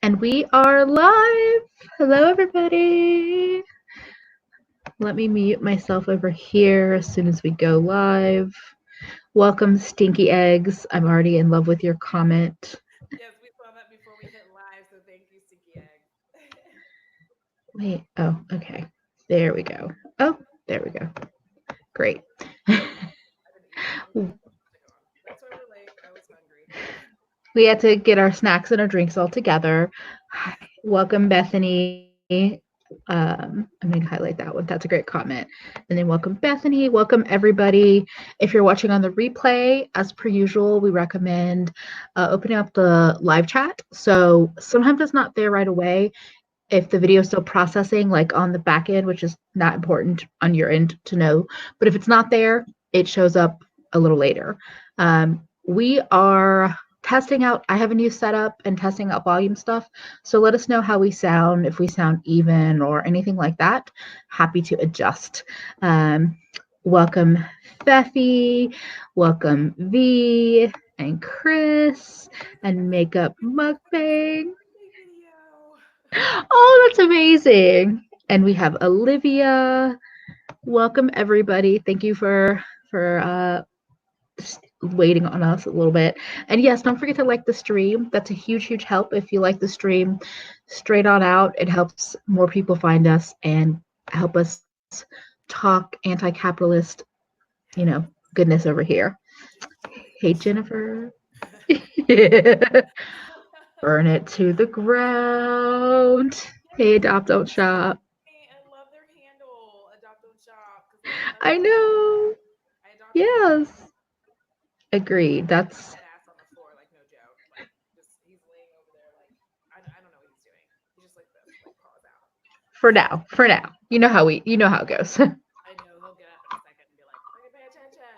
And we are live. Hello, everybody. Let me mute myself over here as soon as we go live. Welcome, Stinky Eggs. I'm already in love with your comment. Yes, we saw that before we hit live, so thank you, Sticky Egg. Wait, oh, okay. There we go. Oh, there we go. Great. I've been eating. That's why we're late. I was hungry. We had to get our snacks and our drinks all together. Welcome, Bethany. I'm going to highlight that one. That's a great comment. And then welcome, Bethany. Welcome, everybody. If you're watching on the replay, as per usual, we recommend opening up the live chat. So sometimes it's not there right away. If the video is still processing, like on the back end, which is not important on your end to know, but if it's not there, it shows up a little later. We are testing out, I have a new setup and testing out volume stuff. So let us know how we sound, if we sound even or anything like that. Happy to adjust. Welcome, Feffy. Welcome, V and Chris and Makeup Mukbang. Oh, that's amazing. And we have Olivia. Welcome, everybody. Thank you for waiting on us a little bit. And yes, don't forget to like the stream. That's a huge help. If you like the stream straight on out, it helps more people find us and help us talk anti-capitalist, goodness over here. Hey, Jennifer. Burn it to the ground. Hey, Adopt Don't Shop. I love their handle, Adopt Don't Shop. I know. Yes. Agreed. That's that ass on the floor, like no joke. Like just he's laying over there, like I don't know what he's doing. He's just like this, like paws out. For now. You know how it goes. I know he'll get up in a second and be like, "Okay, pay attention."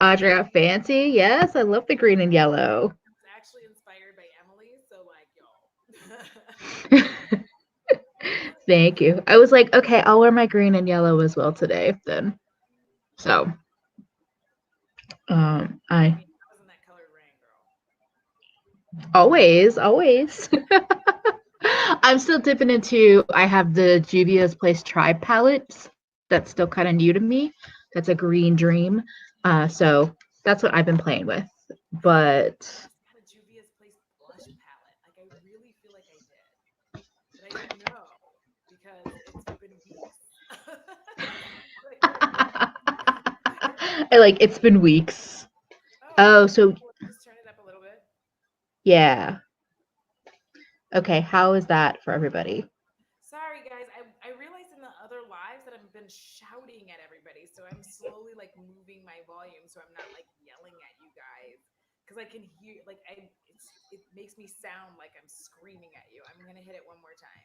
Audra got fancy. Yes, I love the green and yellow. It's actually inspired by Emily, so like y'all. Thank you. I was like, okay, I'll wear my green and yellow as well today then. So I wasn't that colored rain, girl. always. I'm still dipping into, I have the Juvia's Place Tribe palette. That's still kind of new to me. That's a green dream. So that's what I've been playing with. But Had a Juvia's Place blush palette. Like I really feel like I did, but I didn't know because it's been weeks. it's been weeks. Oh, so just turn it up a little bit. Yeah. Okay, how is that for everybody? Sorry guys, I realized in the other lives that I've been shouting at everybody, so I'm slowly like moving my volume so I'm not like yelling at you guys because I can hear like it makes me sound like I'm screaming at you. I'm gonna hit it one more time.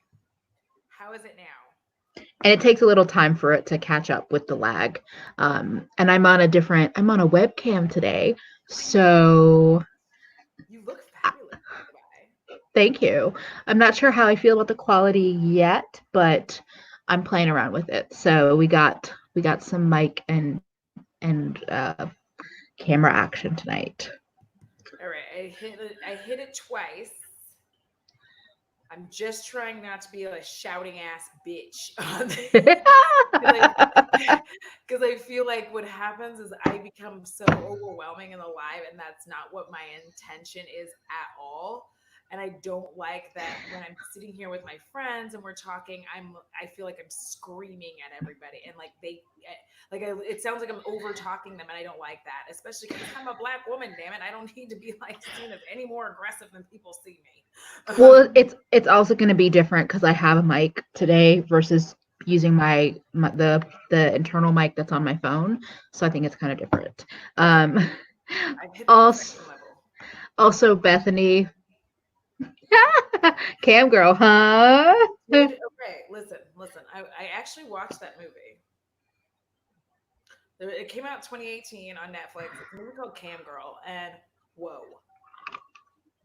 How is it now? And it takes a little time for it to catch up with the lag. And I'm on a webcam today, so you look fabulous, by the way. Thank you. I'm not sure how I feel about the quality yet, but I'm playing around with it. So we got some mic and camera action tonight. All right, I hit it twice. I'm just trying not to be a shouting ass bitch because I feel like what happens is I become so overwhelming in the live, and that's not what my intention is at all. And I don't like that when I'm sitting here with my friends and we're talking, I feel like I'm screaming at everybody, and like it sounds like I'm over talking them, and I don't like that, especially because I'm a Black woman. Damn it, I don't need to be like seen as any more aggressive than people see me. Well, it's also going to be different because I have a mic today versus using the internal mic that's on my phone. So I think it's kind of different. Also Bethany. Cam girl, huh? Dude, okay, listen. I actually watched that movie. It came out 2018 on Netflix. It's a movie called Cam Girl, and whoa,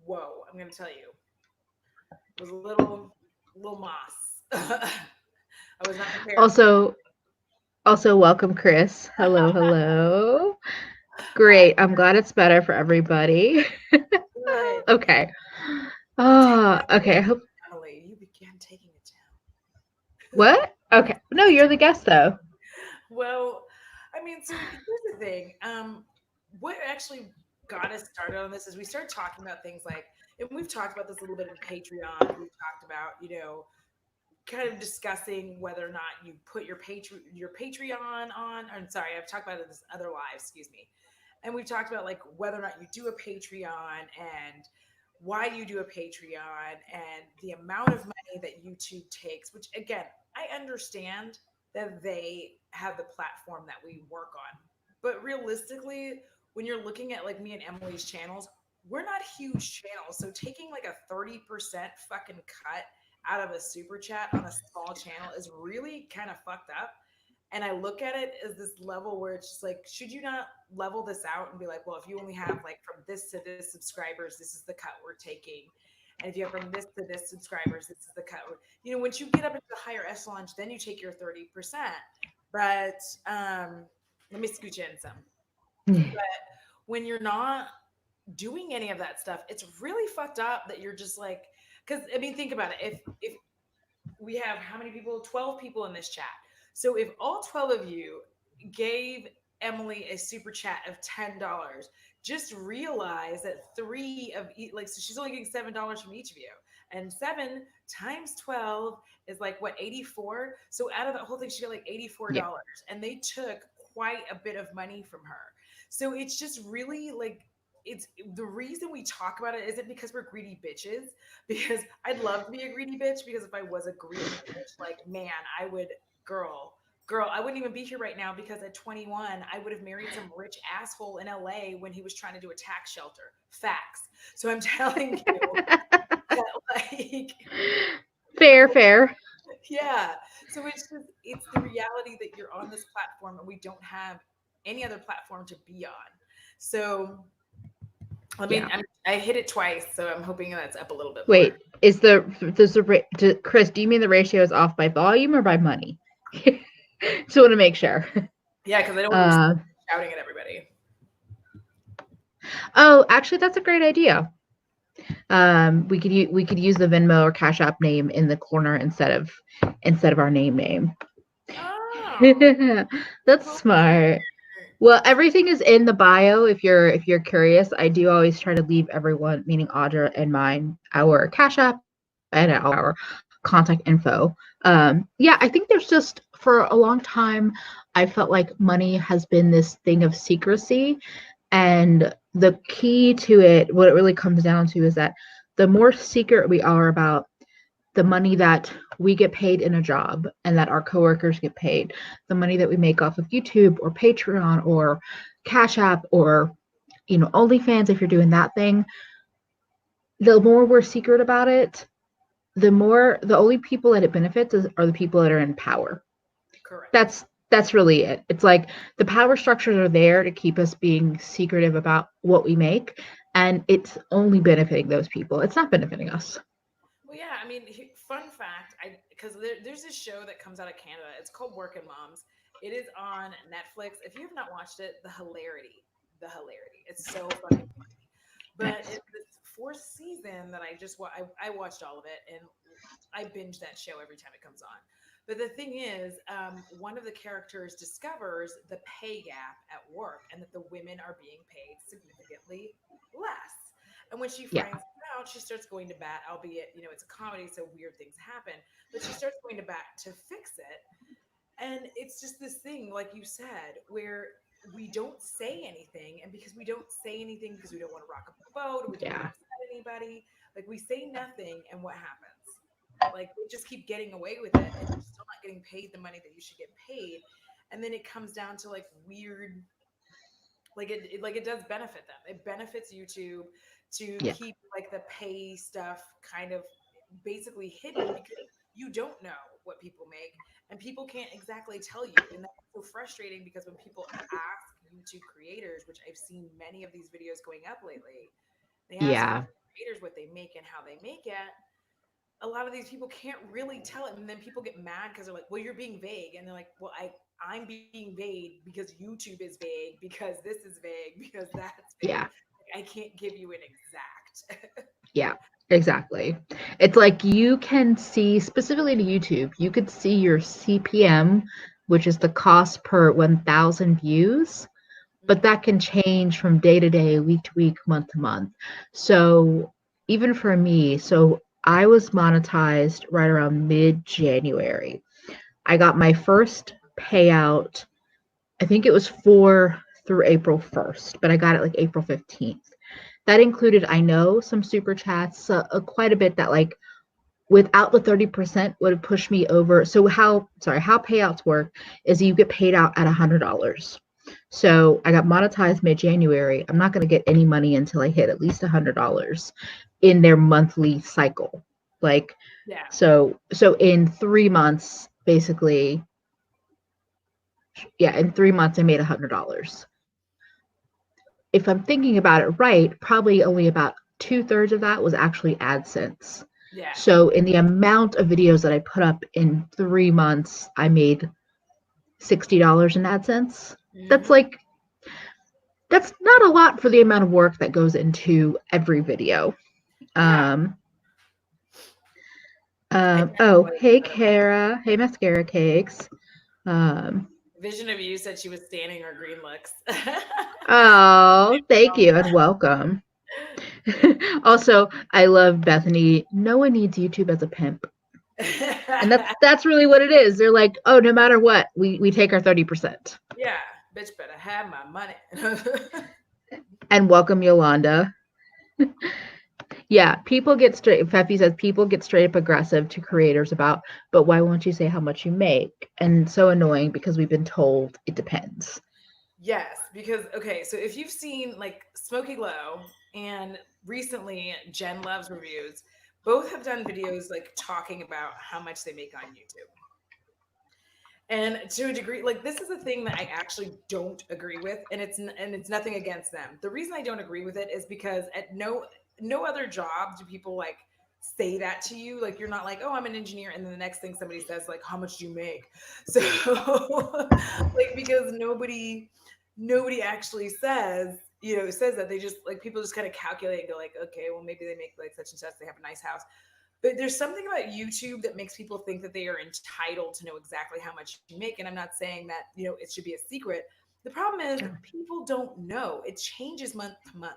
I'm gonna tell you, it was a little moss. I was not prepared. Also, welcome, Chris. Hello. Great. I'm glad it's better for everybody. Okay. Let's have Okay. I it, hope. Emily. You began taking it down. What? Okay. No, you're the guest though. Well, I mean, so here's the thing. What actually got us started on this is we started talking about things like, and we've talked about this a little bit in Patreon. We've talked about, kind of discussing whether or not you put your Patreon on. I'm sorry, I've talked about it in this other live, excuse me. And we've talked about like whether or not you do a Patreon and why you do a Patreon and the amount of money that YouTube takes, which again, I understand that they have the platform that we work on. But realistically, when you're looking at like me and Emily's channels, we're not huge channels. So taking like a 30% fucking cut out of a super chat on a small channel is really kind of fucked up. And I look at it as this level where it's just like, should you not level this out and be like, well, if you only have like from this to this subscribers, this is the cut we're taking. And if you have from this to this subscribers, this is the cut. Once you get up into the higher echelons, then you take your 30%. But let me scooch in some. But when you're not doing any of that stuff, it's really fucked up that you're just like, because I mean, think about it. If we have how many people? 12 people in this chat. So if all 12 of you gave Emily a super chat of $10, just realize that three of like, so she's only getting $7 from each of you. And 7 times 12 is like what, 84? So out of that whole thing, she got like $84. Yeah. And they took quite a bit of money from her. So it's just really like, it's the reason we talk about it isn't because we're greedy bitches, because I'd love to be a greedy bitch, because if I was a greedy bitch, like, man, I would, girl, I wouldn't even be here right now, because at 21, I would have married some rich asshole in LA when he was trying to do a tax shelter. Facts. So I'm telling you that, like, Fair. yeah. So it's the reality that you're on this platform and we don't have any other platform to be on. So I mean, Yeah. I hit it twice, so I'm hoping that's up a little bit Wait, more. Chris, do you mean the ratio is off by volume or by money? Just want to make sure. Yeah, because I don't want to be shouting at everybody. Oh, actually, that's a great idea. We could use the Venmo or Cash App name in the corner instead of our name. Oh, That's smart. Well, everything is in the bio if you're curious. I do always try to leave everyone, meaning Audra and mine, our Cash App and our contact info. Yeah, I think there's just for a long time I felt like money has been this thing of secrecy, and the key to it, what it really comes down to, is that the more secret we are about the money that we get paid in a job and that our coworkers get paid, the money that we make off of YouTube or Patreon or Cash App or OnlyFans, if you're doing that thing, the more we're secret about it, the only people that it benefits are the people that are in power. Correct. That's really it. It's like the power structures are there to keep us being secretive about what we make, and it's only benefiting those people. It's not benefiting us. Well, yeah, I mean, fun fact, because there's this show that comes out of Canada. It's called Working Moms. It is on Netflix. If you have not watched it, the hilarity. It's so fucking funny. But it's this fourth season that I watched all of it, and I binge that show every time it comes on. But the thing is, one of the characters discovers the pay gap at work and that the women are being paid significantly less. And when she finds out, she starts going to bat, albeit, it's a comedy, so weird things happen, but she starts going to bat to fix it. And it's just this thing, like you said, where we don't say anything. And because we don't say anything because we don't want to rock a boat or we don't want to upset anybody, like we say nothing. And what happens? Like they just keep getting away with it and you're still not getting paid the money that you should get paid. And then it comes down to like weird, like it does benefit them. It benefits YouTube to keep like the pay stuff kind of basically hidden because you don't know what people make and people can't exactly tell you. And that's so frustrating because when people ask YouTube creators, which I've seen many of these videos going up lately, they ask creators what they make and how they make it. A lot of these people can't really tell it, and then people get mad because they're like, well, you're being vague, and they're like, well, I'm being vague because YouTube is vague, because this is vague, because that's vague. Yeah. I can't give you an exact. Yeah, exactly. It's like you can see, specifically to YouTube, you could see your CPM, which is the cost per 1,000 views, but that can change from day to day, week to week, month to month. So even for me, so I was monetized right around mid-January. I got my first payout, I think it was through April 1st, but I got it like April 15th. That included, I know, some super chats, quite a bit that like without the 30% would have pushed me over. So how payouts work is you get paid out at $100. So I got monetized mid-January. I'm not going to get any money until I hit at least $100 in their monthly cycle. Like, Yeah. so in 3 months, basically, yeah, in 3 months I made $100. If I'm thinking about it right, probably only about 2/3 of that was actually AdSense. Yeah. So in the amount of videos that I put up in 3 months, I made $60 in AdSense. That's Mm-hmm. like that's not a lot for the amount of work that goes into every video. Yeah. Um, I oh, definitely hey Kara, hey mascara cakes. Um, Vision of You said she was standing her green looks. oh, thank you and welcome. Also, I love Bethany. No one needs YouTube as a pimp. And that's really what it is. They're like, oh, no matter what, we take our 30%. Yeah, bitch better have my money. And welcome Yolanda. Yeah, people get straight. Feffy says people get straight up aggressive to creators about, but why won't you say how much you make? And so annoying because we've been told it depends. Yes, because okay, so if you've seen like Smoky Glow and recently Jen Loves Reviews, both have done videos like talking about how much they make on YouTube. And to a degree, like this is a thing that I actually don't agree with, and it's nothing against them. The reason I don't agree with it is because at no other job do people like say that to you. Like you're not like, oh, I'm an engineer, and then the next thing somebody says like, how much do you make? So like because nobody actually says that. They just like people just kind of calculate and go like, okay, well maybe they make like such and such, they have a nice house. But there's something about YouTube that makes people think that they are entitled to know exactly how much you make. And I'm not saying that, it should be a secret. The problem is people don't know. It changes month to month.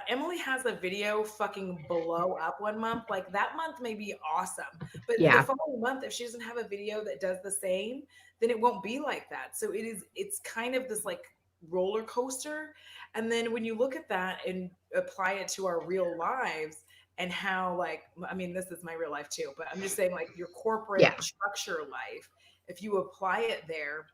Emily has a video fucking blow up one month. Like that month may be awesome, but the Yeah. following month, if she doesn't have a video that does the same, then it won't be like that. So it's kind of this like roller coaster. And then when you look at that and apply it to our real lives and how like, I mean, this is my real life too, but I'm just saying like your corporate Yeah. structure life, if you apply it there,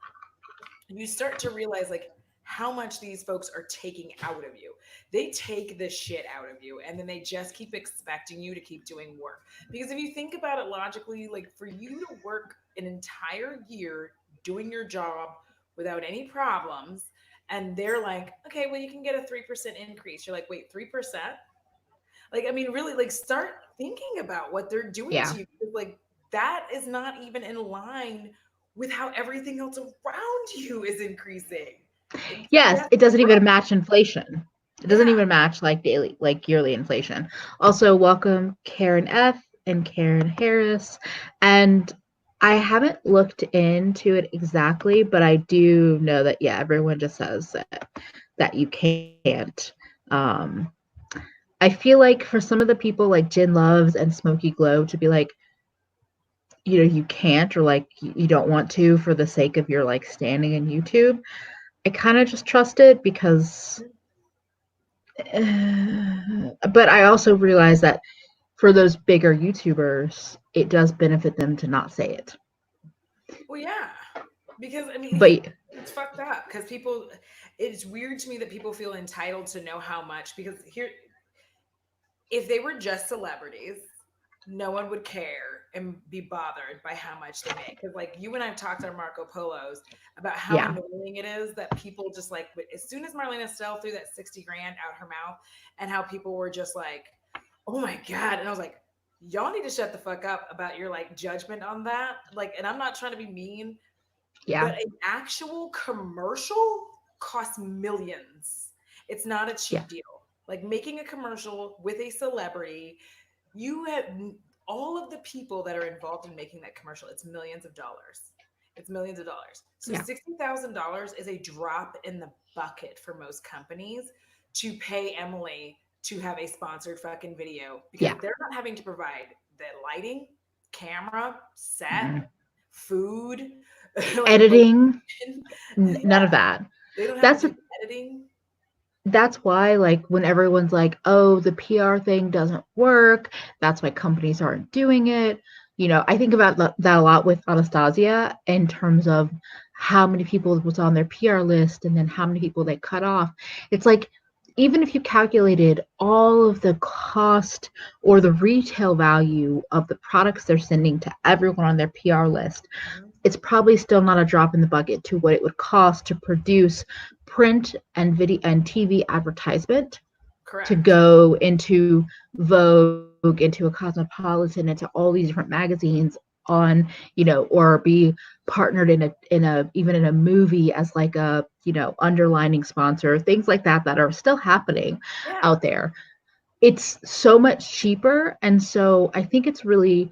you start to realize like how much these folks are taking out of you. They take the shit out of you and then they just keep expecting you to keep doing work. Because if you think about it logically, like for you to work an entire year doing your job without any problems, and they're like, okay, well, you can get a 3% increase. You're like, wait, 3%? Like, I mean, really, like, start thinking about what they're doing Yeah. to you. Like, that is not even in line with how everything else around you is increasing. Yes, That's it doesn't rough. even match inflation. It doesn't Yeah. even match like yearly inflation. Also, welcome Karen F and Karen Harris. And I haven't looked into it exactly, but I do know that yeah, everyone just says that you can't. Um, I feel like for some of the people like Gin Loves and Smoky Glow to be like, you can't or like you don't want to for the sake of your like standing in YouTube. I kind of just trust it because but I also realize that for those bigger YouTubers, it does benefit them to not say it. Well, yeah. Because, I mean, But it's fucked up because people, it's weird to me that people feel entitled to know how much. Because here, if they were just celebrities, no one would care and be bothered by how much they make. Because like you and I've talked on Marco Polo's about how yeah, annoying it is that people just like, as soon as Marlena Estelle threw that 60 grand out her mouth, and how people were just like, oh my God. And I was like, y'all need to shut the fuck up about your like judgment on that. Like, and I'm not trying to be mean, but yeah, an actual commercial costs millions. It's not a cheap deal. Like making a commercial with a celebrity, you have all of the people that are involved in making that commercial. It's millions of dollars. It's millions of dollars. So $60,000 is a drop in the bucket for most companies to pay Emily to have a sponsored fucking video because they're not having to provide the lighting, camera, set, food, like editing, none of that. They don't have to do editing. That's why, like, when everyone's like, oh, the PR thing doesn't work, that's why companies aren't doing it. You know, I think about that a lot with Anastasia in terms of how many people was on their PR list and then how many people they cut off. It's like, even if you calculated all of the cost or the retail value of the products they're sending to everyone on their PR list, it's probably still not a drop in the bucket to what it would cost to produce print and video and TV advertisement. Correct. To go into Vogue, into a Cosmopolitan, into all these different magazines on, you know, or be partnered in a even in a movie as like a, you know, underlining sponsor, things like that are still happening out there. It's so much cheaper, and so I think it's really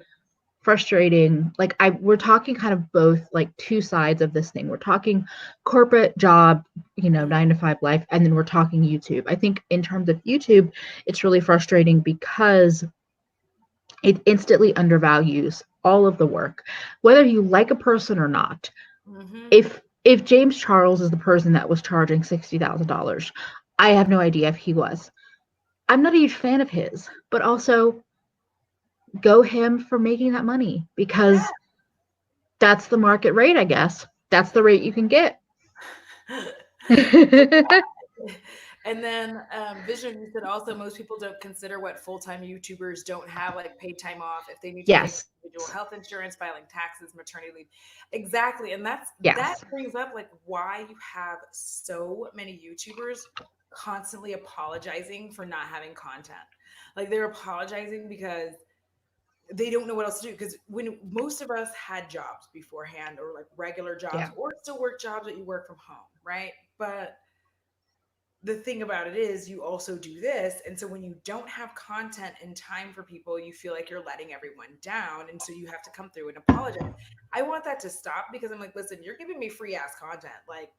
frustrating. Like we're talking kind of both like two sides of this thing. We're talking corporate job, you know, 9-to-5 life, and then we're talking YouTube. I think in terms of YouTube, it's really frustrating because it instantly undervalues all of the work, whether you like a person or not. If James Charles is the person that was charging $60,000, I have no idea if he was. I'm not a huge fan of his, but also go him for making that money because that's the market rate, I guess. That's the rate you can get. And then Vision, you said also most people don't consider what full-time YouTubers don't have, like paid time off if they need to take individual health insurance, filing taxes, maternity leave. Exactly. And that brings up like why you have so many YouTubers constantly apologizing for not having content. Like they're apologizing because they don't know what else to do. Because when most of us had jobs beforehand, or like regular jobs, or still work jobs that you work from home, right? But the thing about it is you also do this. And so when you don't have content in time for people, you feel like you're letting everyone down. And so you have to come through and apologize. I want that to stop because I'm like, listen, you're giving me free ass content. Like,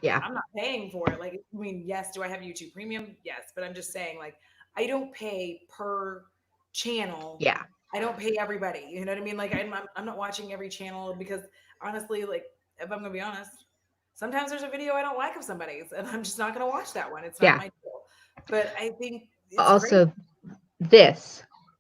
I'm not paying for it. Like, I mean, yes, do I have YouTube Premium? Yes. But I'm just saying, like, I don't pay per channel. Yeah. I don't pay everybody. You know what I mean? Like, I'm not watching every channel because honestly, like, if I'm going to be honest, sometimes there's a video I don't like of somebody's and I'm just not going to watch that one. It's not my deal. But I think it's also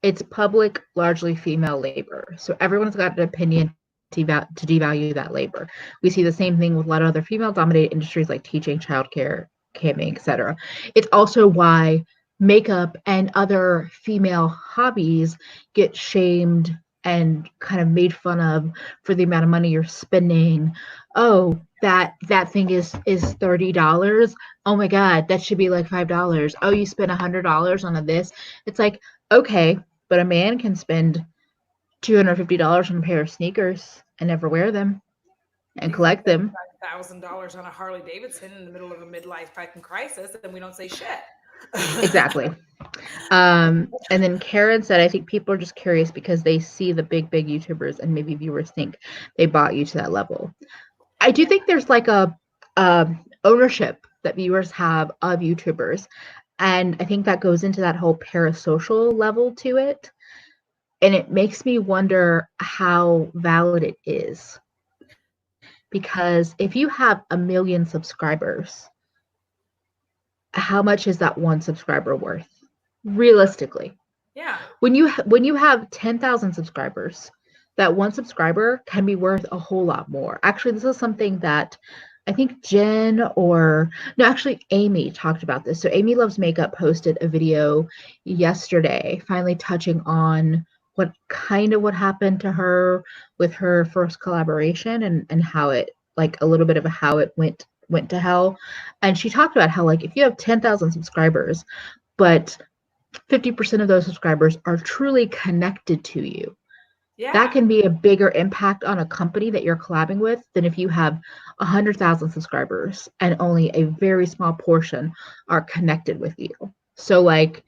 it's public, largely female labor. So everyone's got an opinion to devalue that labor. We see the same thing with a lot of other female-dominated industries like teaching, childcare, camping, etc. It's also why makeup and other female hobbies get shamed and kind of made fun of for the amount of money you're spending. Oh, that thing is $30. Oh my God, that should be like $5. Oh, you spent $100 on this. It's like, okay, but a man can spend $250 on a pair of sneakers and never wear them and collect them. $1,000 on a Harley Davidson in the middle of a midlife fucking crisis, and we don't say shit. Exactly. And then Karen said, I think people are just curious because they see the big YouTubers and maybe viewers think they bought you to that level. I do think there's like a ownership that viewers have of YouTubers. And I think that goes into that whole parasocial level to it. And it makes me wonder how valid it is. Because if you have 1 million subscribers, how much is that one subscriber worth? Realistically. Yeah. When you have 10,000 subscribers, that one subscriber can be worth a whole lot more. Actually, this is something that I think Amy talked about this. So Amy Loves Makeup posted a video yesterday, finally touching on what happened to her with her first collaboration and how it, like a little bit of how it went to hell. And she talked about how, like, if you have 10,000 subscribers, but 50% of those subscribers are truly connected to you, Yeah. That can be a bigger impact on a company that you're collabing with than if you have 100,000 subscribers and only a very small portion are connected with you. So like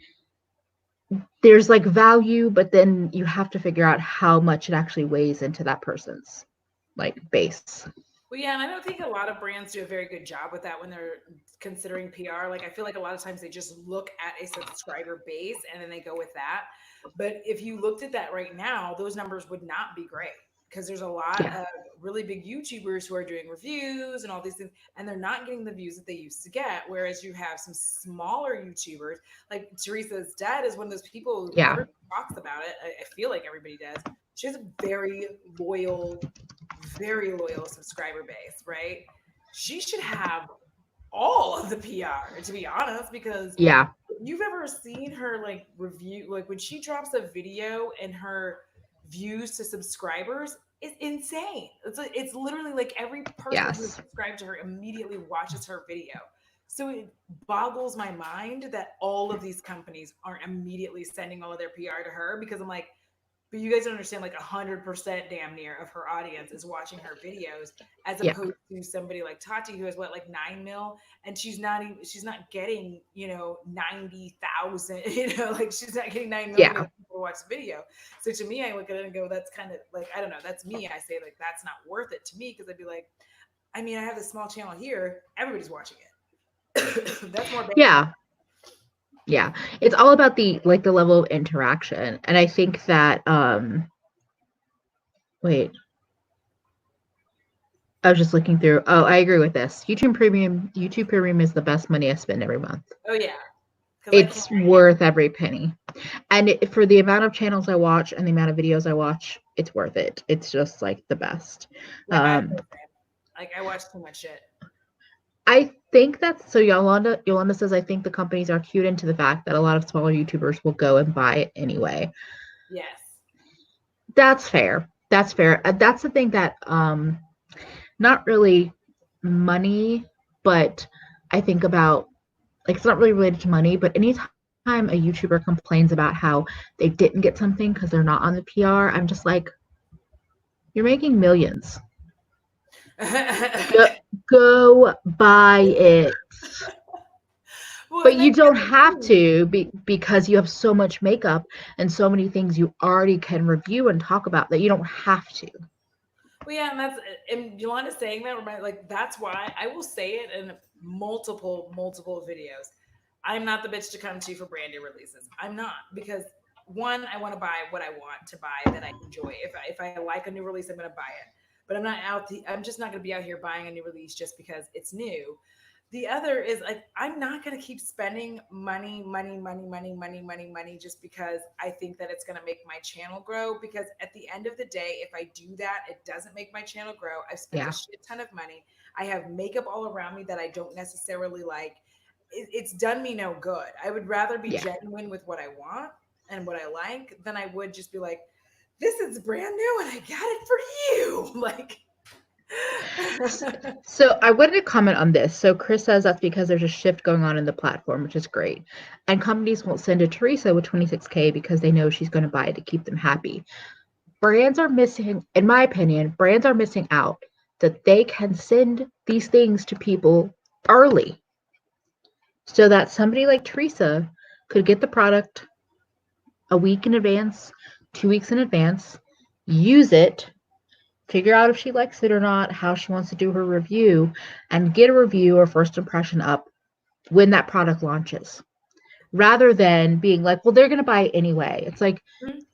there's like value, but then you have to figure out how much it actually weighs into that person's like base. Well, yeah, and I don't think a lot of brands do a very good job with that when they're considering PR. Like, I feel like a lot of times they just look at a subscriber base and then they go with that. But if you looked at that right now, those numbers would not be great because there's a lot Yeah. of really big YouTubers who are doing reviews and all these things, and they're not getting the views that they used to get. Whereas you have some smaller YouTubers, like Teresa's dad is one of those people, Yeah. everybody talks about it. I feel like everybody does. She has a very loyal subscriber base, right? She should have all of the PR, to be honest, because Yeah. you've ever seen her like review, like when she drops a video and her views to subscribers, it's insane. It's literally like every person who is Yes. subscribed to her immediately watches her video. So it boggles my mind that all of these companies aren't immediately sending all of their PR to her because I'm like, but you guys don't understand, like 100% damn near of her audience is watching her videos, as Yeah. opposed to somebody like Tati who has what, like 9 mil, and she's not getting 90,000, like she's not getting 9 million Yeah. of people to watch the video. So to me, I look at it and go, that's kind of like, I don't know, that's me. I say like that's not worth it to me because I'd be like, I mean, I have this small channel here, everybody's watching it. That's more bang. Yeah. Yeah. It's all about the like the level of interaction. And I think that wait, I was just looking through. Oh, I agree with this. YouTube Premium is the best money I spend every month. Oh yeah, because It's worth every penny. And for the amount of channels I watch and the amount of videos I watch, it's worth it. It's just like the best. yeah, I feel the same. Like I watch too much shit. I think that's so Yolanda says I think the companies are cued into the fact that a lot of smaller YouTubers will go and buy it anyway. Yes. That's fair. That's fair. That's the thing that not really money, but I think about like it's not really related to money, but anytime a YouTuber complains about how they didn't get something because they're not on the PR, I'm just like, you're making millions. Go, go buy it. Well, But and you that's don't the have thing. to because you have so much makeup and so many things you already can review and talk about that you don't have to. Well, yeah, and Yolanda saying that remind like that's why I will say it in multiple videos. I'm not the bitch to come to for brand new releases. I'm not because one, I want to buy what I want to buy that I enjoy. If I like a new release, I'm gonna buy it. But I'm just not gonna be out here buying a new release just because it's new. The other is like I'm not going to keep spending money just because I think that it's going to make my channel grow, because at the end of the day, if I do that, it doesn't make my channel grow. I've spent a Yeah. shit ton of money. I have makeup all around me that I don't necessarily like. It's done me no good. I would rather be Yeah. genuine with what I want and what I like than I would just be like, this is brand new and I got it for you. Like So I wanted to comment on this. So Chris says that's because there's a shift going on in the platform, which is great. And companies won't send to Teresa with 26K because they know she's going to buy it to keep them happy. Brands are missing, in my opinion, brands are missing out that they can send these things to people early so that somebody like Teresa could get the product a week in advance, 2 weeks in advance, use it, figure out if she likes it or not, how she wants to do her review, and get a review or first impression up when that product launches. Rather than being like, well, they're going to buy it anyway. It's like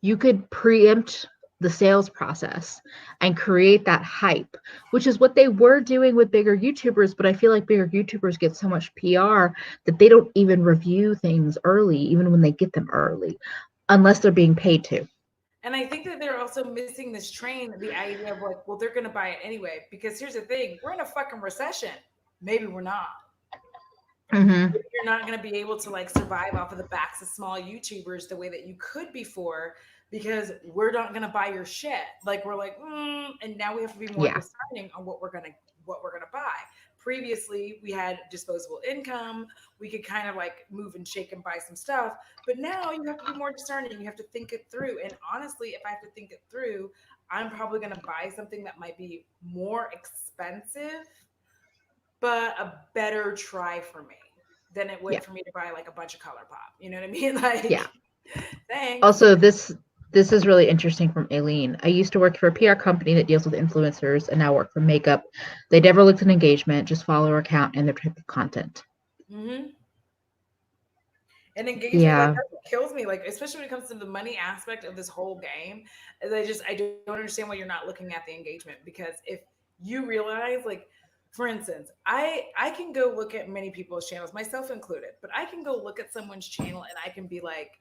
you could preempt the sales process and create that hype, which is what they were doing with bigger YouTubers. But I feel like bigger YouTubers get so much PR that they don't even review things early, even when they get them early, unless they're being paid to. And I think that they're also missing this train, the idea of like, well, they're going to buy it anyway. Because here's the thing, we're in a fucking recession. Maybe we're not. Mm-hmm. You're not going to be able to like survive off of the backs of small YouTubers the way that you could before, because we're not going to buy your shit. Like we're like, and now we have to be more Yeah. discerning on what we're going to buy. previously we had disposable income. We could kind of like move and shake and buy some stuff. But now you have to be more discerning. You have to think it through. And honestly, if I have to think it through, I'm probably going to buy something that might be more expensive, but a better try for me than it would Yeah. for me to buy like a bunch of color pop. You know what I mean? Yeah. Like, thanks. Also, this is really interesting from Aileen. I used to work for a PR company that deals with influencers and now work for makeup. They never looked at engagement, just follow our account and their type of content. Hmm. And engagement, like Yeah. that's what kills me. Like, especially when it comes to the money aspect of this whole game, is I don't understand why you're not looking at the engagement. Because if you realize, like, for instance, I can go look at many people's channels, myself included, but I can go look at someone's channel and I can be like,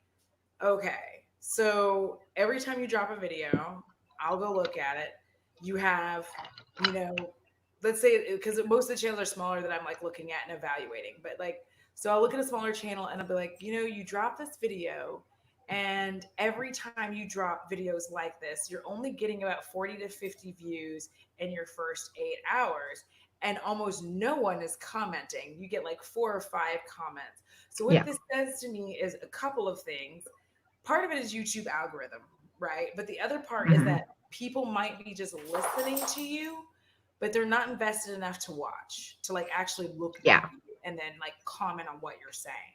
okay, so every time you drop a video, I'll go look at it. You have, you know, let's say, because most of the channels are smaller that I'm like looking at and evaluating, but like, so I'll look at a smaller channel and I'll be like, you drop this video, and every time you drop videos like this, you're only getting about 40 to 50 views in your first 8 hours. And almost no one is commenting. You get like 4 or 5 comments. So, what Yeah. this says to me is a couple of things. Part of it is YouTube algorithm, right? But the other part is Hmm. that people might be just listening to you, but they're not invested enough to watch, to like actually look at Yeah. you and then like comment on what you're saying.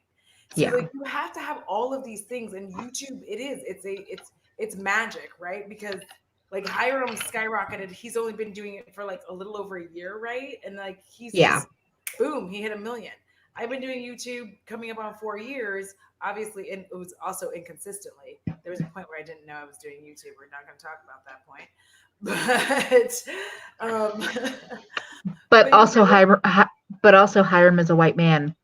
So Yeah. like you have to have all of these things, and YouTube, it's magic, right? Because like Hiram skyrocketed. He's only been doing it for like a little over a year, right? And like he's Yeah. just boom, he hit 1 million. I've been doing YouTube coming up on 4 years, obviously, and it was also inconsistently. There was a point where I didn't know I was doing YouTube. We're not going to talk about that point, but But but also Hiram is a white man.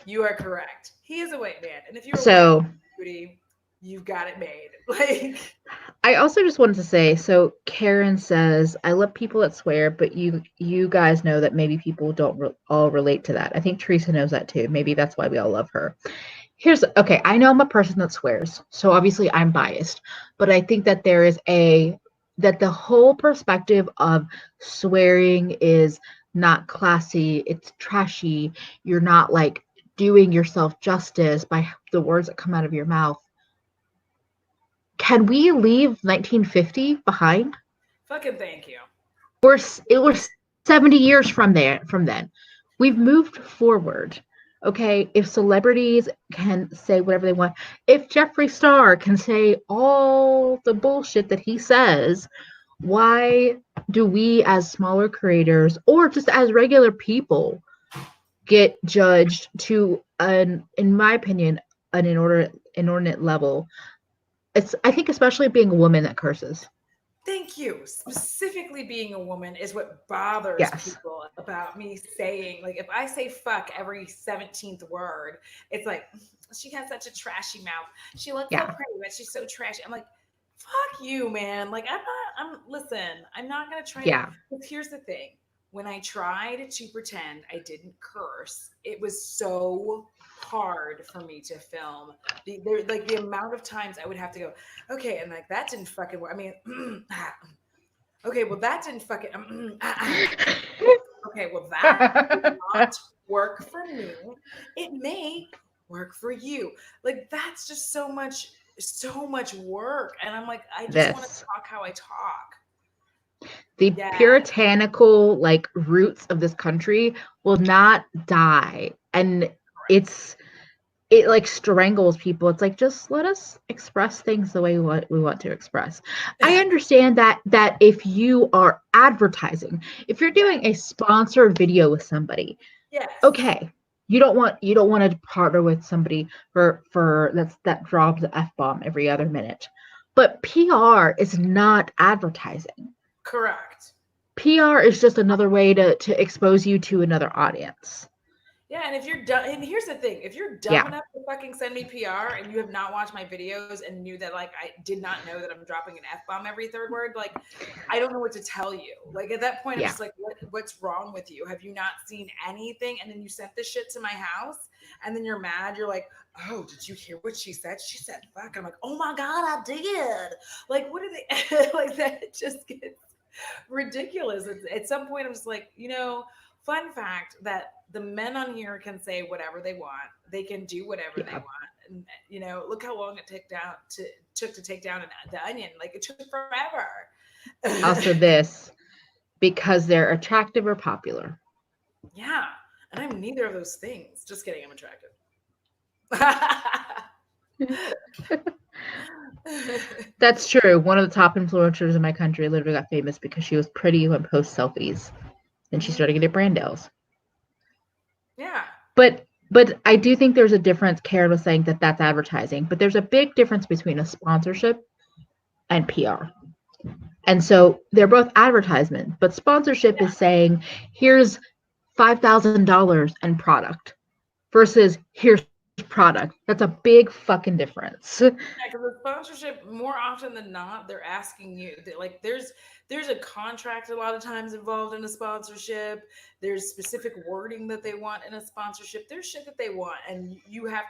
you are correct. He is a white man, and if you're a white So beauty, you've got it made. Like, I also just wanted to say, so Karen says, I love people that swear, but you guys know that maybe people don't all relate to that. I think Teresa knows that too. Maybe that's why we all love her. Here's okay, I know I'm a person that swears, so obviously I'm biased, but I think that that the whole perspective of swearing is not classy, it's trashy, you're not like doing yourself justice by the words that come out of your mouth. Can we leave 1950 behind? fucking thank you. It was 70 years from then. We've moved forward. Okay, if celebrities can say whatever they want, if Jeffree Star can say all the bullshit that he says, why do we as smaller creators or just as regular people get judged to an, in my opinion, an inordinate level? It's, I think, especially being a woman that curses. Thank you. Specifically, being a woman is what bothers Yes. people about me saying, like, if I say fuck every 17th word, it's like, she has such a trashy mouth. She looks so Yeah. pretty, but she's so trashy. I'm like, fuck you, man. Like, listen, I'm not going to try to, Yeah. but here's the thing. When I tried to pretend I didn't curse, it was so hard for me to film. Like the amount of times I would have to go, okay, and like that didn't fucking work. I mean, okay, well that didn't fucking. Okay, well that did not work for me. It may work for you. Like that's just so much work, and I'm like, I just want to This. talk how I talk. The Yeah, puritanical like roots of this country will not die. And correct. it's it like strangles people. It's like just let us express things the way we want to express. I understand that if you are advertising, if you're Yeah. doing a sponsored video with somebody, Yes. okay, you don't want to partner with somebody for that drops the f-bomb every other minute. But PR is not advertising. Correct. PR is just another way to expose you to another audience. Yeah, and if you're dumb, and here's the thing: if you're dumb Yeah. enough to fucking send me PR and you have not watched my videos and knew that like I did not know that I'm dropping an f bomb every third word, like I don't know what to tell you. Like at that point, I'm Yeah. just like, what's wrong with you? Have you not seen anything? And then you sent this shit to my house, and then you're mad. You're like, oh, did you hear what she said? She said fuck. I'm like, oh my god, I did. Like, what are they like? That just gets ridiculous. At some point, I'm just like, Fun fact that the men on here can say whatever they want. They can do whatever they Yeah. want. And look how long it took to take down the onion. Like it took forever. Also this, because they're attractive or popular. Yeah. And I'm neither of those things. Just kidding, I'm attractive. That's true. One of the top influencers in my country literally got famous because she was pretty when post selfies. And she Mhm. started getting brand deals. Yeah. But I do think there's a difference. Karen was saying that that's advertising, but there's a big difference between a sponsorship and PR. And so they're both advertisement, but sponsorship is saying, here's $5,000 in product versus here's product. That's a big fucking difference. Yeah, because the sponsorship, more often than not, they're asking you. Like, there's a contract a lot of times involved in a sponsorship. There's specific wording that they want in a sponsorship. There's shit that they want, and you have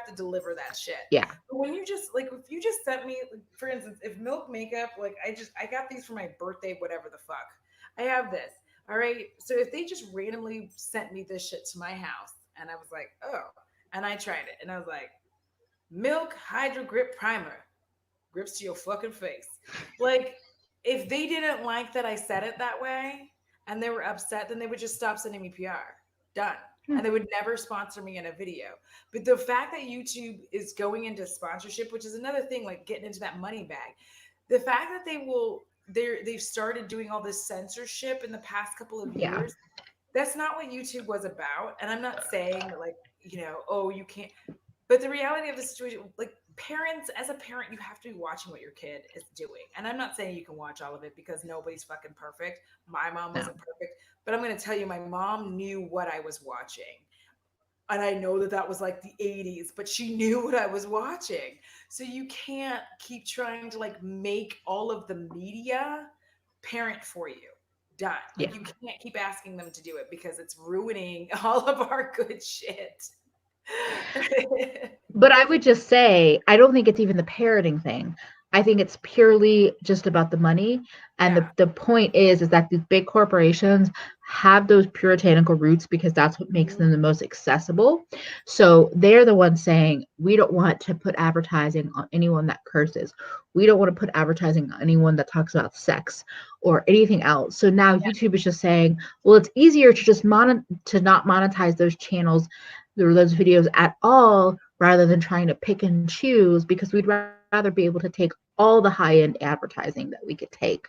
to deliver that shit. Yeah. But when you just like, if you just sent me, like, for instance, if Milk Makeup, like, I got these for my birthday, whatever the fuck. I have this. All right. So if they just randomly sent me this shit to my house, and I was like, oh, and I tried it, and I was like, Milk Hydro Grip Primer. Grips to your fucking face. Like, if they didn't like that I said it that way and they were upset, then they would just stop sending me PR. Done. And they would never sponsor me in a video. But the fact that YouTube is going into sponsorship, which is another thing, like getting into that money bag, the fact that they've started doing all this censorship in the past couple of Yeah. years, that's not what YouTube was about. And I'm not saying that, like, oh, you can't. But the reality of the situation, like, parents, as a parent, you have to be watching what your kid is doing. And I'm not saying you can watch all of it because nobody's fucking perfect. My mom No. wasn't perfect, but I'm going to tell you, my mom knew what I was watching. And I know that that was like the 80s, but she knew what I was watching. So you can't keep trying to like make all of the media parent for you. Done. Yeah. Like, you can't keep asking them to do it because it's ruining all of our good shit. But I would just say, I don't think it's even the parroting thing. I think it's purely just about the money. And Yeah. the point is that these big corporations have those puritanical roots because that's what makes them the most accessible. So they're the ones saying, we don't want to put advertising on anyone that curses. We don't want to put advertising on anyone that talks about sex or anything else. So now YouTube is just saying, well, it's easier to just to not monetize those channels or those videos at all rather than trying to pick and choose, because we'd rather be able to take all the high-end advertising that we could take.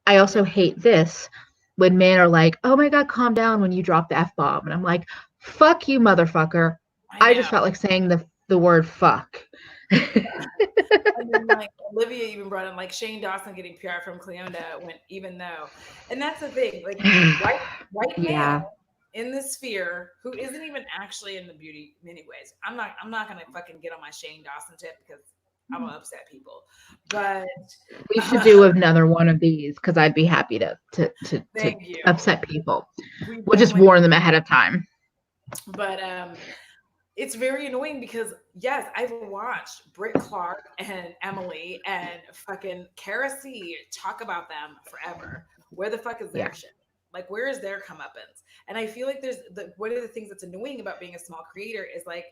I also Yeah. hate this when men are like, oh my God, calm down when you drop the F-bomb. And I'm like, fuck you, motherfucker. I I know. just felt like saying the word fuck. And then, like, Olivia even brought in like Shane Dawson getting PR from Cleonda when, even though, and that's the thing, like, white Yeah. male in the sphere who isn't even actually in the beauty anyways. I'm not gonna fucking get on my Shane Dawson tip because I'm gonna upset people. But We should do another one of these because I'd be happy to thank you. upset people. We We'll just definitely, warn them ahead of time. but it's very annoying because yes, I've watched Britt Clark and Emily and fucking Kara C talk about them forever. Where the fuck is their Yeah. shit? Like, where is their comeuppance? And I feel like there's one of the things that's annoying about being a small creator is like,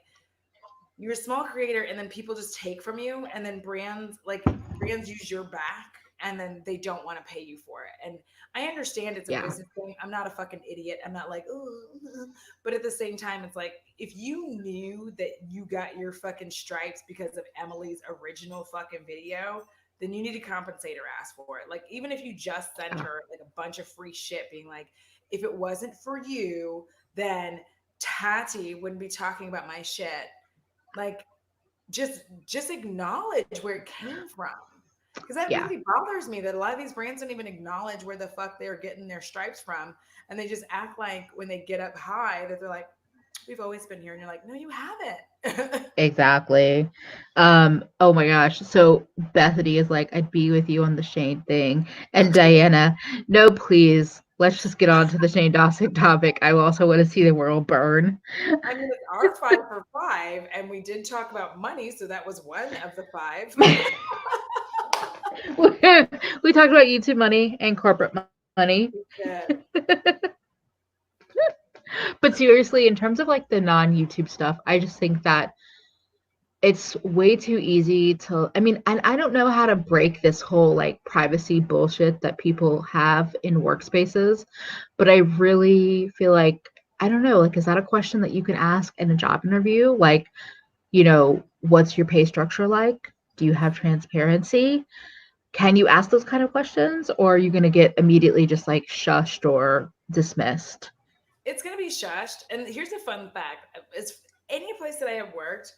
you're a small creator and then people just take from you, and then brands use your back and then they don't want to pay you for it. And I understand it's a Yeah. business thing. I'm not a fucking idiot. I'm not like, oh, but at the same time, it's like, if you knew that you got your fucking stripes because of Emily's original fucking video, then you need to compensate her ass for it. Like, even if you just send her like a bunch of free shit being like, if it wasn't for you, then Tati wouldn't be talking about my shit. Like, just acknowledge where it came from, because that Yeah. really bothers me that a lot of these brands don't even acknowledge where the fuck they're getting their stripes from, and they just act like when they get up high that they're like, we've always been here, and you're like, no, you haven't. Exactly. Oh my gosh. So Bethany is like, I'd be with you on the Shane thing. And Diana, no, please. Let's just get on to the Shane Dawson topic. I also want to see the world burn. I mean, it's our 5 for 5, and we did talk about money, so that was one of the 5. We talked about YouTube money and corporate money. Yeah. But seriously, in terms of like the non-YouTube stuff, I just think that it's way too easy to, I mean, and I don't know how to break this whole like privacy bullshit that people have in workspaces, but I really feel like, I don't know, like, is that a question that you can ask in a job interview? Like, what's your pay structure like? Do you have transparency? Can you ask those kind of questions, or are you going to get immediately just like shushed or dismissed? It's going to be shushed. And here's a fun fact. It's any place that I have worked,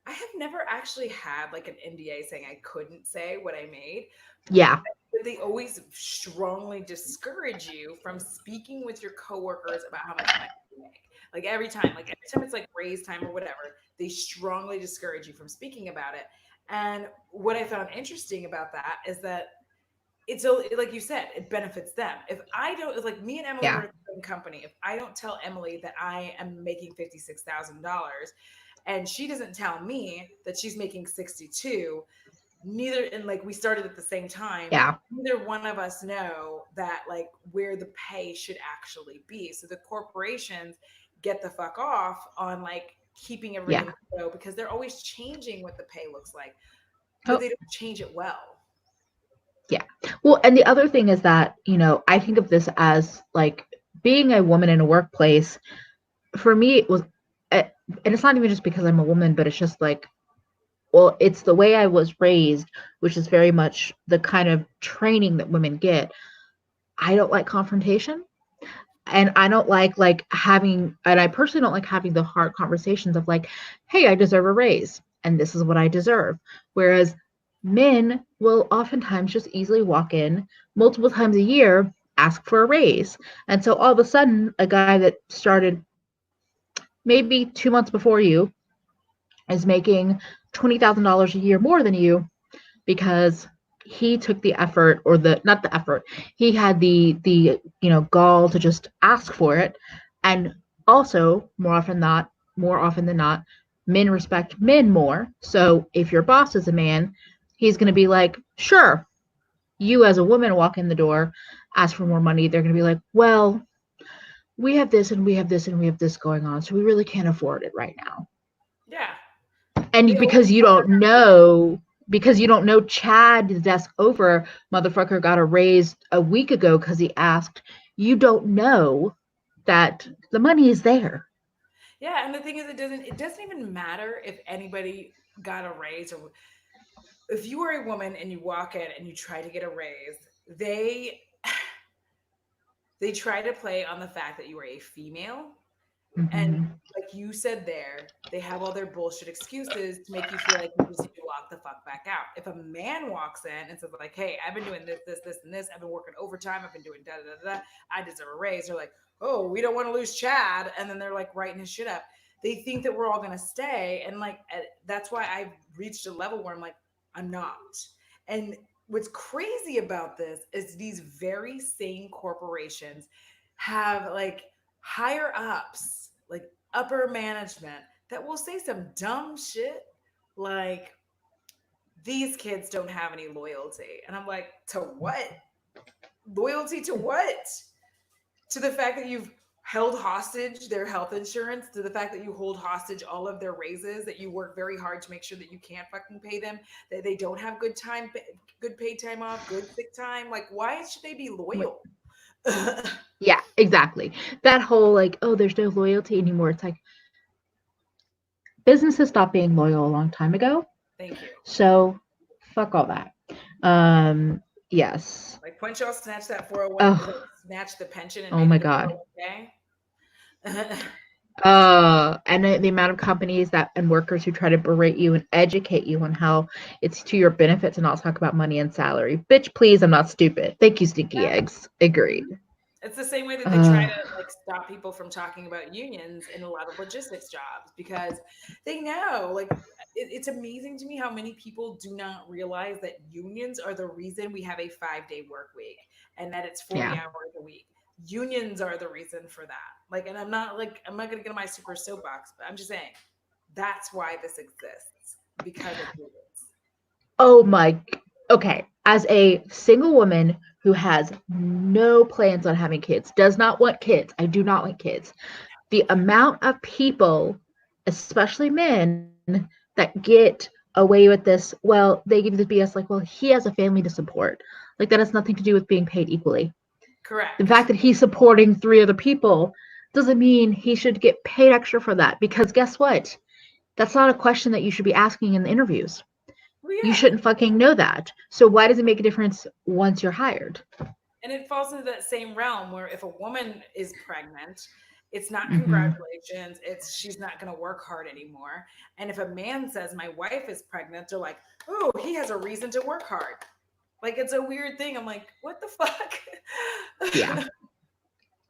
I have never actually had like an NDA saying I couldn't say what I made. Yeah. But they always strongly discourage you from speaking with your coworkers about how much money you make. Like every time it's like raise time or whatever, they strongly discourage you from speaking about it. And what I found interesting about that is that it's so, like you said, it benefits them. If I don't, like me and Emily Yeah. were in the same company, if I don't tell Emily that I am making $56,000 and she doesn't tell me that she's making 62, neither, and like we started at the same time, Yeah. neither one of us know that like where the pay should actually be. So the corporations get the fuck off on like keeping Yeah. everything low because they're always changing what the pay looks like, but Oh, they don't change it well. yeah. Well, and the other thing is that, I think of this as like being a woman in a workplace. For me, it was, and it's not even just because I'm a woman, but it's just like, well, it's the way I was raised, which is very much the kind of training that women get. I don't like confrontation. And I don't like having, and I personally don't like having the hard conversations of like, hey, I deserve a raise and this is what I deserve. Whereas men will oftentimes just easily walk in multiple times a year, ask for a raise. And so all of a sudden, a guy that started maybe 2 months before you is making $20,000 a year more than you because he took the effort, or the not the effort, he had the gall to just ask for it. And also, more often than not, men respect men more. So if your boss is a man, he's going to be like, sure. You as a woman walk in the door, ask for more money, they're going to be like, well, we have this and we have this and we have this going on, so we really can't afford it right now. Yeah. And They always because you don't know Chad, the desk over motherfucker, got a raise a week ago because he asked, you don't know that the money is there. Yeah, and the thing is, it doesn't even matter if anybody got a raise, or if you are a woman and you walk in and you try to get a raise, they try to play on the fact that you are a female. And Mm-hmm. like you said there, they have all their bullshit excuses to make you feel like you just need to walk the fuck back out. If a man walks in and says like, "Hey, I've been doing this, this, this, and this. I've been working overtime. I've been doing da da da da. I deserve a raise." They're like, "Oh, we don't want to lose Chad," and then they're like writing his shit up. They think that we're all gonna stay, and like that's why I've reached a level where I'm like, I'm not. And what's crazy about this is these very same corporations have like higher ups, like upper management, that will say some dumb shit like, these kids don't have any loyalty. And I'm like, to what? Loyalty to what? To the fact that you've held hostage their health insurance, to the fact that you hold hostage all of their raises, that you work very hard to make sure that you can't fucking pay them, that they don't have good paid time off, good sick time. Like, why should they be loyal? Yeah, exactly. That whole like, oh, there's no loyalty anymore. It's like businesses stopped being loyal a long time ago. Thank you. So fuck all that. Um, yes. Like, punch y'all snatch that 401, Oh, snatch the pension and oh made my it a God. 401k. And the amount of companies that and workers who try to berate you and educate you on how it's to your benefit to not talk about money and salary. Bitch, please, I'm not stupid. Thank you, stinky eggs. Agreed. It's the same way that they try Uh, to like stop people from talking about unions in a lot of logistics jobs, because they know, like, it's amazing to me how many people do not realize that unions are the reason we have a 5-day work week and that it's 40 yeah. hours a week. Unions are the reason for that. Like, and I'm not going to get on my super soapbox, but I'm just saying that's why this exists, because of unions. Oh my. Okay. As a single woman who has no plans on having kids, does not want kids. I do not want kids. The amount of people, especially men, that get away with this, well, they give you the BS like, well, he has a family to support. Like, that has nothing to do with being paid equally. The Correct. fact that he's supporting 3 other people doesn't mean he should get paid extra for that, because guess what? That's not a question that you should be asking in the interviews. Well, You yeah. shouldn't fucking know that. So why does it make a difference once you're hired? And it falls into that same realm where if a woman is pregnant, it's not Mm-hmm. congratulations, it's she's not going to work hard anymore. And if a man says my wife is pregnant, they're like, oh, he has a reason to work hard. Like, it's a weird thing. I'm like, what the Yeah.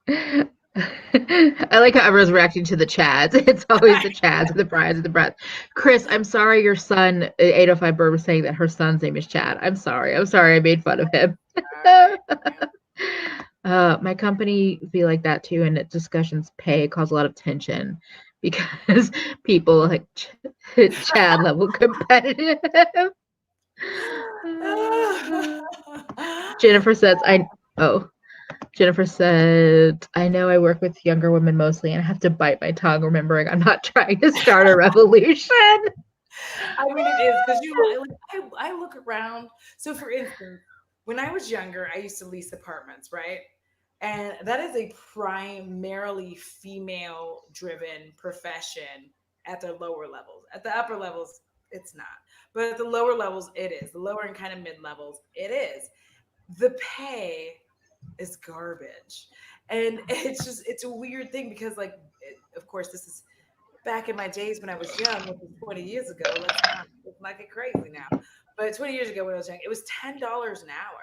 fuck? I like how everyone's reacting to the Chads. It's always the Chads and the Brides and the Brats. Chris, I'm sorry your son, 805 Bird, was saying that her son's name is Chad. I'm sorry. I made fun of him. All right. My company feel like that too, and discussions pay cause a lot of tension because people like Chad level competitive. Jennifer says, Jennifer said, I know I work with younger women mostly and I have to bite my tongue remembering I'm not trying to start a revolution. I mean, it is because I look around. So, for instance, when I was younger, I used to lease apartments, right? And that is a primarily female driven profession at the lower levels. At the upper levels, it's not. But at the lower levels, it is. The lower and kind of mid levels, it is. The pay is garbage. And it's a weird thing because, like, of course, this is back in my days when I was young, which was 20 years ago. Let's not get crazy now. But 20 years ago when I was young, it was $10 an hour.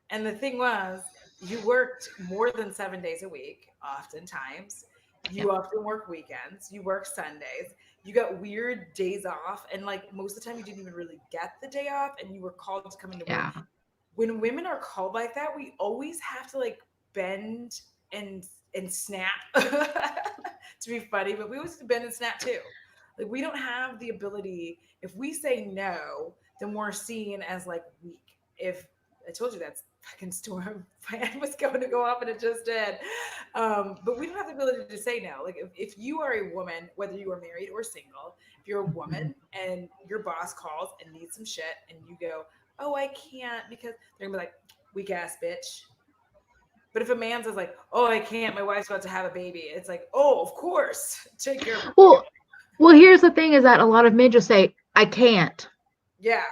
And the thing was, you worked more than 7 days a week, oftentimes. Yeah. You often work weekends, you work Sundays, you got weird days off. And like most of the time, you didn't even really get the day off and you were called to come into work. Yeah. When women are called like that, we always have to like bend and snap to be funny, but we always have to bend and snap too. Like we don't have the ability. If we say no, then we're seen as like weak. If I told you that fucking storm fan was going to go off and it just did. But we don't have the ability to say no. Like if you are a woman, whether you are married or single, if you're a woman and your boss calls and needs some shit and you go, oh, I can't because they're gonna be like, weak ass bitch. But if a man says like, oh, I can't, my wife's about to have a baby, it's like, oh, of course, take care of her. Well, here's the thing is that a lot of men just say, I can't. Yeah.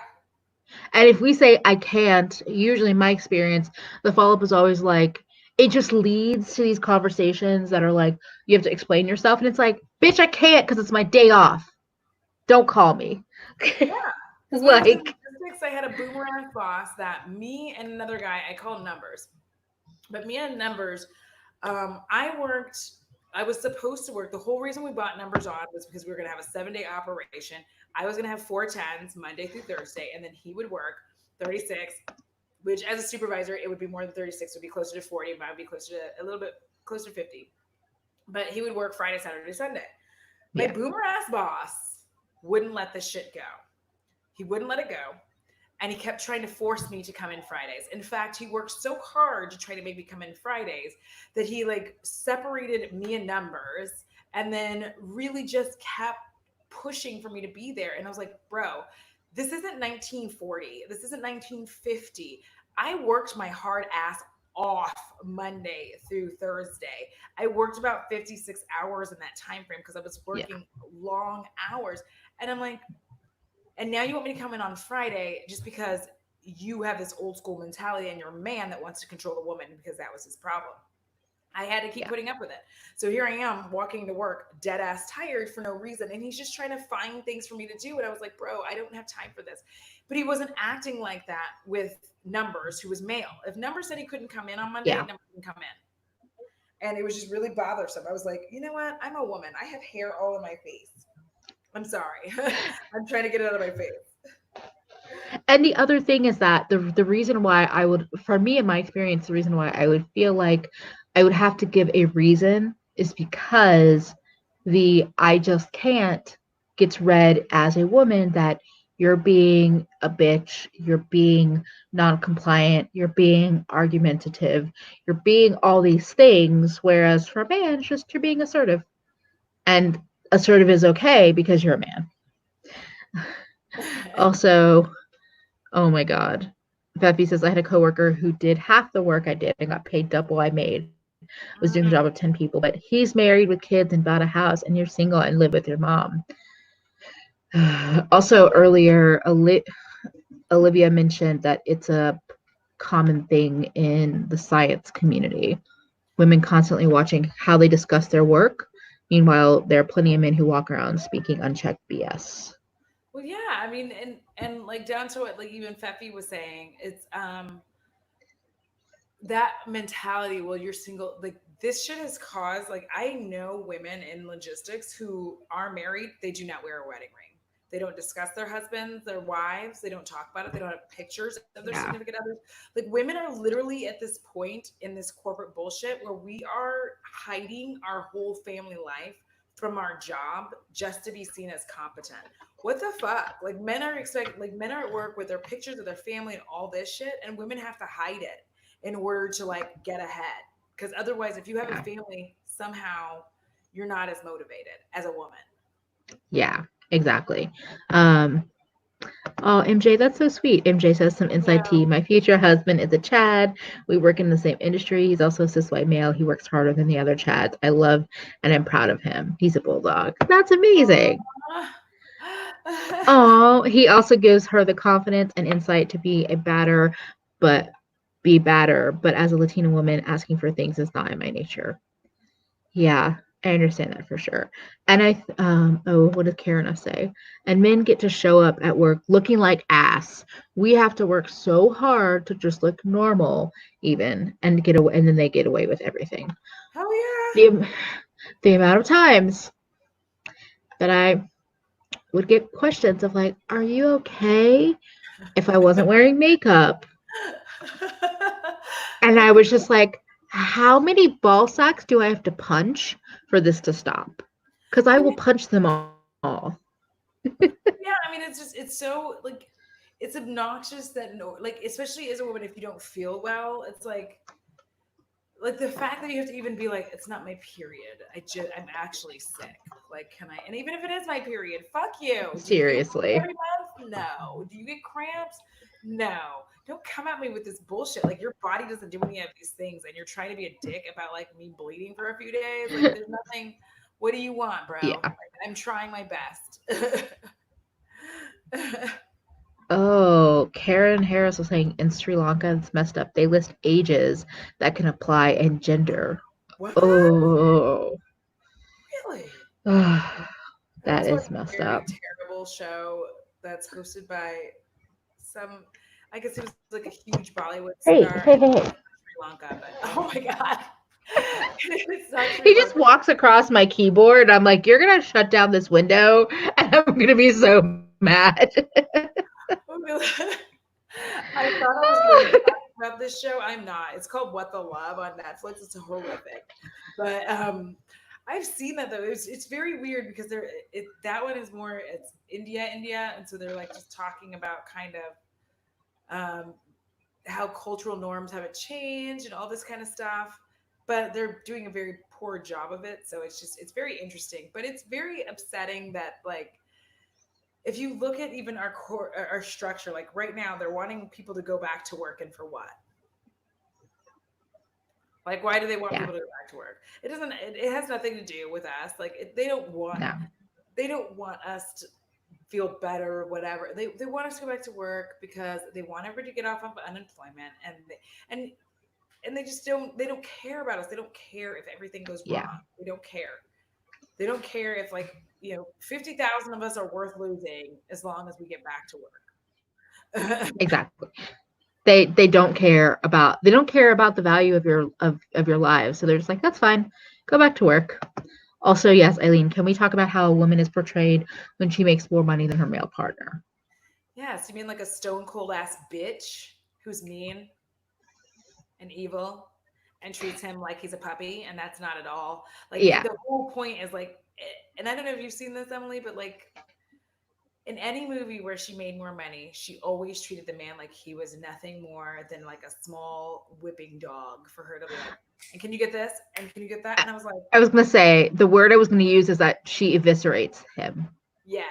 And if we say I can't, usually in my experience, the follow-up is always like, it just leads to these conversations that are like, you have to explain yourself. And it's like, bitch, I can't because it's my day off. Don't call me. Yeah. Like, I had a boomerang boss that me and another guy, I call numbers, but me and numbers, I was supposed to work. The whole reason we bought numbers on was because we were going to have a 7-day operation. I was going to have 4 10s Monday through Thursday, and then he would work 36, which as a supervisor, it would be more than 36, it would be closer to 40, but I would be closer to a little bit closer to 50. But he would work Friday, Saturday, Sunday. My boomer ass boss wouldn't let this shit go. He wouldn't let it go. And he kept trying to force me to come in Fridays. In fact, he worked so hard to try to make me come in Fridays that he like separated me and numbers and then really just kept pushing for me to be there. And I was like, bro, this isn't 1940. This isn't 1950. I worked my hard ass off Monday through Thursday. I worked about 56 hours in that time frame because I was working long hours. And I'm like, and now you want me to come in on Friday just because you have this old school mentality and you're a man that wants to control the woman because that was his problem. I had to keep putting up with it. So here I am walking to work dead ass tired for no reason. And he's just trying to find things for me to do. And I was like, bro, I don't have time for this. But he wasn't acting like that with Numbers, who was male. If Numbers said he couldn't come in on Monday, Numbers didn't come in. And it was just really bothersome. I was like, you know what? I'm a woman. I have hair all in my face. I'm sorry. I'm trying to get it out of my face. And the other thing is that the reason why I would, for me in my experience, the reason why I would feel like I would have to give a reason is because the I just can't gets read as a woman that you're being a bitch, you're being non-compliant, you're being argumentative, you're being all these things, whereas for a man, it's just you're being assertive. And assertive is okay because you're a man. Also, oh my God. Beppy says, I had a coworker who did half the work I did and got paid double I made. Was doing the job of 10 people, but he's married with kids and bought a house, and you're single and live with your mom. Also, earlier, Olivia mentioned that it's a common thing in the science community. Women constantly watching how they discuss their work. Meanwhile, there are plenty of men who walk around speaking unchecked BS. Well, yeah, I mean, and like down to what like even Feffy was saying, it's that mentality. Well, you're single. Like this shit has caused. Like I know women in logistics who are married. They do not wear a wedding ring. They don't discuss their husbands, their wives. They don't talk about it. They don't have pictures of their Yeah. significant others. Like women are literally at this point in this corporate bullshit where we are hiding our whole family life from our job just to be seen as competent. What the fuck? Like men are at work with their pictures of their family and all this shit, and women have to hide it in order to like get ahead. Because otherwise, if you have a family, somehow you're not as motivated as a woman. Yeah, exactly. Um, oh, MJ, that's so sweet. MJ says some inside tea. Yeah. My future husband is a Chad. We work in the same industry. He's also a cis white male. He works harder than the other Chads. I love and I'm proud of him. He's a bulldog. That's amazing. Oh, he also gives her the confidence and insight to but be better. But as a Latina woman, asking for things is not in my nature. Yeah, I understand that for sure. And oh, what does Karen say? And men get to show up at work looking like ass. We have to work so hard to just look normal, even, and get away, and then they get away with everything. Hell yeah. The, the amount of times that I would get questions of like, "Are you okay?" if I wasn't wearing makeup, and I was just like, "How many ball sacks do I have to punch for this to stop?" Because I will punch them all. Yeah, I mean, it's just it's so like it's obnoxious that no, like especially as a woman, if you don't feel well, it's like the fact that you have to even be like, it's not my period. I'm actually sick. Like, can I? And even if it is my period, fuck you. Do you feel Seriously. every month? No. Do you get cramps? No. Don't come at me with this bullshit. Like your body doesn't do any of these things, and you're trying to be a dick about like me bleeding for a few days. Like, there's nothing. What do you want, bro? Yeah. Like, I'm trying my best. Oh, Karen Harris was saying in Sri Lanka, it's messed up. They list ages that can apply and gender. What? Oh, Really? oh I that was is watching a messed very up. terrible show that's hosted by some, I guess it was like a huge Bollywood Hey, star hey, in hey, hey. Sri Lanka, but oh my God. It's not Sri He just Lanka. walks across my keyboard. I'm like, you're going to shut down this window, and I'm going to be so mad. I thought I was going to talk about this show. I'm not. It's called What the Love on Netflix. It's horrific. But I've seen that though. It's very weird because that one is more it's India, and so they're like just talking about kind of how cultural norms haven't changed and all this kind of stuff. But they're doing a very poor job of it. So it's very interesting. But it's very upsetting that like if you look at even our core our structure, like right now they're wanting people to go back to work, and for what? Like why do they want Yeah, people to go back to work? It has nothing to do with us. Like no. they don't want us to feel better or whatever. They want us to go back to work because they want everybody to get off of unemployment, and they don't care about us. They don't care if everything goes Yeah, wrong. They don't care. They don't care if like 50,000 of us are worth losing as long as we get back to work. exactly. They don't care about the value of your lives. So they're just like, that's fine. Go back to work. Also, yes, Eileen, can we talk about how a woman is portrayed when she makes more money than her male partner? Yes, you mean like a stone cold ass bitch who's mean and evil and treats him like he's a puppy, and that's not at all. Like Yeah. the whole point is like, and I don't know if you've seen this, Emily, but like in any movie where she made more money, she always treated the man like he was nothing more than like a small whipping dog for her to be like, and can you get this? And can you get that? And I was like, I was gonna say the word I was gonna use is that she eviscerates him. yes.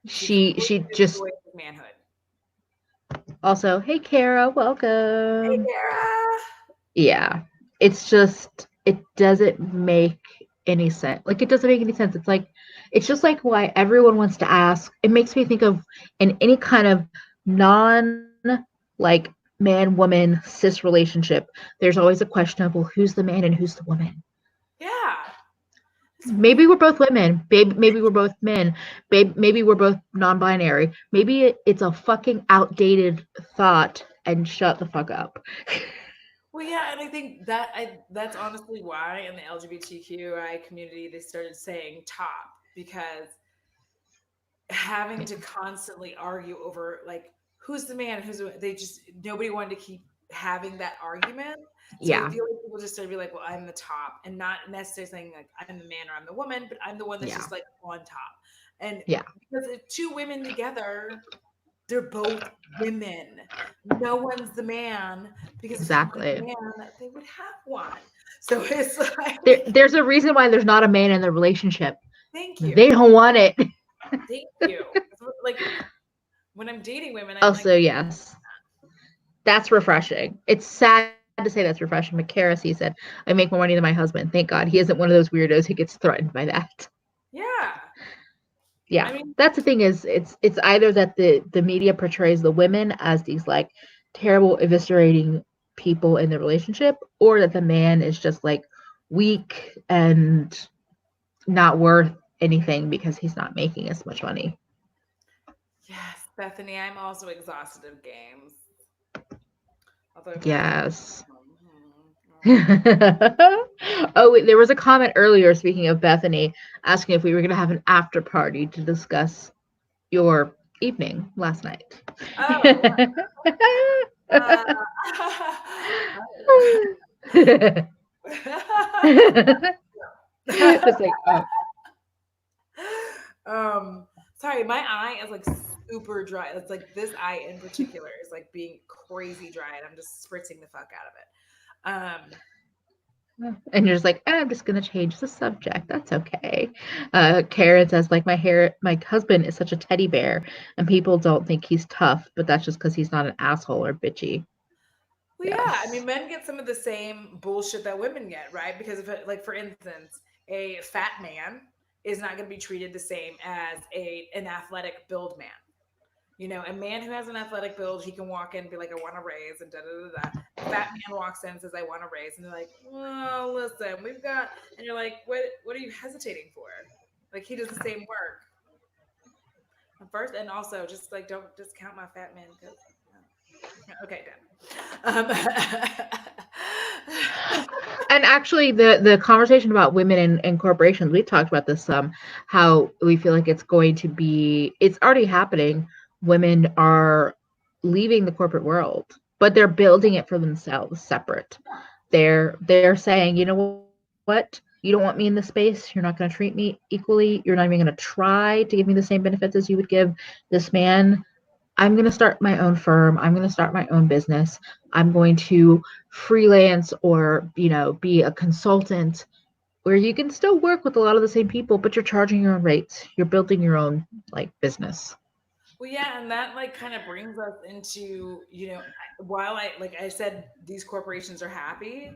She She completely just destroyed his manhood. also, hey Kara, Hey, welcome. Kara. Yeah. It's just it doesn't make any sense. Like it doesn't make any sense. It's just like why everyone wants to ask. It makes me think of in any kind of non like man woman cis relationship, there's always a question of well, who's the man and who's the woman? Yeah. It's Maybe weird. we're both women. Maybe we're both men. Maybe we're both non-binary. Maybe it's a fucking outdated thought and shut the fuck up. Well, yeah, and I think that that's honestly why in the LGBTQI community they started saying top because having to constantly argue over like who's the man, they just nobody wanted to keep having that argument. So I Yeah. feel like people just started to be like, well, I'm the top, and not necessarily saying like I'm the man or I'm the woman, but I'm the one that's Yeah. just like on top. And Yeah. because if two women together, they're both women. No one's the man because if you wanted a Exactly. man, they would have one. So it's like, There's a reason why there's not a man in the relationship. thank you, They don't want it. thank you. Like when I'm dating women, I'm like, Also, yes, that's refreshing. It's sad to say that's refreshing, but Kara C said, I make more money than my husband. Thank God. He isn't one of those weirdos who gets threatened by that. yeah. Yeah. I mean, That's the thing is it's either that the media portrays the women as these like terrible eviscerating people in the relationship, or that the man is just like weak and not worth anything because he's not making as much money. yes, Bethany, I'm also exhausted of games. Although I've had them. Yes. Mhm. Oh, wait, there was a comment earlier, speaking of Bethany, asking if we were going to have an after party to discuss your evening last night. Oh, uh, It's like, oh, um, sorry, my eye is like super dry. It's like this eye in particular is like being crazy dry, and I'm just spritzing the fuck out of it. and you're just like, I'm just gonna change the subject. That's okay. Karen says, like, my husband is such a teddy bear, and people don't think he's tough, but that's just because he's not an asshole or bitchy. Well, yeah, I Yes. mean, men get some of the same bullshit that women get, right? Because if, like, for instance, a fat man is not going to be treated the same as a an athletic build man. You know, a man who has an athletic build, he can walk in and be like, I want to raise, and da da da da. A fat man walks in and says, I want to raise, and they're like, well, listen, we've got, and you're like, what are you hesitating for? Like, he does the same work. And first, and also, just like, don't discount my fat man because, okay, done. And actually, the conversation about women and corporations, we talked about this some, how we feel like it's going to be, it's already happening. Women are leaving the corporate world, but they're building it for themselves separate. They're saying, you know what? You don't want me in the space. You're not going to treat me equally. You're not even going to try to give me the same benefits as you would give this man. I'm going to start my own firm. I'm going to start my own business. I'm going to freelance or, be a consultant where you can still work with a lot of the same people, but you're charging your own rates. You're building your own like business. Well, yeah, and that like kind of brings us into, while like I said, these corporations are happy,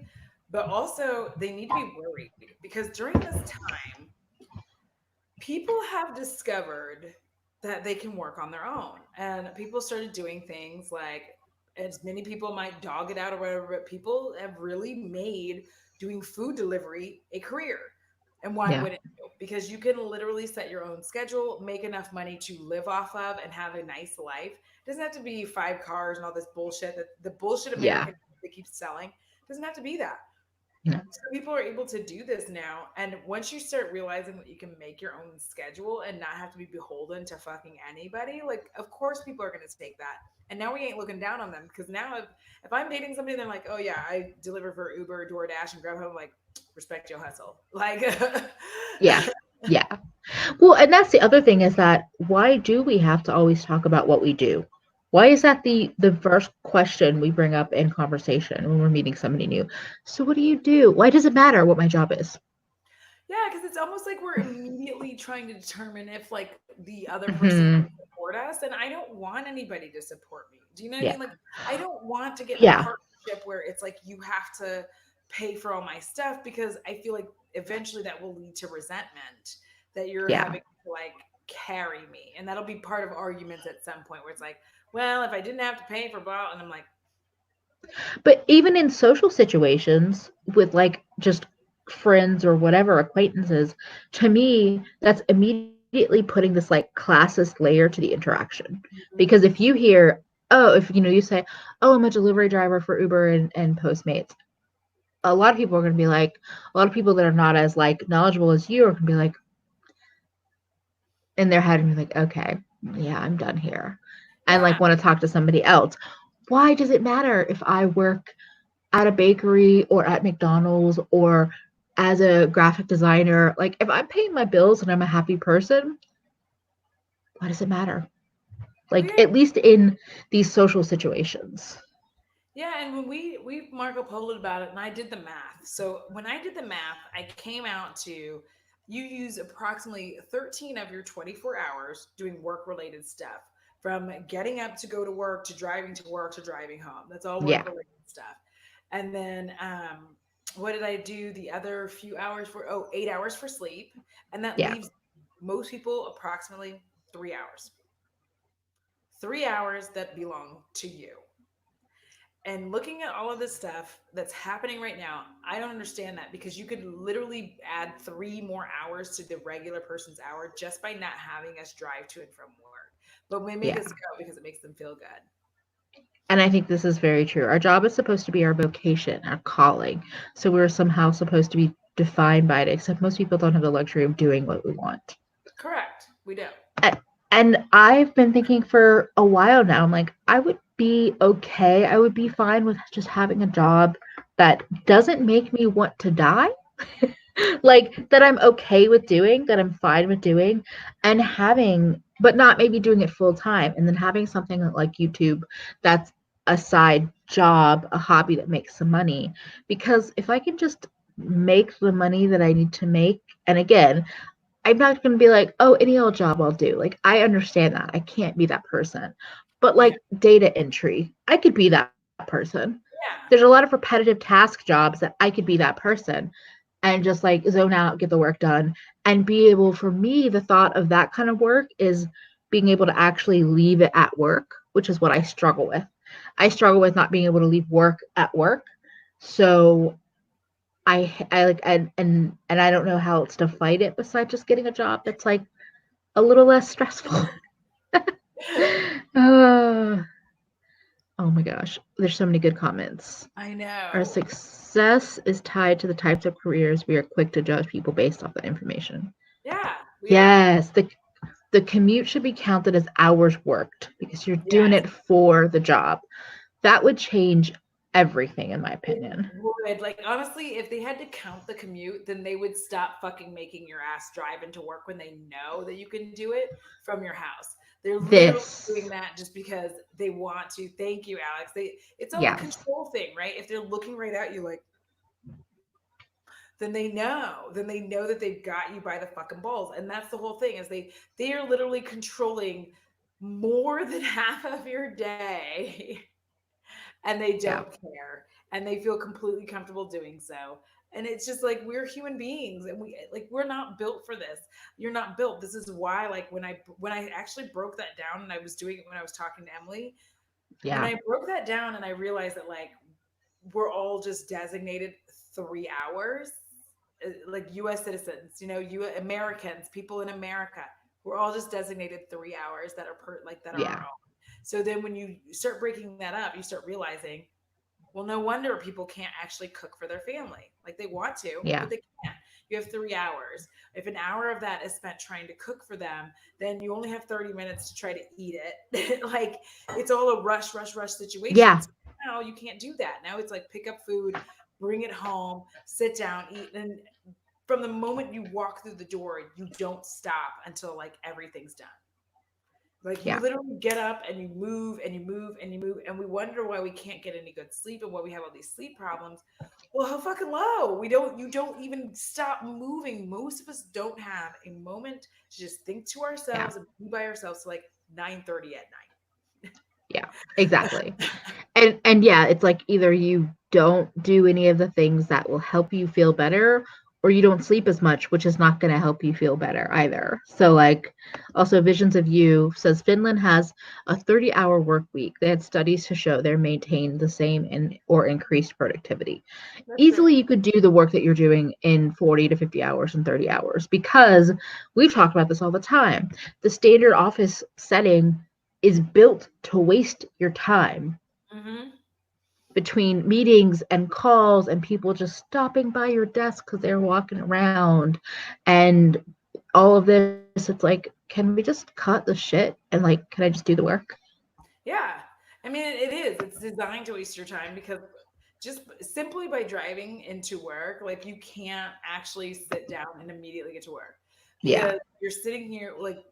but also they need to be worried because during this time, people have discovered that they can work on their own. And people started doing things like, as many people might dog it out or whatever, but people have really made doing food delivery a career. And why Yeah. wouldn't you? Because you can literally set your own schedule, make enough money to live off of, and have a nice life. It doesn't have to be 5 cars and all this bullshit that the bullshit Yeah. American they keep selling. It doesn't have to be that. Yeah. So people are able to do this now. And once you start realizing that you can make your own schedule and not have to be beholden to fucking anybody, like, of course people are going to take that. And now we ain't looking down on them because now if I'm dating somebody and they're like, oh yeah, I deliver for Uber, DoorDash, and Grubhub, I'm like, respect your hustle. Like, Yeah. Yeah. Well, and that's the other thing is that why do we have to always talk about what we do? Why is that the first question we bring up in conversation when we're meeting somebody new? So what do you do? Why does it matter what my job is? Yeah, because it's almost like we're immediately trying to determine if like the other person Hmm. can support us, and I don't want anybody to support me. Do you know what I Yeah. mean? Like, I don't want to get in a Yeah. partnership where it's like you have to pay for all my stuff because I feel like eventually that will lead to resentment that you're Yeah. having to like carry me, and that'll be part of arguments at some point where it's like, well, if I didn't have to pay for blah, and I'm like, But even in social situations with like just friends or whatever acquaintances, to me, that's immediately putting this like classist layer to the interaction. Because if mm, you hear, oh, if you say, oh, I'm a delivery driver for Uber and Postmates, a lot of people are going to be like, a lot of people that are not as like knowledgeable as you are going to be like, in their head and be like, okay, yeah, I'm done here. And yeah, like want to talk to somebody else. Why does it matter if I work at a bakery or at McDonald's or as a graphic designer? Like if I'm paying my bills and I'm a happy person, why does it matter? Like yeah. at least in these social situations. Yeah, and when we Marco Poloed about it, and I did the math. So when I did the math, I came out to you use approximately 13 of your 24 hours doing work related stuff, from getting up to go to work to driving to work to driving home. That's all work Yeah. related stuff. And then what did I do the other few hours for? Oh, 8 hours for sleep, and that Yeah. leaves most people approximately 3 hours. 3 hours that belong to you. And looking at all of this stuff that's happening right now, I don't understand that because you could literally add 3 more hours to the regular person's hour just by not having us drive to and from work. But we make Yeah. us go because it makes them feel good. And I think this is very true. Our job is supposed to be our vocation, our calling. So we're somehow supposed to be defined by it, except most people don't have the luxury of doing what we want. Correct. We do. And I've been thinking for a while now, I'm like, I would be okay. I would be fine with just having a job that doesn't make me want to die. Like that I'm okay with doing, that I'm fine with doing, and having, but not maybe doing it full time, and then having something like YouTube that's a side job, a hobby that makes some money. Because if I can just make the money that I need to make, and again, I'm not going to be like, oh, any old job I'll do. Like, I understand that. I can't be that person. But Yeah. like data entry, I could be that person. There's a Yeah. lot of repetitive task jobs that I could be that person and just like zone out, get the work done, and be able, for me, the thought of that kind of work is being able to actually leave it at work, which is what I struggle with. I struggle with not being able to leave work at work. So I like and I don't know how else to fight it besides just getting a job that's like a little less stressful. uh, oh my gosh, there's so many good comments. I Our know. success is tied to the types of careers we are quick to judge people based off that information. Yeah, we are. Yes, the commute should be counted as hours worked because you're doing Yes. it for the job. That would change everything, in my It opinion. would. Like, honestly, if they had to count the commute, then they would stop fucking making your ass drive into work when they know that you can do it from your house. They're literally doing This, that just because they want to. Thank you, Alex. It's all a yes, control thing, right? If they're looking right at you like, then they know. Then they know that they've got you by the fucking balls. And that's the whole thing is they are literally controlling more than half of your day and they yeah, don't care and they feel completely comfortable doing so. And it's just like we're human beings and we're not built for this. You're not built. This is why like when I actually broke that down and I was doing it when I was talking to Emily, when yeah, I broke that down and I realized that like we're all just designated 3 hours, like US citizens, you Americans, people in America, we're all just designated 3 hours that are that are our yeah, own. So then when you start breaking that up, you start realizing, well, no wonder people can't actually cook for their family. Like they want to, yeah, but they can't. You have 3 hours. If an hour of that is spent trying to cook for them, then you only have 30 minutes to try to eat it. Like it's all a rush, rush, rush situation. yeah. So now you can't do that. Now it's like pick up food, bring it home, sit down, eat. And from the moment you walk through the door, you don't stop until like everything's done. Like you Yeah. literally get up and you move and you move and you move, and we wonder why we can't get any good sleep and why we have all these sleep problems. Well, how fucking low. We don't you don't even stop moving. Most of us don't have a moment to just think to Yeah. ourselves and be by ourselves till like 9:30 at Yeah. Exactly. And yeah, it's like either you don't do any of the things that will help you feel better, or you don't sleep as much, which is not going to help you feel better either. So like, also Visions of You says Finland has a 30-hour work week. They had studies to show they're maintained the same and or increased productivity. night. That's Easily great. you could do the work that you're doing in 40 to 50 hours and 30 hours, because we've talked about this all the time. The standard office setting is built to waste your time Mm-hmm. between meetings and calls and people just stopping by your desk because they're walking around and all of this. It's like, can we just cut the shit and like, can I just do the work? Yeah. I mean, it is. It's designed to waste your time because just simply by driving into work, like you can't actually sit down and immediately get to work Yeah. because you're sitting here like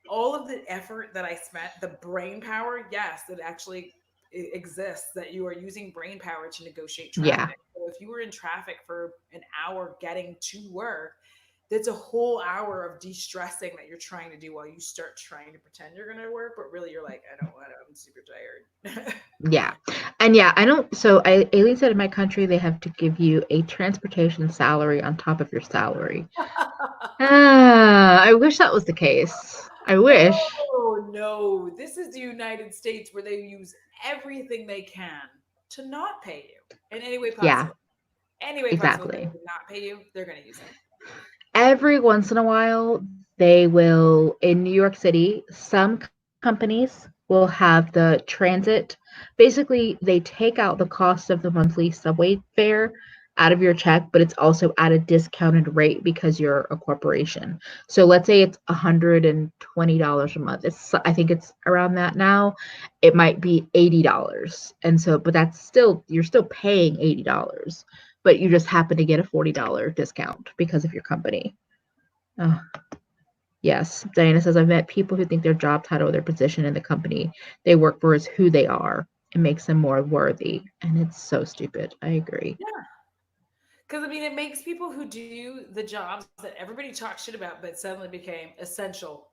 all of the effort that I spent, the brain power, yes, it actually exists that you are using brain power to negotiate Yeah. traffic. So if you were in traffic for an hour getting to work, that's a whole hour of de-stressing that you're trying to do while you start trying to pretend you're going to work, but really you're like, I don't want to, I'm super tired. Yeah. And yeah, I don't. So Aileen said in my country, they have to give you a transportation salary on top of your salary. I wish that was the case. I wish. Oh no, this is the United States where they use everything they can to not pay you in any way Yeah, possible. Any way possible they exactly. can not pay you, they're going to use it. Every once in a while, they will, in New York City, some companies will have the transit. Basically, they take out the cost of the monthly subway fare out of your check, but it's also at a discounted rate because you're a corporation. So let's say it's $120 a month. I think it's around that now. It might be $80. And so, but that's still, you're still paying $80, but you just happen to get a $40 discount because of your company. Oh, yes. Diana says, I've met people who think their job title or their position in the company they work for is who they are. It makes them more worthy. And it's so stupid. I agree. Yeah. Because I mean, it makes people who do the jobs that everybody talks shit about, but suddenly became essential.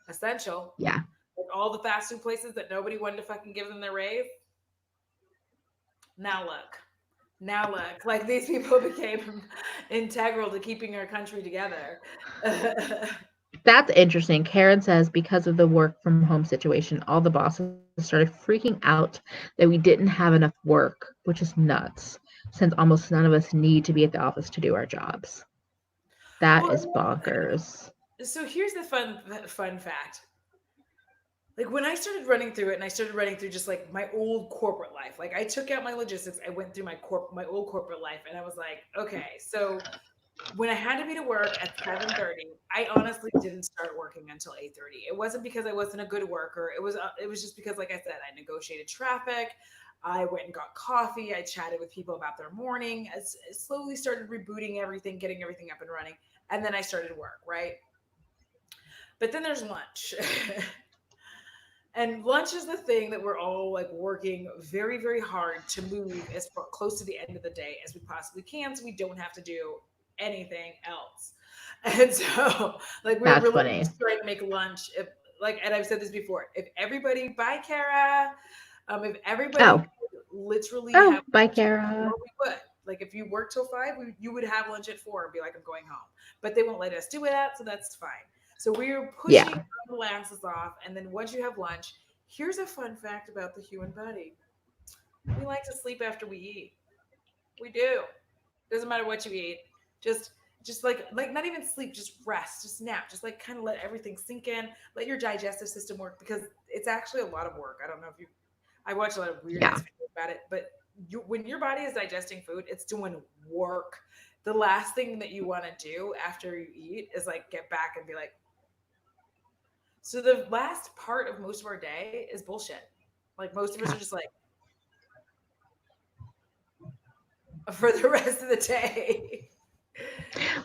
Essential. Yeah. Like all the fast food places that nobody wanted to fucking give them their raise. Now look. Now look. Like these people became integral to keeping our country together. That's interesting. Karen says because of the work from home situation, all the bosses started freaking out that we didn't have enough work, which is nuts, since almost none of us need to be at the office to do our jobs. That Well, is bonkers. so here's the fun fact. Like when I started running through it, and I started running through just like my old corporate life. Like I took out my logistics, I went through my old corporate life, and I was like, okay, so when I had to be to work at 7:30, I honestly didn't start working until 8:30. It wasn't because I wasn't a good worker. It was just because, like I said, I negotiated traffic. I went and got coffee. I chatted with people about their morning. I slowly started rebooting everything, getting everything up and running, and then I started work. Right, but then there's lunch. And lunch is the thing that we're all like working very, very hard to move as close to the end of the day as we possibly can, so we don't have to do anything else. And so, like, we're That's really funny. just trying to make lunch. If like, and I've said this before, if everybody, bye, Kara, if everybody Oh, could literally oh, have bye, lunch at Kara. 4, we would. Like, if you work till 5, you would have lunch at 4 and be like, I'm going home. But they won't let us do that, so that's fine. So we're Yeah, pushing our glasses off, and then once you have lunch, here's a fun fact about the human body: we like to sleep after we eat. We do. Doesn't matter what you eat. Just just like not even sleep, just rest, just nap, just like kind of let everything sink in, let your digestive system work because it's actually a lot of work. I don't know if you I watch a lot of weird yeah, ass videos about it, but when your body is digesting food, it's doing work. The last thing that you want to do after you eat is like get back and be like, so the last part of most of our day is bullshit. Like most of us are yeah. just like for the rest of the day.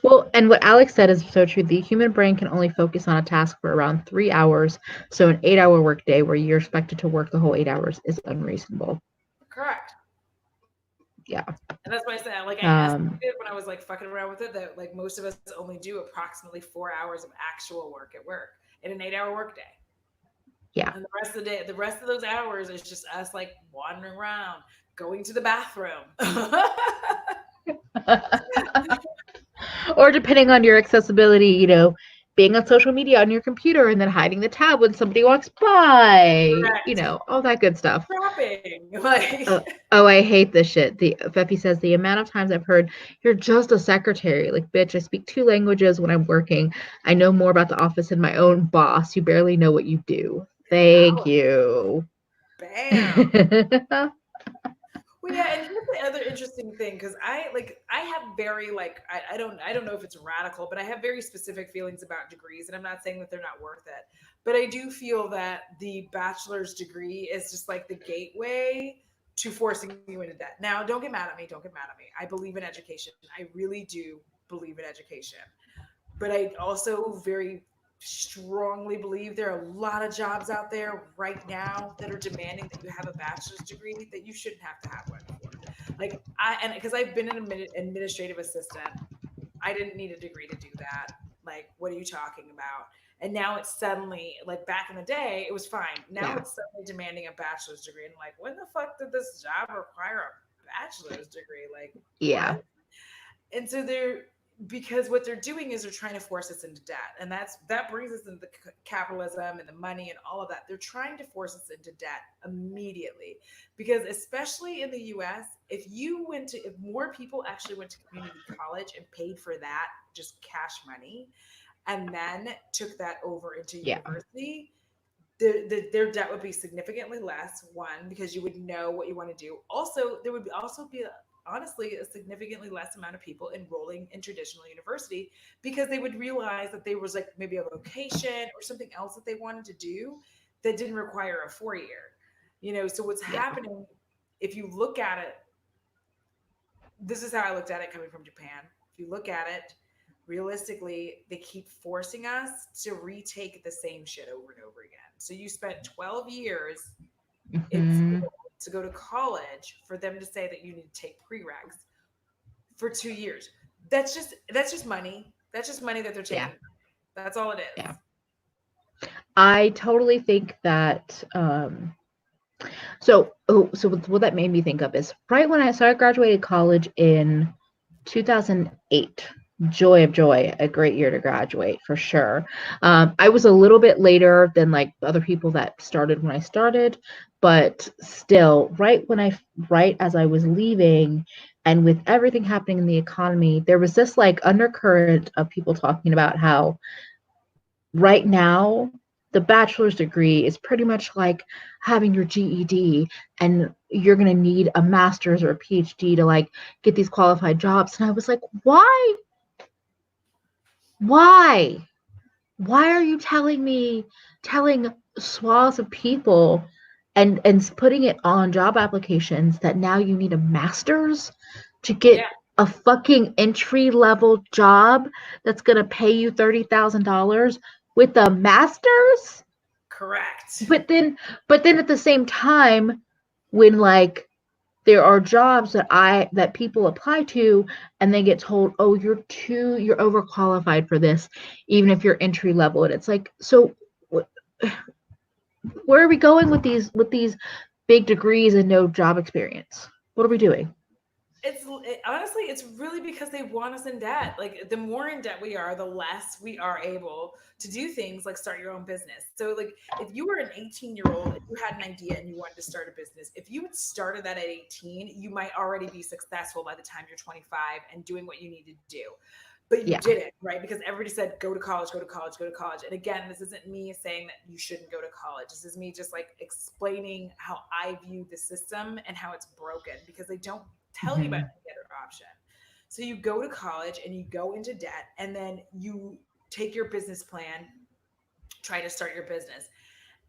Well, and what Alex said is so true. The human brain can only focus on a task for around 3 hours. So an 8 hour workday where you're expected to work the whole 8 hours is unreasonable. Correct. Yeah. And that's why I said, like, I Um, estimated when I was like fucking around with it that like most of us only do approximately 4 hours of actual work at work in an 8 hour workday. yeah. And the rest of the day, the rest of those hours is just us like wandering around, going to the bathroom. Or depending on your accessibility, being on social media on your computer and then hiding the tab when somebody walks by, Correct. all that good stuff. Shopping. Like, Oh, I hate this shit. The Feffy says the amount of times I've heard you're just a secretary. Like, bitch, I speak 2 languages when I'm working. I know more about the office than my own boss. You barely know what you do. Thank ouch, you. bam. Well, yeah, and here's the other interesting thing because I have very like I don't know if it's radical, but I have very specific feelings about degrees, and I'm not saying that they're not worth it, but I do feel that the bachelor's degree is just like the gateway to forcing you into debt. Now, don't get mad at me. Don't get mad at me. I believe in education. I really do believe in education, but I also very strongly believe there are a lot of jobs out there right now that are demanding that you have a bachelor's degree that you shouldn't have to have one for. Like and because I've been an administrative assistant, I didn't need a degree to do that. Like, what are you talking about? And now it's suddenly like back in the day, it was fine. Now Yeah. it's suddenly demanding a bachelor's degree. And like, when the fuck did this job require a bachelor's degree? Like, Yeah. what? And so they're because what they're doing is they're trying to force us into debt, and that brings us into the capitalism and the money and all of that. They're trying to force us into debt immediately because especially in the US, if more people actually went to community college and paid for that just cash money and then took that over into Yeah. university, their debt would be significantly less. One, because you would know what you want to do. Also, there would also be honestly a significantly less amount of people enrolling in traditional university because they would realize that there was like maybe a vocation or something else that they wanted to do that didn't require a 4 year. So what's Yeah. happening if you look at it, this is how I looked at it coming from Japan. If you look at it realistically, they keep forcing us to retake the same shit over and over again. So you spent 12 years in Hmm. school to go to college for them to say that you need to take prereqs for 2 years. That's just money. That's just money that they're Yeah. taking. That's all it Yeah. is. I totally think that so what that made me think of is right when I graduated college in 2008. Joy of joy, a great year to graduate for sure. I was a little bit later than like other people that started when I started, but still, right as I was leaving, and with everything happening in the economy, there was this like undercurrent of people talking about how right now the bachelor's degree is pretty much like having your GED, and you're going to need a master's or a PhD to like get these qualified jobs. And I was like, why why are you telling swaths of people and putting it on job applications that now you need a master's to get Yeah, a fucking entry level job that's going to pay you $30,000 with a master's? correct. But then at the same time, when like there are jobs that people apply to and they get told, oh, you're overqualified for this, even if you're entry level. And it's like, so where are we going with these big degrees and no job experience? What are we doing? Honestly, it's really because they want us in debt. Like, the more in debt we are, the less we are able to do things like start your own business. So like, if you were an 18-year-old and you had an idea and you wanted to start a business, if you had started that at 18, you might already be successful by the time you're 25 and doing what you need to do. But you Yeah. didn't, right? Because everybody said go to college, go to college, go to college. And again, this isn't me saying that you shouldn't go to college. This is me just like explaining how I view the system and how it's broken because they don't tell you about Mm-hmm. the other option. So you go to college and you go into debt, and then you take your business plan, try to start your business.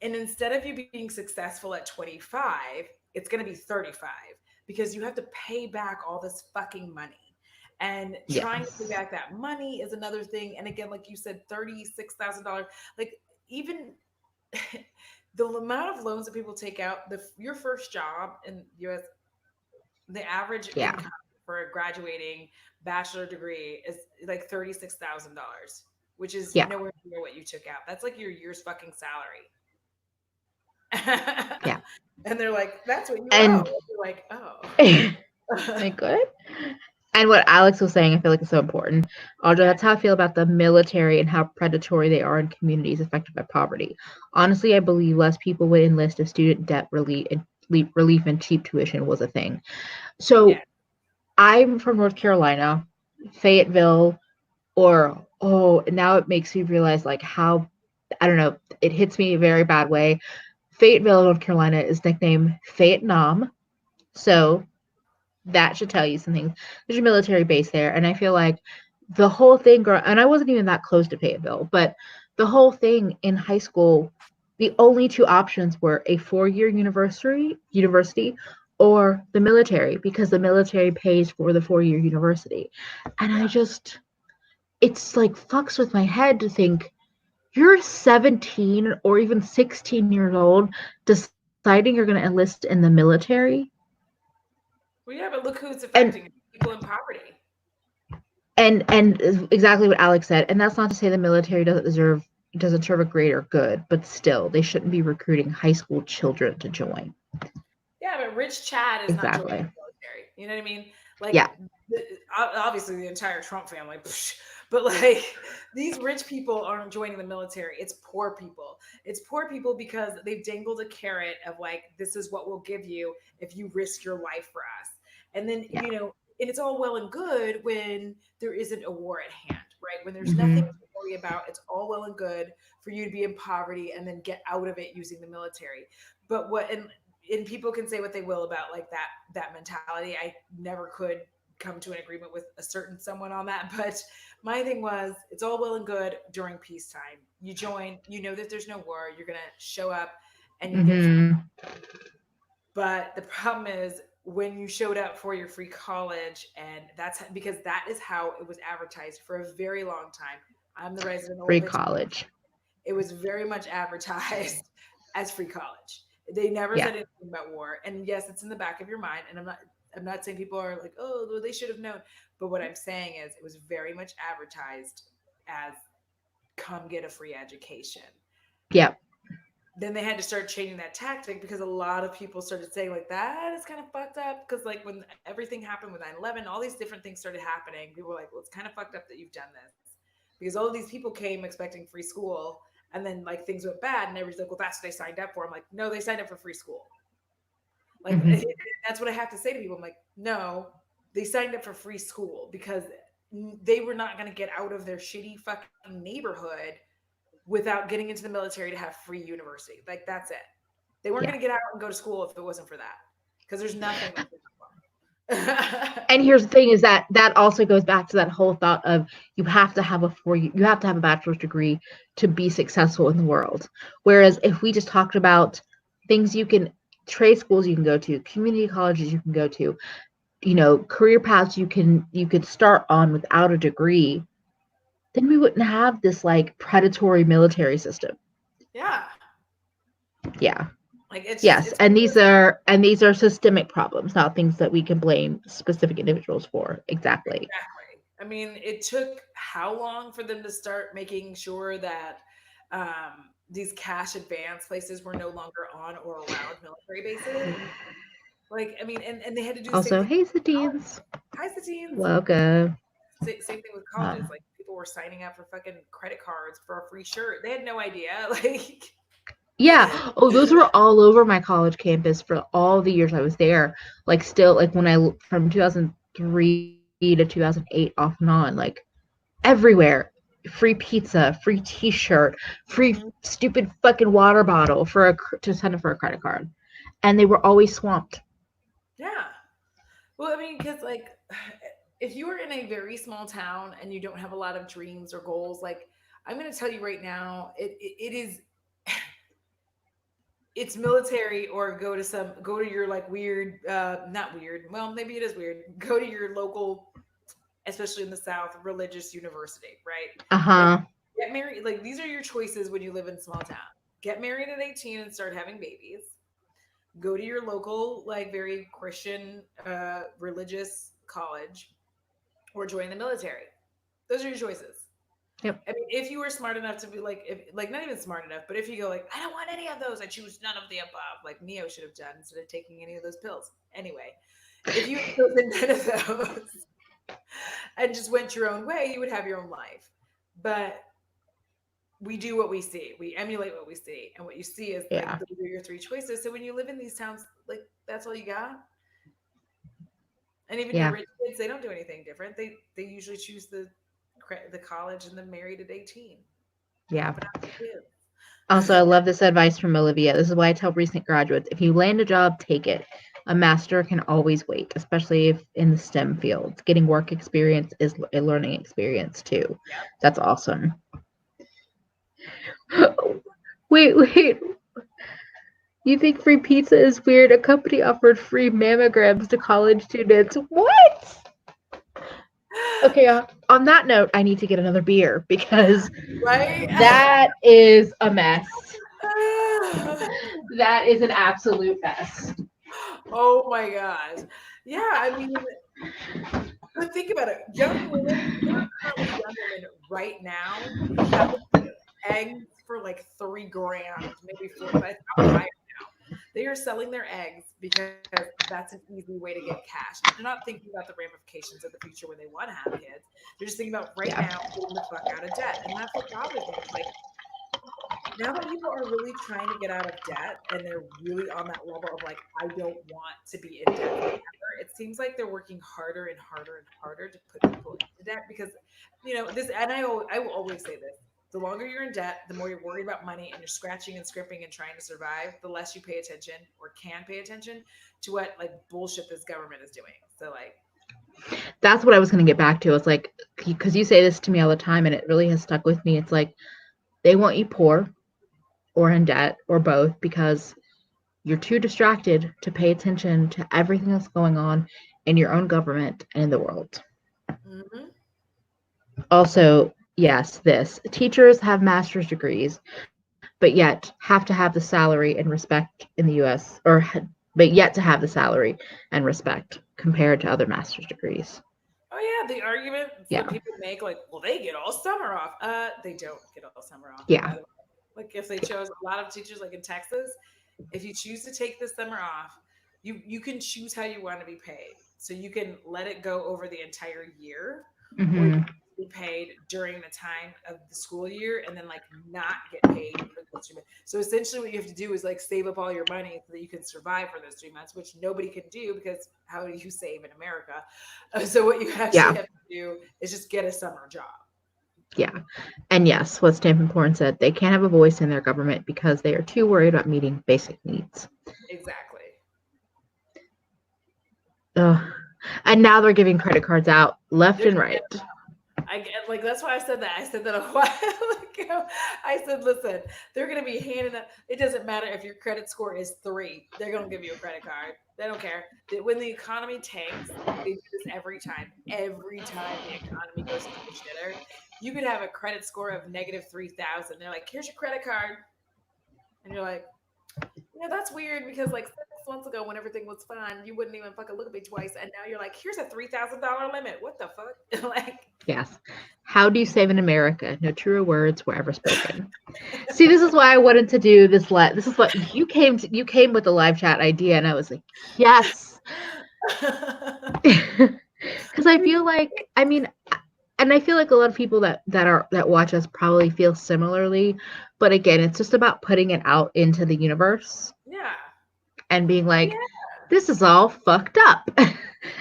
And instead of you being successful at 25, it's going to be 35 because you have to pay back all this fucking money. And trying to pay Yes. back that money is another thing. And again, like you said, $36,000. Like even the amount of loans that people take out, your first job in US, the average Yeah. income for a graduating bachelor degree is like $36,000, which is Yeah. nowhere near what you took out. That's like your year's fucking salary. Yeah. And they're like, that's what you owe. And You're like, oh. like good. And what Alex was saying, I feel like is so important. Audra, Yeah. that's how I feel about the military and how predatory they are in communities affected by poverty. Honestly, I believe less people would enlist if student debt relief and cheap tuition was a thing. Yeah. So I'm from North Carolina, Fayetteville, or oh, now it makes me realize like how I don't know, it hits me a very bad way. Fayetteville, North Carolina is nicknamed Vietnam. So that should tell you something. There's a military base there, and I feel like the whole thing, and I wasn't even that close to Fayetteville, but the whole thing in high school, the only two options were a 4-year university or the military because the military pays for the 4-year university. And I Yeah. just, it's like fucks with my head to think you're 17 or even 16 years old deciding you're going to enlist in the military. Well, yeah, but look who it's And affecting, people in poverty. and exactly what Alex said. And that's not to say the military doesn't serve a greater good, but still, they shouldn't be recruiting high school children to join. Yeah, but Rich Chad is not joining Exactly. the military. You know what I mean? Yeah. Like, obviously, the entire Trump family, but like these rich people aren't joining the military. It's poor people. It's poor people because they've dangled a carrot of like, this is what we'll give you if you risk your life for us. And then, Yeah. and it's all well and good when there isn't a war at hand, right? When there's nothing Mm-hmm. to worry about, it's all well and good for you to be in poverty and then get out of it using the military. But and people can say what they will about like that mentality. I never could come to an agreement with a certain someone on that, but my thing was it's all well and good during peacetime. You join, you know that there's no war, you're going to show up and you get free. Mm-hmm. But the problem is when you showed up for your free college, and that's because that is how it was advertised for a very long time. I'm the resident Free old bitch. college. It was very much advertised as free college. They never Yeah. said anything about war. And yes, it's in the back of your mind. And I'm not saying people are like, oh, well, they should have known. But what I'm saying is it was very much advertised as come get a free education. Yeah. Then they had to start changing that tactic because a lot of people started saying like that is kind of fucked up because like when everything happened with 9/11, all these different things started happening. People were like, well, it's kind of fucked up that you've done this because all of these people came expecting free school, and then like things went bad and everybody's like, well, that's what they signed up for. I'm like, no, they signed up for free school. Like Mm-hmm. that's what I have to say to people. I'm like, no, they signed up for free school because they were not going to get out of their shitty fucking neighborhood without getting into the military to have free university. Like that's it. They weren't Yeah. going to get out and go to school if it wasn't for that because there's nothing that them. And here's the thing is that also goes back to that whole thought of you have to have a bachelor's degree to be successful in the world. Whereas if we just talked about things you can trade schools you can go to, community colleges you can go to, career paths you could start on without a degree, then we wouldn't have this like predatory military system. Yeah, Yeah. like it's just Yes, it's and these are systemic problems, not things that we can blame specific individuals for. Exactly. exactly. I mean, it took how long for them to start making sure that these cash advance places were no longer on or around military bases? Like, I mean, and they had to do the same Also, thing hey with college. Satines. Hi, Satines. Welcome. Same thing with Uh, colleges. Like people were signing up for fucking credit cards for a free shirt. They had no idea. Like, yeah. Oh, those were all over my college campus for all the years I was there. Like still like when I from 2003 to 2008 off and on, like everywhere. Free pizza, free t-shirt, free mhm. stupid fucking water bottle to send it for a credit card. And they were always swamped. Yeah. Well, I mean, because like, if you are in a very small town and you don't have a lot of dreams or goals, like I'm going to tell you right now, it is it's military or go to your like weird not weird, well maybe it is weird, go to your local especially in the South, religious university, right? Like Uh-huh. get married. Like these are your choices when you live in small town. Get married at 18 and start having babies. Go to your local, like very Christian, religious college, or join the military. Those are your choices. Yep. I mean, if you were smart enough to be like, if like not even smart enough, but if you go like, I don't want any of those, I choose none of the above, like Neo should have done instead of taking any of those pills. Anyway, if you had chosen none of those and just went your own way, you would have your own life. But we do what we see. We emulate what we see, and what you see is like Yeah. those are your three choices. So when you live in these towns, like that's all you got. And even your Yeah. rich kids, they don't do anything different. They usually choose the college and then married at 18, Yeah. popping out the Also, I kids. love this advice from Olivia. This is why I tell recent graduates, if you land a job, take it. A master can always wait, especially if in the STEM field. Getting work experience is a learning experience too. Yep. That's awesome. Wait. You think free pizza is weird? A company offered free mammograms to college students. What? Okay, on that note, I need to get another beer because Right? that is a mess. That is an absolute mess. Oh my gosh. Yeah, I mean, but think about it. Young women, there are currently young women right now selling eggs for like 3 grand, maybe four, but it's probably higher now. They are selling their eggs because that's an easy way to get cash. They're not thinking about the ramifications of the future when they want to have kids. They're just thinking about right Yeah. now getting the fuck out of debt. And that's what bothers me. It's like now that people are really trying to get out of debt and they're really on that level of like, I don't want to be in debt forever, it seems like they're working harder and harder and harder to put people into debt because, this, and I will always say this. The longer you're in debt, the more you're worried about money and you're scratching and scrimping and trying to survive, the less you pay attention or can pay attention to what like bullshit this government is doing. So like, That's what I was going to get back to. It's like, because you say this to me all the time and it really has stuck with me. It's like, they want you poor or in debt or both because you're too distracted to pay attention to everything that's going on in your own government and in the world. mm-hmm. Also, yes, this teachers have master's degrees, but yet have to have the salary and respect in the US, but yet to have the salary and respect compared to other master's degrees. Oh yeah, the arguments Yeah. that people make, like, well, they get all summer off. They don't get all summer off, by Yeah. the way. Like if they chose a lot of teachers, like in Texas, if you choose to take this summer off, you can choose how you want to be paid. So you can let it go over the entire year, or you Hmm. can be paid during the time of the school year and then like not get paid for those 3 months. So essentially what you have to do is like save up all your money so that you can survive for those 3 months, which nobody can do because how do you save in America? So what you actually Yeah. have to do is just get a summer job. Yeah. And yes, what Stanton Porn said, they can't have a voice in their government because they are too worried about meeting basic needs. Exactly. Ugh. And now they're giving credit cards out left They're and right. I get like that's why I said that. I said that a while ago. I said, listen, they're gonna be handing up. It doesn't matter if your credit score is 3, they're gonna give you a credit card. They don't care. When the economy tanks, they do this every time. Every time the economy goes into the shitter, you could have a credit score of -3,000. They're like, here's your credit card. And you're like, that's weird because like 6 months ago when everything was fine, you wouldn't even fucking look at me twice. And now you're like, here's a $3,000 limit. What the fuck? Like Yes. How do you save in America? No truer words were ever spoken. See, this is why I wanted to do this. This is what you came with the live chat idea, and I was like, yes, because I feel like, I mean, and I feel like a lot of people that watch us probably feel similarly, but again, it's just about putting it out into the universe yeah. and being Yeah. like, this is all fucked up,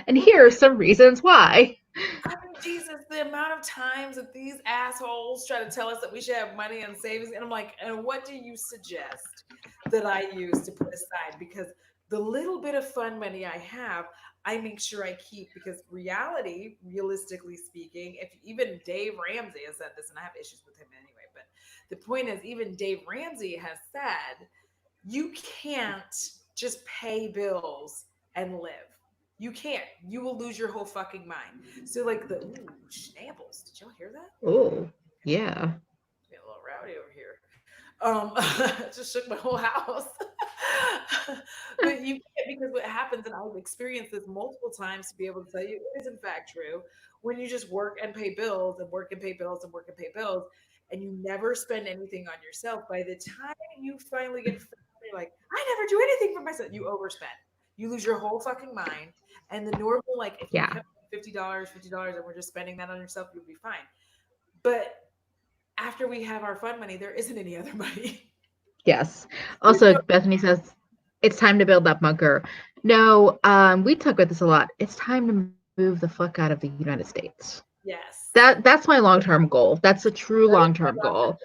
and here are some reasons why. I mean, Jesus, the amount of times that these assholes try to tell us that we should have money and savings. And I'm like, and what do you suggest that I use to put aside? Because the little bit of fun money I have, I make sure I keep because realistically speaking, if even Dave Ramsey has said this, and I have issues with him anyway, but the point is, even Dave Ramsey has said, you can't just pay bills and live. You can't. You will lose your whole fucking mind. So like the ooh, shambles. Did y'all hear that? Oh, yeah. Getting a little rowdy over here. Just shook my whole house. But you can't, because what happens, and I've experienced this multiple times to be able to tell you it is in fact true. When you just work and pay bills and work and pay bills and work and pay bills, and you never spend anything on yourself, by the time you finally get fed up, you're like, I never do anything for myself. You overspend. You lose your whole fucking mind. And the normal, like, if you Yeah. kept $50, and we're just spending that on yourself, you'll be fine. But after we have our fun money, there isn't any other money. Yes. There's Also, no Bethany says it's time to build that bunker. No, we talk about this a lot. It's time to move the fuck out of the United States. yes. That's my long-term goal. That's a true That is my long-term long-term goal. goal.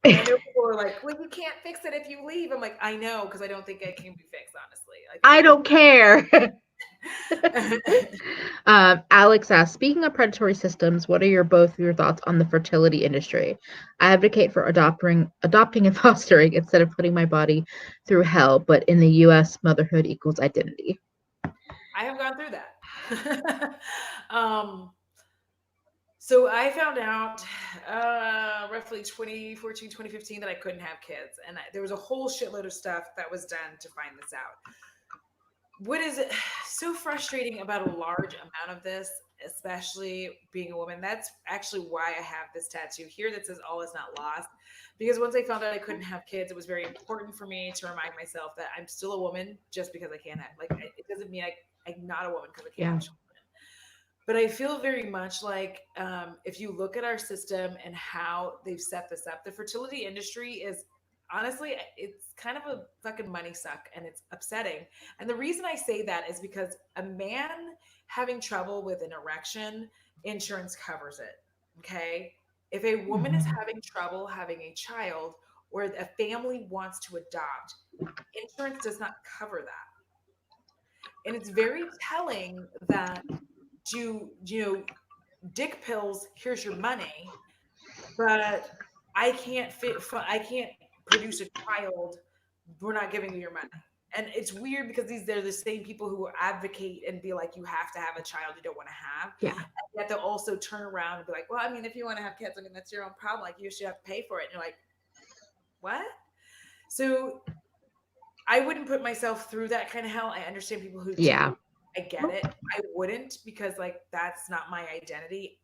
And I know people are like, well, you can't fix it if you leave. I'm like, I know, because I don't think it can be fixed, honestly. I think I it don't care. is. Alex asks, speaking of predatory systems, what are your thoughts on the fertility industry? I advocate for adopting and fostering instead of putting my body through hell, but in the US, motherhood equals identity. I have gone through that. um, so I found out roughly 2014, 2015 that I couldn't have kids. And there was a whole shitload of stuff that was done to find this out. What is so frustrating about a large amount of this, especially being a woman? That's actually why I have this tattoo here that says all is not lost. Because once I found out I couldn't have kids, it was very important for me to remind myself that I'm still a woman just because I can't have, like, it doesn't mean I'm not a woman because I can't Yeah. have children. But I feel very much like if you look at our system and how they've set this up, the fertility industry is honestly, it's kind of a fucking money suck and it's upsetting. And the reason I say that is because a man having trouble with an erection, insurance covers it. Okay. If a woman is Mhm. having trouble having a child or a family wants to adopt, insurance does not cover that. And it's very telling that dick pills, here's your money, but I can't produce a child, we're not giving you your money. And it's weird because they're the same people who advocate and be like, you have to have a child you don't want to have. Yeah. And yet they'll also turn around and be like, well, I mean, if you want to have kids, I mean, that's your own problem. Like, you should have to pay for it. And you're like, what? So I wouldn't put myself through that kind of hell. I understand people who Yeah. do. I get it. I wouldn't, because like that's not my identity,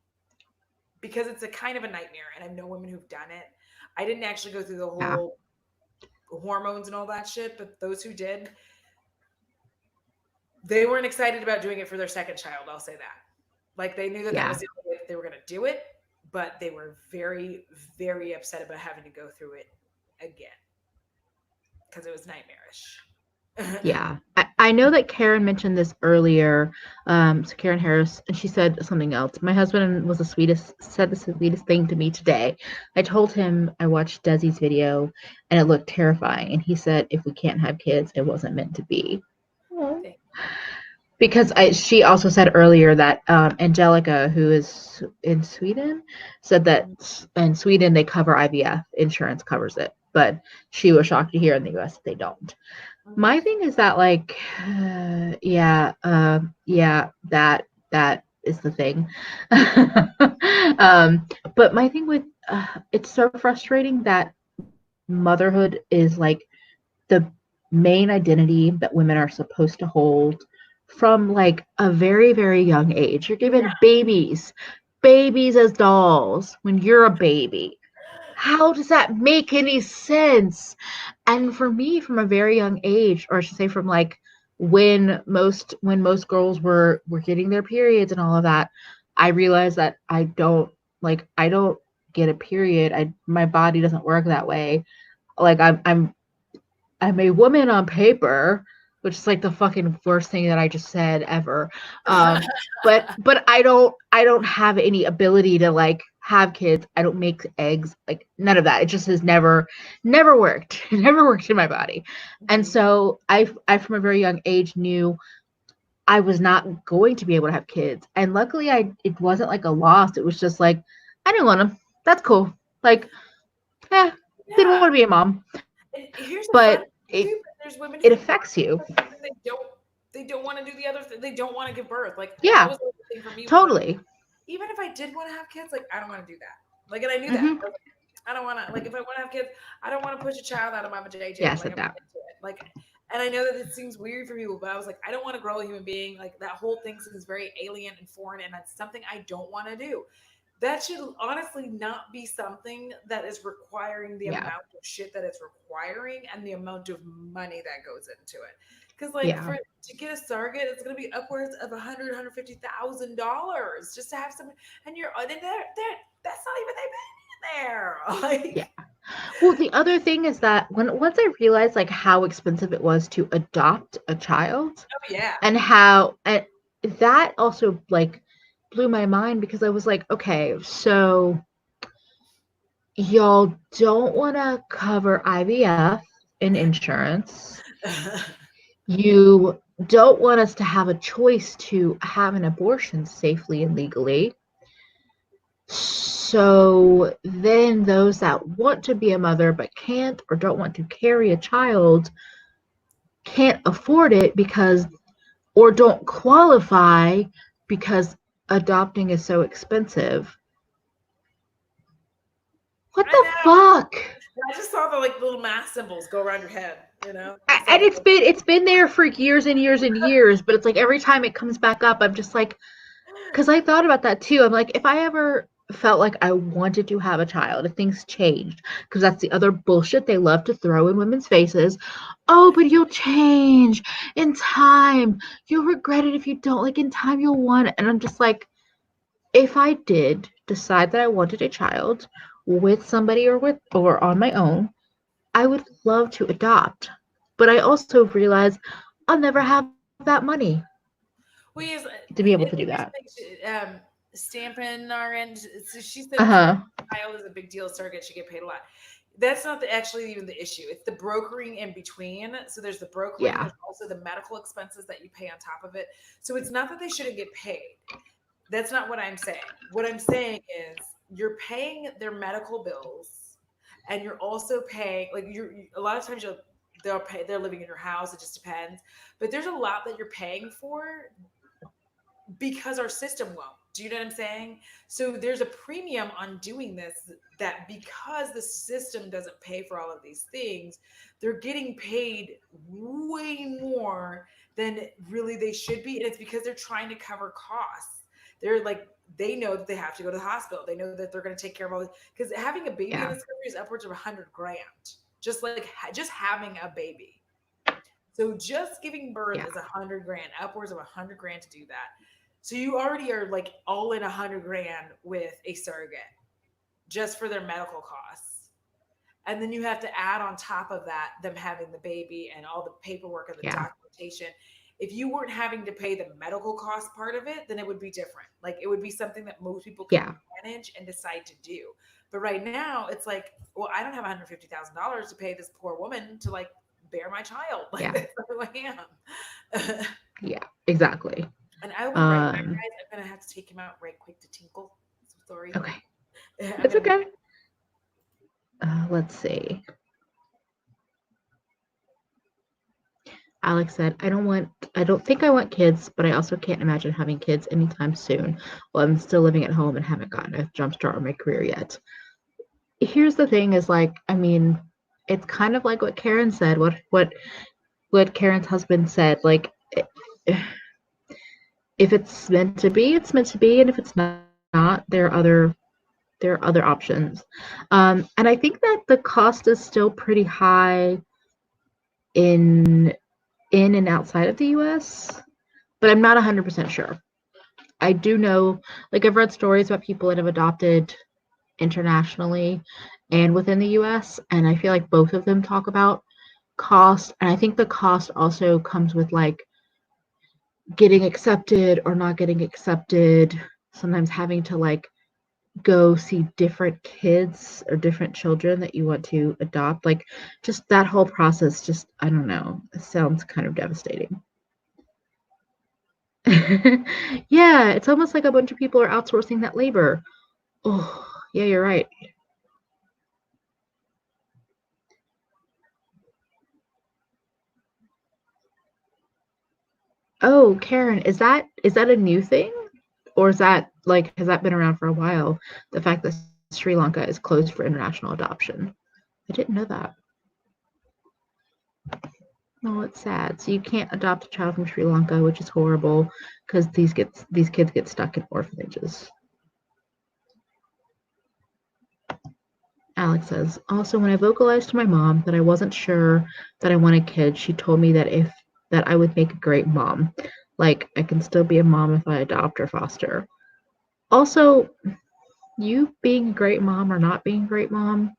because it's a kind of a nightmare, and I know women who've done it. I didn't actually go through the Yeah. whole hormones and all that shit, but those who did, they weren't excited about doing it for their second child. I'll say that. Like they knew that that Yeah. was the only way that they were going to do it, but they were very, very upset about having to go through it again because it was nightmarish. Yeah. I know that Karen mentioned this earlier. So Karen Harris, and she said something else. My husband said the sweetest thing to me today. I told him I watched Desi's video and it looked terrifying. And he said, if we can't have kids, it wasn't meant to be. Because she also said earlier that Angelica, who is in Sweden, said that in Sweden they cover IVF, insurance covers it, but she was shocked to hear in the US that they don't. My thing is that like, that is the thing. But my thing with it's so frustrating that motherhood is like the main identity that women are supposed to hold from like a very, very young age. You're given babies as dolls when you're a baby. How does that make any sense? And for me, from a very young age, or I should say from like when most girls were getting their periods and all of that, I realized that I don't get a period. My body doesn't work that way. Like I'm a woman on paper, which is like the fucking worst thing that I just said ever. But I don't have any ability to like have kids. I don't make eggs, like none of that. It just has never worked. It never worked in my body. And so I from a very young age knew I was not going to be able to have kids. And luckily it wasn't like a loss. It was just like I didn't want them. That's cool. Like, didn't want Yeah. to be a mom. And here's the fun But thing too, but there's women it who affects you. they don't they don't want to do the other thing. They don't want to give birth. Like that Yeah, was the thing for me was when totally. even if I did want to have kids, like I don't want to do that. Like, and I knew that. Hmm. I was like, I don't want to. Like, if I want to have kids, I don't want to push a child out of my Yeah, I JJ. Like, said I'm that. not into it. Like, and I know that it seems weird for people, but I was like, I don't want to grow a human being. Like that whole thing seems very alien and foreign, and that's something I don't want to do. That should honestly not be something that is requiring the Yeah, amount of shit that it's requiring and the amount of money that goes into it. Because like yeah, for to get a surrogate, it's gonna be upwards of $150,000 just to have some, and you're and they're that's not even they paying in there. yeah. Like, Well, the other thing is that once I realized like how expensive it was to adopt a child, oh yeah, and how and that also like blew my mind because I was like, okay, so y'all don't want to cover IVF in insurance. You don't want us to have a choice to have an abortion safely and legally. So then those that want to be a mother but can't or don't want to carry a child can't afford it because or don't qualify because adopting is so expensive. What I the know. fuck? I just saw the like little math symbols go around your head. I saw And the it's been there for years and years and years, but it's like every time it comes back up, I'm just like, because I thought about that too. I'm like, if I ever felt like I wanted to have a child, if things changed, because that's the other bullshit they love to throw in women's faces. Oh, but you'll change in time. You'll regret it if you don't. Like in time, you'll want it. And I'm just like, if I did decide that I wanted a child with somebody or on my own, I would love to adopt. But I also realize I'll never have that money we is to be able to do that. Stampin our end. So she said if Uh-huh. child is a big deal, surrogate should get paid a lot. That's not actually even the issue. It's the brokering in between. So there's the brokering. Yeah. There's also the medical expenses that you pay on top of it. So it's not that they shouldn't get paid. That's not what I'm saying. What I'm saying is you're paying their medical bills, and you're also paying like a lot of times they're living in your house. It just depends, but there's a lot that you're paying for because our system won't. Do you know what I'm saying? So there's a premium on doing this that because the system doesn't pay for all of these things, they're getting paid way more than really they should be. And it's because they're trying to cover costs. They're like, they know that they have to go to the hospital. They know that they're going to take care of all this. Because having a baby in Yeah. this country is upwards of 100 grand. Just like just having a baby. So just giving birth Yeah. is 100 grand, upwards of 100 grand to do that. So you already are like all in 100 grand with a surrogate just for their medical costs. And then you have to add on top of that them having the baby and all the paperwork and the Yeah. documentation. If you weren't having to pay the medical cost part of it, then it would be different. Like it would be something that most people could Yeah. manage and decide to do. But right now, it's like, well, I don't have $150,000 to pay this poor woman to like bear my child. Like Yeah. that's who I am. Yeah. Exactly. And I'll be right back, Um guys. I'm gonna have to take him out right quick to tinkle. So sorry. okay. I'm It's gonna be okay. Let's see. Alex said, I don't think I want kids, but I also can't imagine having kids anytime soon while I'm still living at home and haven't gotten a jump start on my career yet. Here's the thing is like, I mean, it's kind of like what Karen said, what Karen's husband said, like if it's meant to be, it's meant to be, and if it's not, there are other options. And I think that the cost is still pretty high in and outside of the US, but I'm not 100% sure. I do know, like, I've read stories about people that have adopted internationally and within the US, and I feel like both of them talk about cost. And I think the cost also comes with like getting accepted or not getting accepted, sometimes having to like go see different kids or different children that you want to adopt. Like, just that whole process, just, I don't know, it sounds kind of devastating. Yeah, it's almost like a bunch of people are outsourcing that labor. Oh, yeah, you're right. Oh, Karen, is that a new thing? Or is that like has that been around for a while? The fact that Sri Lanka is closed for international adoption. I didn't know that. Oh, it's sad. So you can't adopt a child from Sri Lanka, which is horrible because these kids get stuck in orphanages. Alex says, also when I vocalized to my mom that I wasn't sure that I wanted kids, she told me that I would make a great mom. Like I can still be a mom if I adopt or foster. Also, you being a great mom or not being a great mom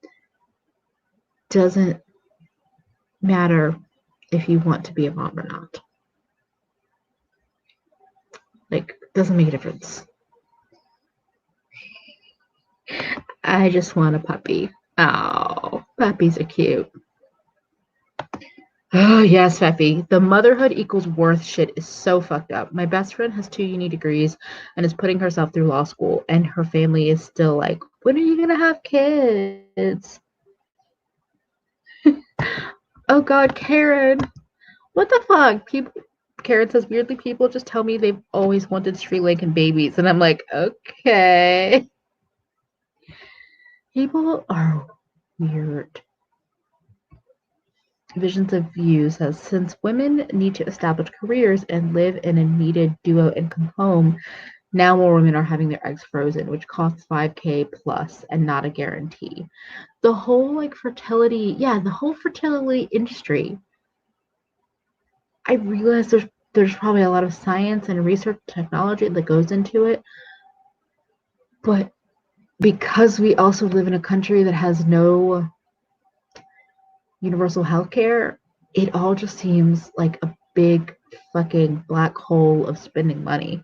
doesn't matter if you want to be a mom or not. Like, doesn't make a difference. I just want a puppy. Oh, puppies are cute. Oh, yes, Feffy. The motherhood equals worth shit is so fucked up. My best friend has 2 uni degrees and is putting herself through law school, and her family is still like, when are you going to have kids? Oh, God, Karen. What the fuck? Karen says, weirdly, people just tell me they've always wanted Sri Lankan babies. And I'm like, okay. People are weird. Visions of View says, since women need to establish careers and live in a needed duo income home, now more women are having their eggs frozen, which costs 5K plus and not a guarantee. The whole fertility industry. I realize there's probably a lot of science and research technology that goes into it, but because we also live in a country that has no universal health care, it all just seems like a big fucking black hole of spending money.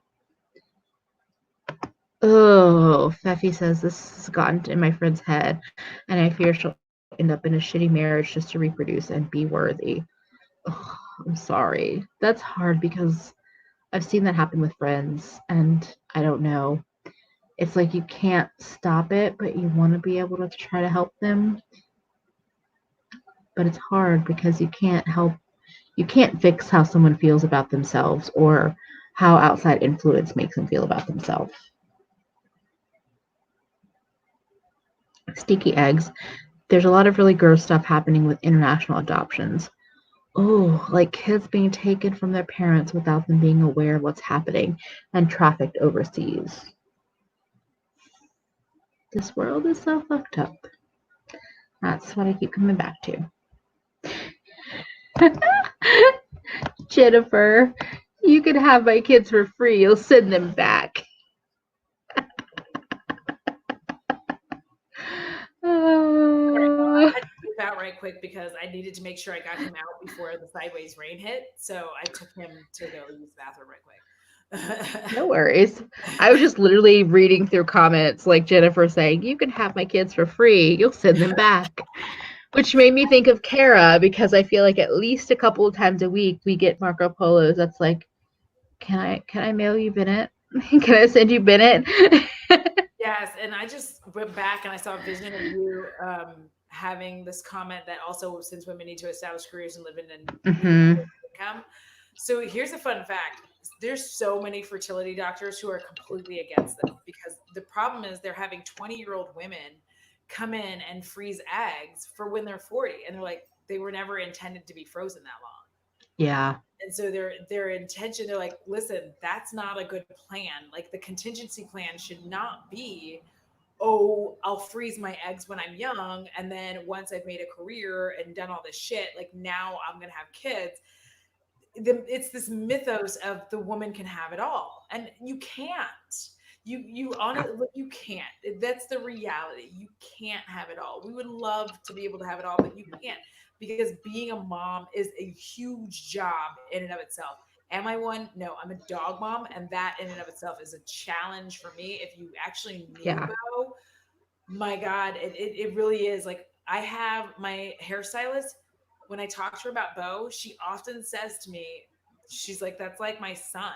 Oh, Feffy says this has gotten in my friend's head, and I fear she'll end up in a shitty marriage just to reproduce and be worthy. Oh, I'm sorry. That's hard because I've seen that happen with friends, and I don't know. It's like you can't stop it, but you want to be able to try to help them. But it's hard because you can't fix how someone feels about themselves or how outside influence makes them feel about themselves. Sticky eggs. There's a lot of really gross stuff happening with international adoptions. Oh, like kids being taken from their parents without them being aware of what's happening and trafficked overseas. This world is so fucked up. That's what I keep coming back to. Jennifer, you can have my kids for free. You'll send them back. I had to move out right quick because I needed to make sure I got him out before the sideways rain hit. So I took him to go use the bathroom right quick. No worries. I was just literally reading through comments like Jennifer saying, you can have my kids for free. You'll send them back. Which made me think of Kara because I feel like at least a couple of times a week we get Marco Polos that's like, can I mail you Bennett? Can I send you Bennett? Yes, and I just went back and I saw a vision of you having this comment that also since women need to establish careers and live in a need Mm-hmm. income. So here's a fun fact. There's so many fertility doctors who are completely against this because the problem is they're having 20-year-old women come in and freeze eggs for when they're 40 and they're like they were never intended to be frozen that long. Yeah. And so their intention, they're like, listen, that's not a good plan. Like the contingency plan should not be, oh, I'll freeze my eggs when I'm young, and then once I've made a career and done all this shit, like now I'm gonna have kids. It's this mythos of the woman can have it all, and you can't. You honestly you can't. That's the reality. You can't have it all. We would love to be able to have it all, but you can't because being a mom is a huge job in and of itself. Am I one? No, I'm a dog mom, and that in and of itself is a challenge for me. If you actually knew Yeah. Bo, my God, it really is. Like I have my hairstylist. When I talk to her about Bo, she often says to me, she's like, "That's like my son."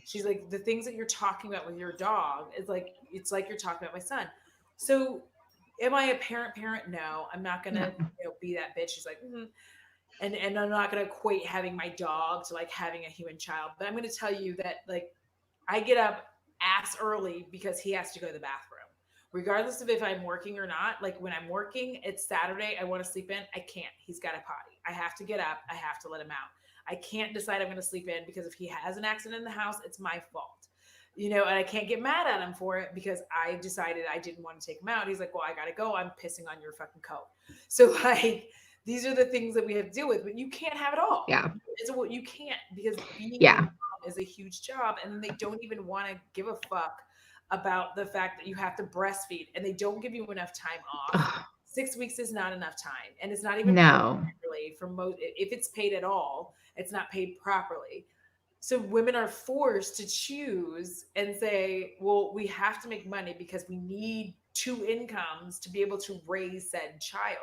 She's like, "The things that you're talking about with your dog is like it's like you're talking about my son." So, am I a parent? No, I'm not No. gonna be that bitch. She's like, And I'm not going to equate having my dog to like having a human child, but I'm going to tell you that like I get up ass early because he has to go to the bathroom. Regardless of if I'm working or not, like when I'm working, it's Saturday, I want to sleep in, I can't. He's got a potty. I have to get up, I have to let him out. I can't decide I'm going to sleep in because if he has an accident in the house, it's my fault. And I can't get mad at him for it because I decided I didn't want to take him out. He's like, well, I got to go. I'm pissing on your fucking coat. So, like, these are the things that we have to deal with, but you can't have it all. Yeah. It's what you can't, because being a Yeah. mom is a huge job, and then they don't even want to give a fuck about the fact that you have to breastfeed, and they don't give you enough time off. Ugh, 6 weeks is not enough time, and it's not even paid no. properly for most. If it's paid at all, it's not paid properly. So women are forced to choose and say, well, we have to make money because we need two incomes to be able to raise said child.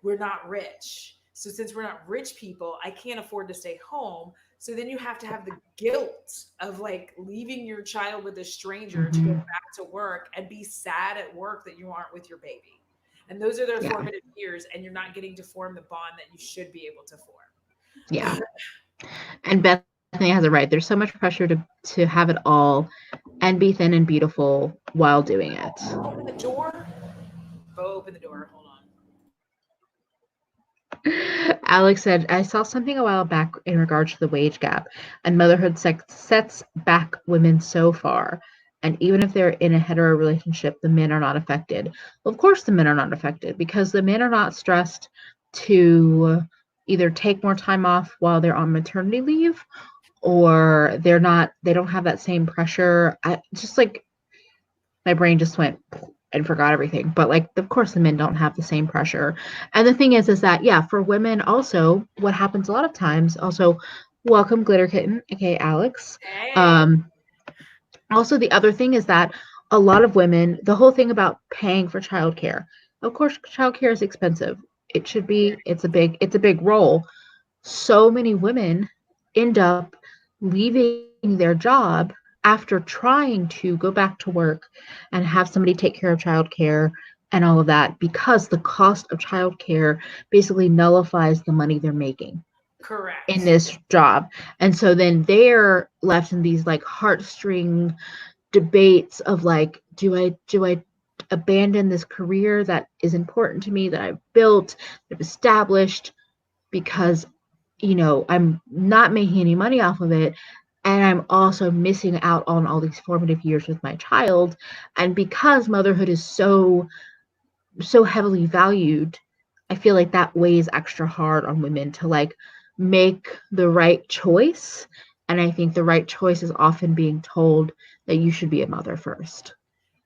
We're not rich. So since we're not rich people, I can't afford to stay home. So then you have to have the guilt of like leaving your child with a stranger to go Hmm. back to work and be sad at work that you aren't with your baby. And those are their Yeah. formative years, and you're not getting to form the bond that you should be able to Yeah. form. And Bethany has it right. There's so much pressure to have it all and be thin and beautiful while doing it. Open the door. Go open the door. Hold on. Alex said, I saw something a while back in regards to the wage gap, and motherhood sets back women so far. And even if they're in a hetero relationship, the men are not affected. Well, of course, the men are not affected because the men are not stressed to either take more time off while they're on maternity leave, or they don't have that same pressure. Just like my brain just went and forgot everything. But like, of course, the men don't have the same pressure. And the thing is that yeah, for women also, what happens a lot of times. Also, welcome Glitter Kitten, aka Alex. Hey. Um, Also, the other thing is that a lot of women, the whole thing about paying for childcare. Of course, childcare is expensive. It should be. It's a big role. So many women end up leaving their job after trying to go back to work and have somebody take care of childcare and all of that because the cost of childcare basically nullifies the money they're making in Correct. this job. And so then they're left in these like heartstring debates of like, do I abandon this career that is important to me that I've built, I've established, because I'm not making any money off of it, and I'm also missing out on all these formative years with my child. And because motherhood is so heavily valued, I feel like that weighs extra hard on women to like make the right choice. And I think the right choice is often being told that you should be a mother first.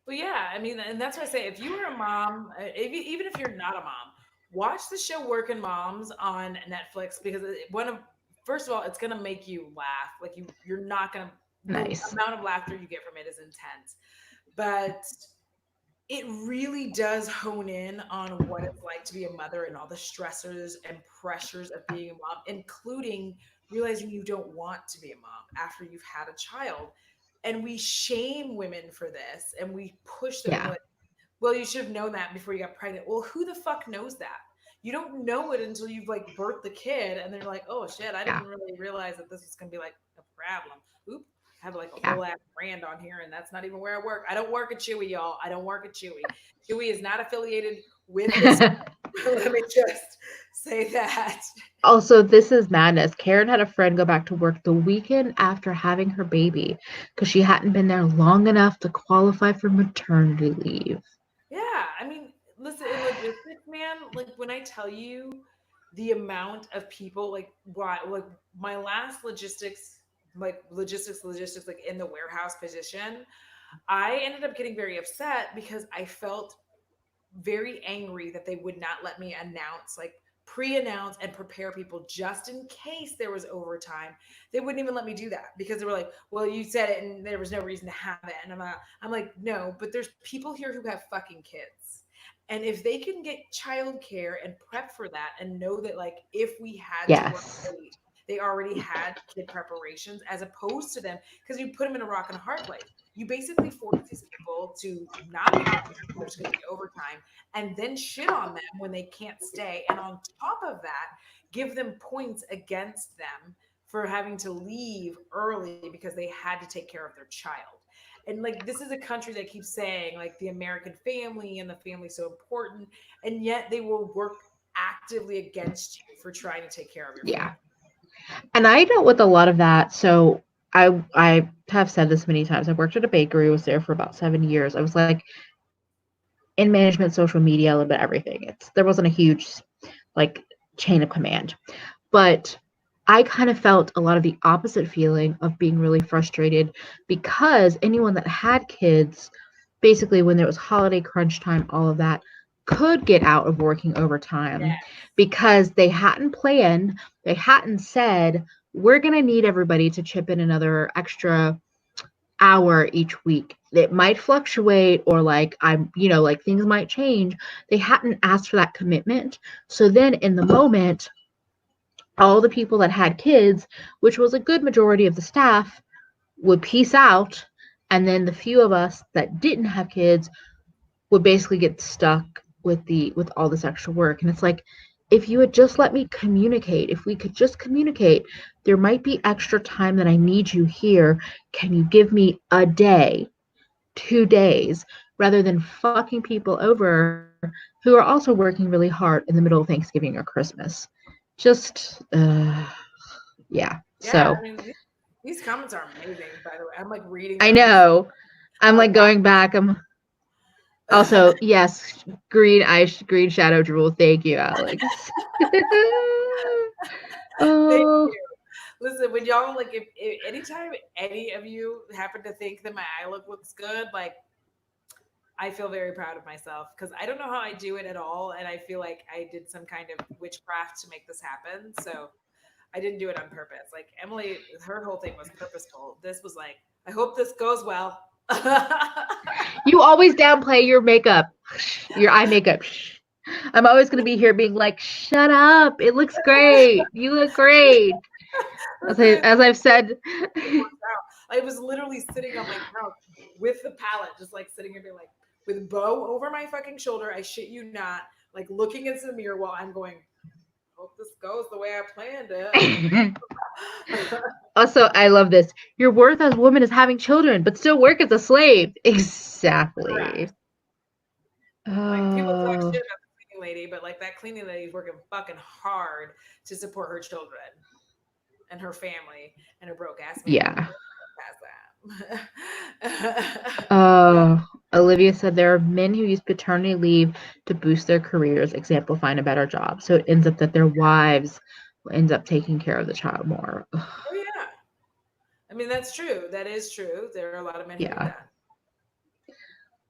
Well, yeah, I mean, and that's what I say. If you were a mom, even if you're not a mom, watch the show Working Moms on Netflix, because one of first of all, it's gonna make you laugh. Like you're not gonna the Nice. amount of laughter you get from it is intense, but it really does hone in on what it's like to be a mother and all the stressors and pressures of being a mom, including realizing you don't want to be a mom after you've had a child. And we shame women for this, and we push them and be Yeah. like, well, you should have known that before you got pregnant. Well, who the fuck knows that? You don't know it until you've like birthed the kid, and they're like, oh shit, I Yeah. didn't really realize that this was gonna be like a problem. Oop, I have like a Yeah. whole ass brand on here, and that's not even where I work. I don't work at Chewy, y'all. I don't work at Chewy. Chewy is not affiliated with this. Let me just say that. Also, this is madness. Karen had a friend go back to work the weekend after having her baby because she hadn't been there long enough to qualify for maternity leave. Yeah, I mean, listen, in logistics, man, like when I tell you the amount of people, like why, like my last logistics, like in the warehouse position, I ended up getting very upset because I felt very angry that they would not let me announce, like pre-announce and prepare people just in case there was overtime. They wouldn't even let me do that because they were like, well, you said it and there was no reason to have it. And I'm like, no, but there's people here who have fucking kids. And if they can get childcare and prep for that and know that like if we had to work Yes. late, they already had kid preparations, as opposed to them, because you put them in a rock and a hard place. You basically force these people to not come here because there's going to be overtime, and then shit on them when they can't stay. And on top of that, give them points against them for having to leave early because they had to take care of their child. And like, this is a country that keeps saying like the American family and the family so important, and yet they will work actively against you for trying to take care of your Yeah. family. And I dealt with a lot of that. So I have said this many times. I worked at a bakery, was there for about 7 years. I was like in management, social media, a little bit everything. There wasn't a huge like chain of command. But I kind of felt a lot of the opposite feeling of being really frustrated because anyone that had kids, basically when there was holiday crunch time, all of that, could get out of working Yeah. overtime because they hadn't planned, they hadn't said, we're going to need everybody to chip in another extra hour each week. It might fluctuate or like like things might change. They hadn't asked for that commitment. So then in the moment, all the people that had kids, which was a good majority of the staff, would peace out. And then the few of us that didn't have kids would basically get stuck with all this extra work. And it's like, if you would just let me communicate, if we could just communicate, there might be extra time that I need you here. Can you give me a day, 2 days, rather than fucking people over who are also working really hard in the middle of Thanksgiving or Christmas? Just, yeah. Yeah, So I mean, these comments are amazing, by the way. I'm like reading I them just know. I'm like out going back. I'm also, yes, green shadow drool. Thank you, Alex. Thank Oh, you. Listen, when y'all like, if anytime any of you happen to think that my eye look looks good, like I feel very proud of myself because I don't know how I do it at all, and I feel like I did some kind of witchcraft to make this happen. So I didn't do it on purpose. Like Emily, her whole thing was purposeful. This was like, I hope this goes well. you always downplay your makeup, your eye makeup. I'm always going to be here being like, shut up. It looks great. You look great. Listen, As I've said, I was literally sitting on my couch with the palette, just like sitting here being like, with bow over my fucking shoulder. I shit you not, like looking into the mirror while I'm going, hope this goes the way I planned it. also, I love this. Your worth as a woman is having children, but still work as a slave. Exactly. Correct. Like people talk Oh, shit about the cleaning lady, but like that cleaning lady is working fucking hard to support her children and her family and her broke ass man. yeah. Past that. Olivia said there are men who use paternity leave to boost their careers, example, find a better job. So it ends up that their wives ends up taking care of the child more. Ugh, Oh yeah. I mean that's true. That is true. There are a lot of men who do yeah, that.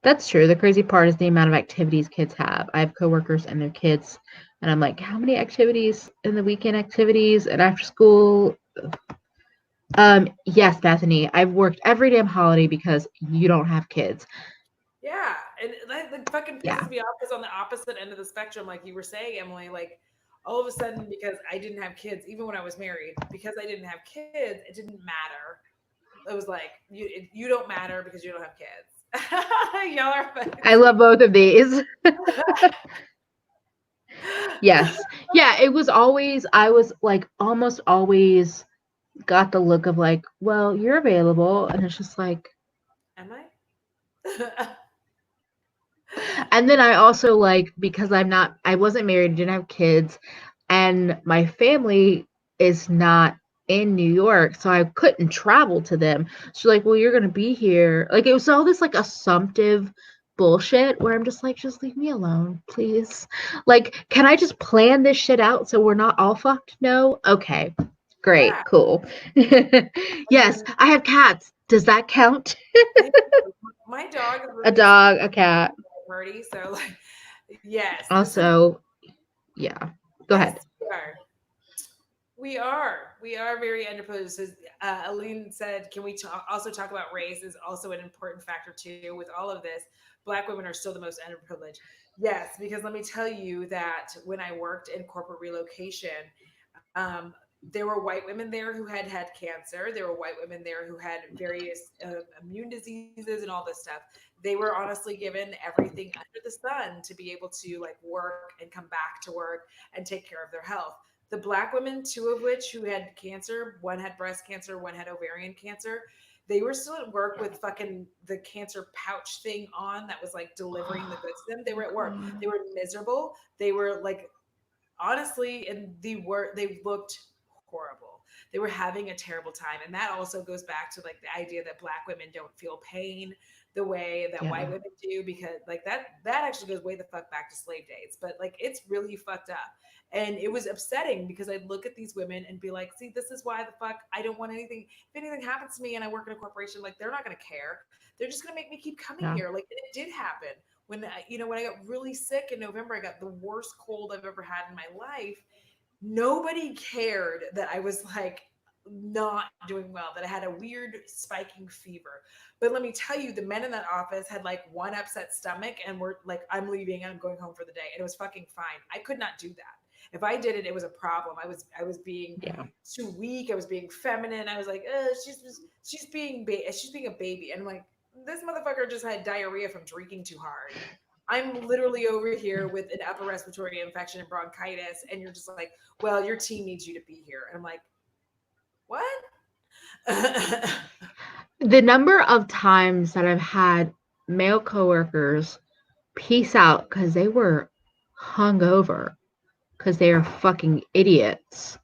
that's true. The crazy part is the amount of activities kids have. I have coworkers and their kids, and I'm like, how many activities in the weekend activities and after school? Yes, Bethany, I've worked every damn holiday because you don't have kids. Yeah, and that like, fucking Yeah. pisses me off because on the opposite end of the spectrum, like you were saying, Emily, like all of a sudden because I didn't have kids, even when I was married, because I didn't have kids, it didn't matter. It was like you don't matter because you don't have kids. Y'all are I fucking love both of these. Yes. Yeah, it was always, I was like almost always got the look of like, well, you're available. And it's just like, Am I? and then I also like, because I wasn't married, didn't have kids, and my family is not in New York, so I couldn't travel to them. So like, well, you're gonna be here. Like it was all this like assumptive bullshit where I'm just like, just leave me alone, please. Like, can I just plan this shit out so we're not all fucked? No? Okay. Great, Yeah. cool. I Yes, mean, I have cats. Does that count? thank you. My dog is A literally sitting dog, a cat. party, so like, yes, this is Also, yeah. Go yes, ahead. we are. We are very underprivileged. As Aline said, can we also talk about race is also an important factor too. With all of this, Black women are still the most underprivileged. Yes, because let me tell you that when I worked in corporate relocation, um, there were white women there who had cancer. There were white women there who had various immune diseases and all this stuff. They were honestly given everything under the sun to be able to like work and come back to work and take care of their health. The Black women, two of which who had cancer, one had breast cancer, one had ovarian cancer, they were still at work with fucking the cancer pouch thing on that was like delivering the goods to them. They were at work. They were miserable. They were like, honestly, and they looked horrible. They were having a terrible time. And that also goes back to like the idea that Black women don't feel pain the way that white women do, because like that actually goes way the fuck back to slave days. But like it's really fucked up. And it was upsetting because I'd look at these women and be like, see, this is why the fuck I don't want anything. If anything happens to me and I work in a corporation, like they're not gonna care. They're just gonna make me keep coming here. Like, and it did happen when when I got really sick in November. I got the worst cold I've ever had in my life. Nobody cared that I was like not doing well, that I had a weird spiking fever. But let me tell you, the men in that office had like one upset stomach and were like, I'm leaving, I'm going home for the day. And it was fucking fine. I could not do that. If I did it, it was a problem. I was being too weak. I was being feminine. I was like, she's being a baby. And I'm like, this motherfucker just had diarrhea from drinking too hard. I'm literally over here with an upper respiratory infection and bronchitis, and you're just like, well, your team needs you to be here. And I'm like, what? The number of times that I've had male coworkers peace out because they were hungover because they are fucking idiots,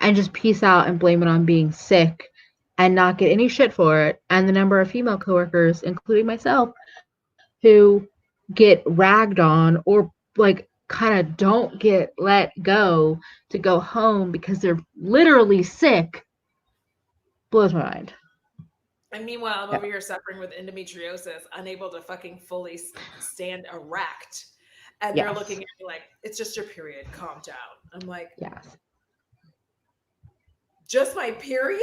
and just peace out and blame it on being sick and not get any shit for it. And the number of female coworkers, including myself, who get ragged on or like kind of don't get let go to go home because they're literally sick, blows my mind. And meanwhile, I'm over here suffering with endometriosis, unable to fucking fully stand erect. And they're looking at me like, it's just your period, calm down. I'm like, just my period?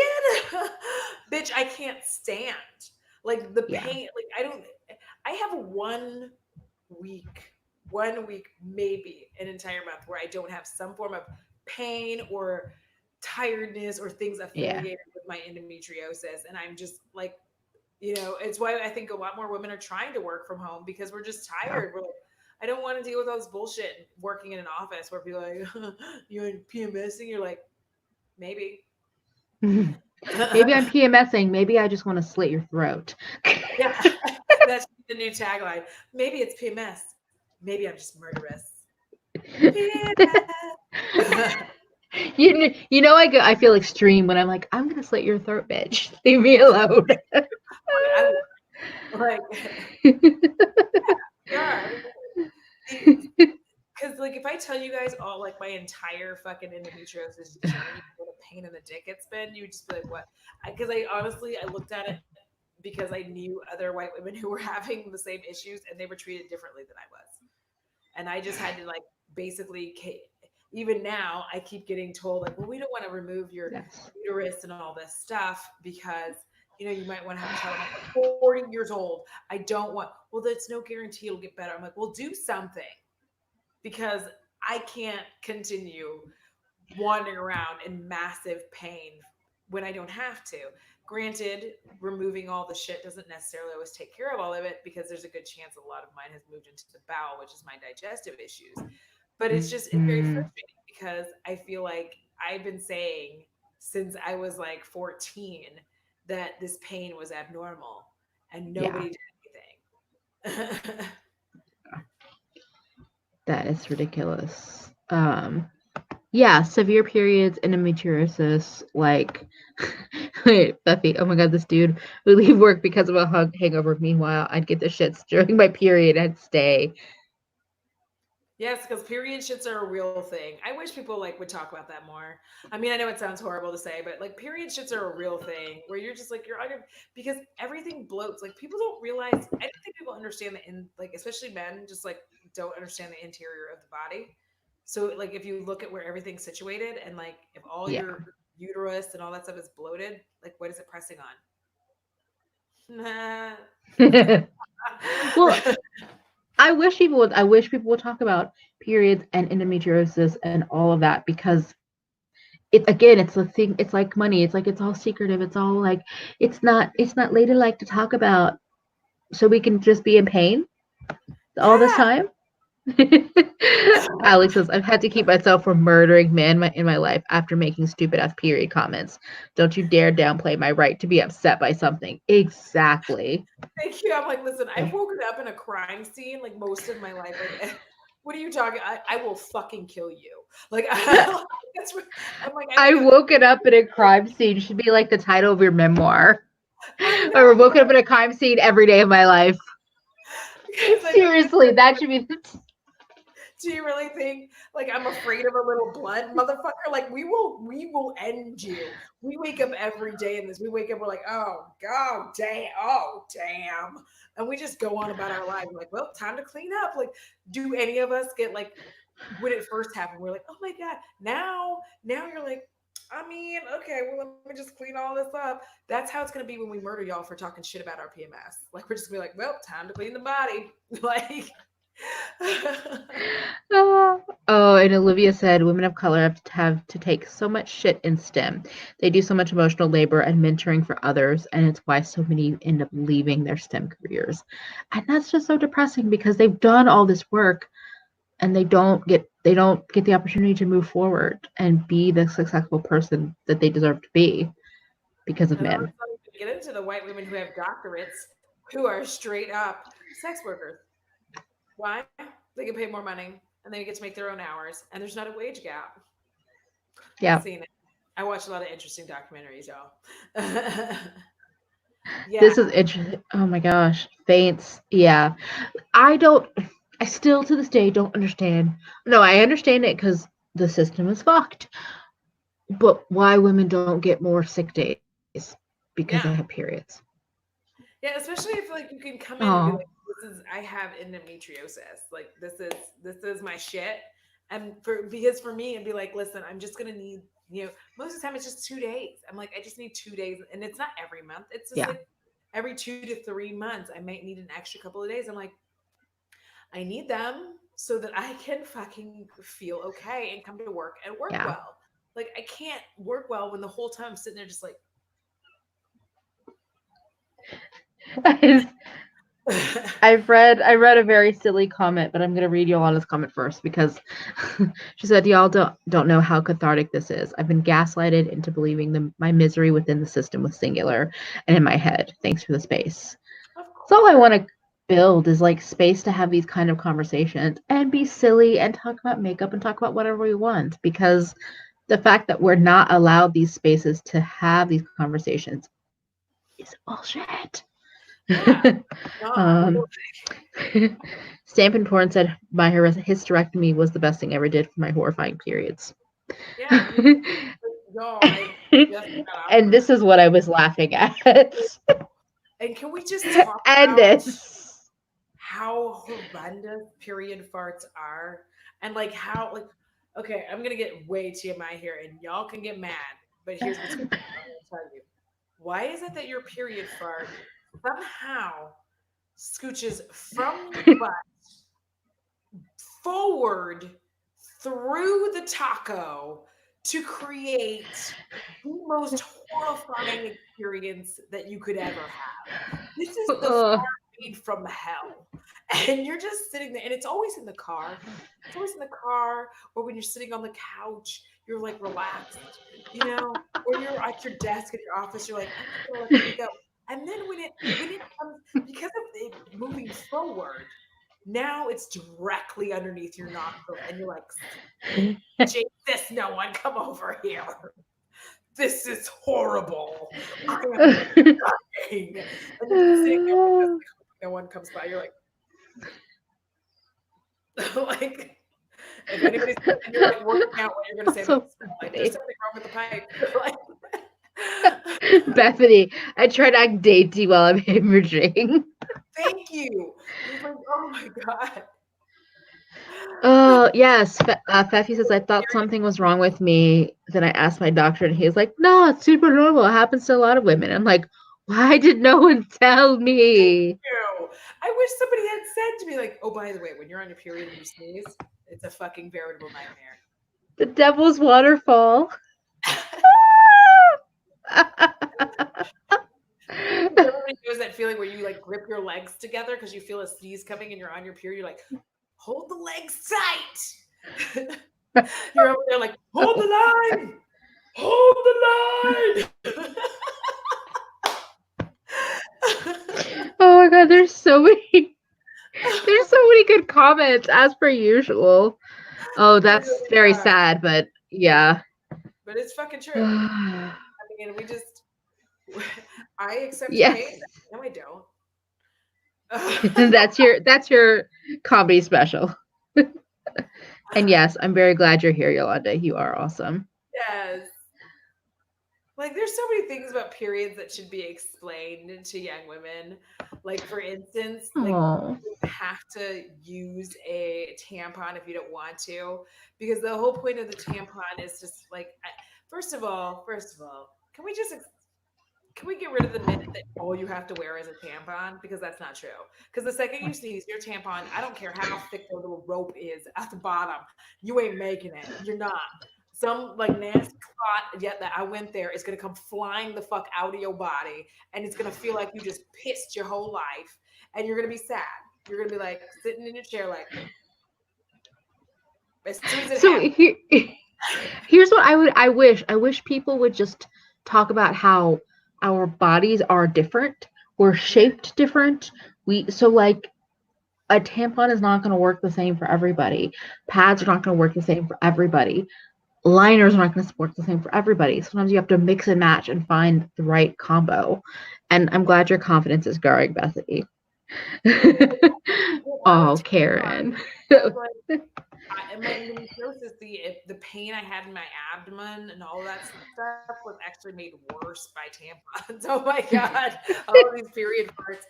Bitch, I can't stand. Like the pain, like I have 1 week, maybe an entire month where I don't have some form of pain or tiredness or things affiliated with my endometriosis. And I'm just like, it's why I think a lot more women are trying to work from home, because we're just tired. We're like, I don't want to deal with all this bullshit working in an office where people are like, you're PMSing. You're like, maybe. Maybe I'm PMSing. Maybe I just want to slit your throat. Yeah, that's the new tagline. Maybe it's PMS. Maybe I'm just murderous. I feel extreme when I'm like, I'm gonna slit your throat, bitch. Leave me alone. Like, yeah. Because like if I tell you guys all like my entire fucking endometriosis journey, what a pain in the dick it's been, you would just be like, what? Because I honestly looked at it because I knew other white women who were having the same issues and they were treated differently than I was. And I just had to like basically, even now I keep getting told like, well, we don't want to remove your uterus and all this stuff because you might want to have a child. I'm like, 40 years old. I don't want, well, that's no guarantee it'll get better. I'm like, well, do something, because I can't continue wandering around in massive pain when I don't have to. Granted, removing all the shit doesn't necessarily always take care of all of it, because there's a good chance a lot of mine has moved into the bowel, which is my digestive issues. But it's very frustrating because I feel like I've been saying since I was like 14 that this pain was abnormal and nobody did anything. That is ridiculous. Severe periods, endometriosis, like, wait, Buffy, oh my god, this dude would leave work because of a hangover. Meanwhile, I'd get the shits during my period, I'd stay. Yes, because period shits are a real thing. I wish people like would talk about that more. I mean, I know it sounds horrible to say, but like period shits are a real thing where you're just like you're under, because everything bloats. Like people don't realize. I don't think people understand like especially men just like don't understand the interior of the body. So like if you look at where everything's situated and like if all your uterus and all that stuff is bloated, like what is it pressing on? Nah. Well, I wish people would talk about periods and endometriosis and all of that, because it's a thing. It's like money. It's like it's all secretive. It's all like it's not ladylike to talk about, so we can just be in pain all this time. Alex says, I've had to keep myself from murdering men in my life after making stupid ass period comments. Don't you dare downplay my right to be upset by something. Exactly. Thank you. I'm like, listen, I've woken up in a crime scene like most of my life. Like, what are you talking? I will fucking kill you. Like, that's what I'm like. I wake I up. woken up in a crime scene should be like the title of your memoir. I know. Or woken up in a crime scene every day of my life. Because I Seriously, that should be. do you really think like I'm afraid of a little blood, motherfucker? Like we will end you. We wake up every day in this. We wake up, we're like, oh god, damn, oh damn, and we just go on about our lives. We're like, well, time to clean up. Like, do any of us get like when it first happened? We're like, oh my god. Now you're like, I mean, okay, well, let me just clean all this up. That's how it's gonna be when we murder y'all for talking shit about our PMS. Like, we're just gonna be like, well, time to clean the body. Like. Oh, and Olivia said women of color have to take so much shit in STEM. They do so much emotional labor and mentoring for others, and it's why so many end up leaving their STEM careers. And that's just so depressing because they've done all this work and they don't get the opportunity to move forward and be the successful person that they deserve to be because of And men. let's not even get into the white women who have doctorates who are straight up sex workers. Why? They get paid more money and they get to make their own hours, and there's not a wage gap. Yeah. Seen it. I watch a lot of interesting documentaries, y'all. Yeah. This is interesting. Oh my gosh. Faints. Yeah. I don't, I still to this day don't understand. No, I understand it because the system is fucked. But why women don't get more sick days because they have Yeah. periods. Yeah, especially if like you can come in and be Oh, like, "This is I have endometriosis. Like this is my shit." And for because for me, and be like, "Listen, I'm just gonna need most of the time it's just 2 days. I'm like, I just need 2 days, and it's not every month. It's just yeah, like every 2 to 3 months, I might need an extra couple of days. I'm like, I need them so that I can fucking feel okay and come to work and work yeah. well. Like I can't work well when the whole time I'm sitting there just like, I read a very silly comment, but I'm gonna read Yolana's comment first because she said y'all don't know how cathartic this is. I've been gaslighted into believing my misery within the system was singular and in my head. Thanks for the space. of That's all I course. want to build is like space to have these kind of conversations and be silly and talk about makeup and talk about whatever we want because the fact that we're not allowed these spaces to have these conversations is bullshit. Yeah. Not. um, Stampin' Porn said my hysterectomy was the best thing I ever did for my horrifying periods. Yeah, no, I just got And operated. this is what I was laughing at. And can we just talk And about this. how horrendous period farts are? And like how like okay, I'm gonna get way TMI here and y'all can get mad, but here's what's gonna I'm gonna tell you. Why is it that your period fart somehow scooches from your butt forward through the taco to create the most horrifying experience that you could ever have. This is the Ugh. made from hell. And you're just sitting there, and it's always in the car. It's always in the car, or when you're sitting on the couch, you're like relaxed, or you're at your desk at your office, you're like, I'm just gonna let this go. And then when it comes because of it moving forward, now it's directly underneath your nostril, and you're like, Jesus, no one come over here. This is horrible. I am dying. And you're just sitting there because no one comes by. You're like, like if anybody's and you're like working out what you're gonna say about So the smell. Like there's funny. something wrong with the pipe. You're like Bethany, I try to act dainty while I'm hemorrhaging. thank you. It's like, oh my god. Oh, yes. Feffy says, I thought something was wrong with me. Then I asked my doctor, and he's like, no, it's super normal. It happens to a lot of women. I'm like, why did no one tell Thank me? you. I wish somebody had said to me, like, oh, by the way, when you're on your period and you sneeze, it's a fucking veritable nightmare. The devil's waterfall. Everybody knows that feeling where you like grip your legs together because you feel a sneeze coming and you're on your period. You're like, hold the legs tight. You're over there like, hold the line, hold the line. Oh my God, there's so many good comments as per usual. Oh, that's very sad, but yeah. But it's fucking true. I mean, I accept pain. Yes. No, I don't. That's your comedy special. And yes, I'm very glad you're here, Yolanda. You are awesome. Yes. Like, there's so many things about periods that should be explained to young women. Like, for instance, like, Oh. you have to use a tampon if you don't want to, because the whole point of the tampon is just like, first of all, can we just can we get rid of the myth that all you have to wear is a tampon? Because that's not true. Because the second you sneeze, your tampon, I don't care how thick the little rope is at the bottom, you ain't making it. You're not. Some like nasty clot, yet that I went there, is gonna come flying the fuck out of your body, and it's gonna feel like you just pissed your whole life, and you're gonna be sad. You're gonna be like sitting in your chair, like as soon as it So happens. here's what I wish people would just talk about how our bodies are different. We're shaped different. Like a tampon is not going to work the same for everybody. Pads are not going to work the same for everybody. Liners are not going to work the same for everybody. Sometimes you have to mix and match and find the right combo. And I'm glad your confidence is growing, Bethany. Oh, Karen. And my endometriosis, the pain I had in my abdomen and all that stuff was actually made worse by tampons. Oh my god, all these period parts.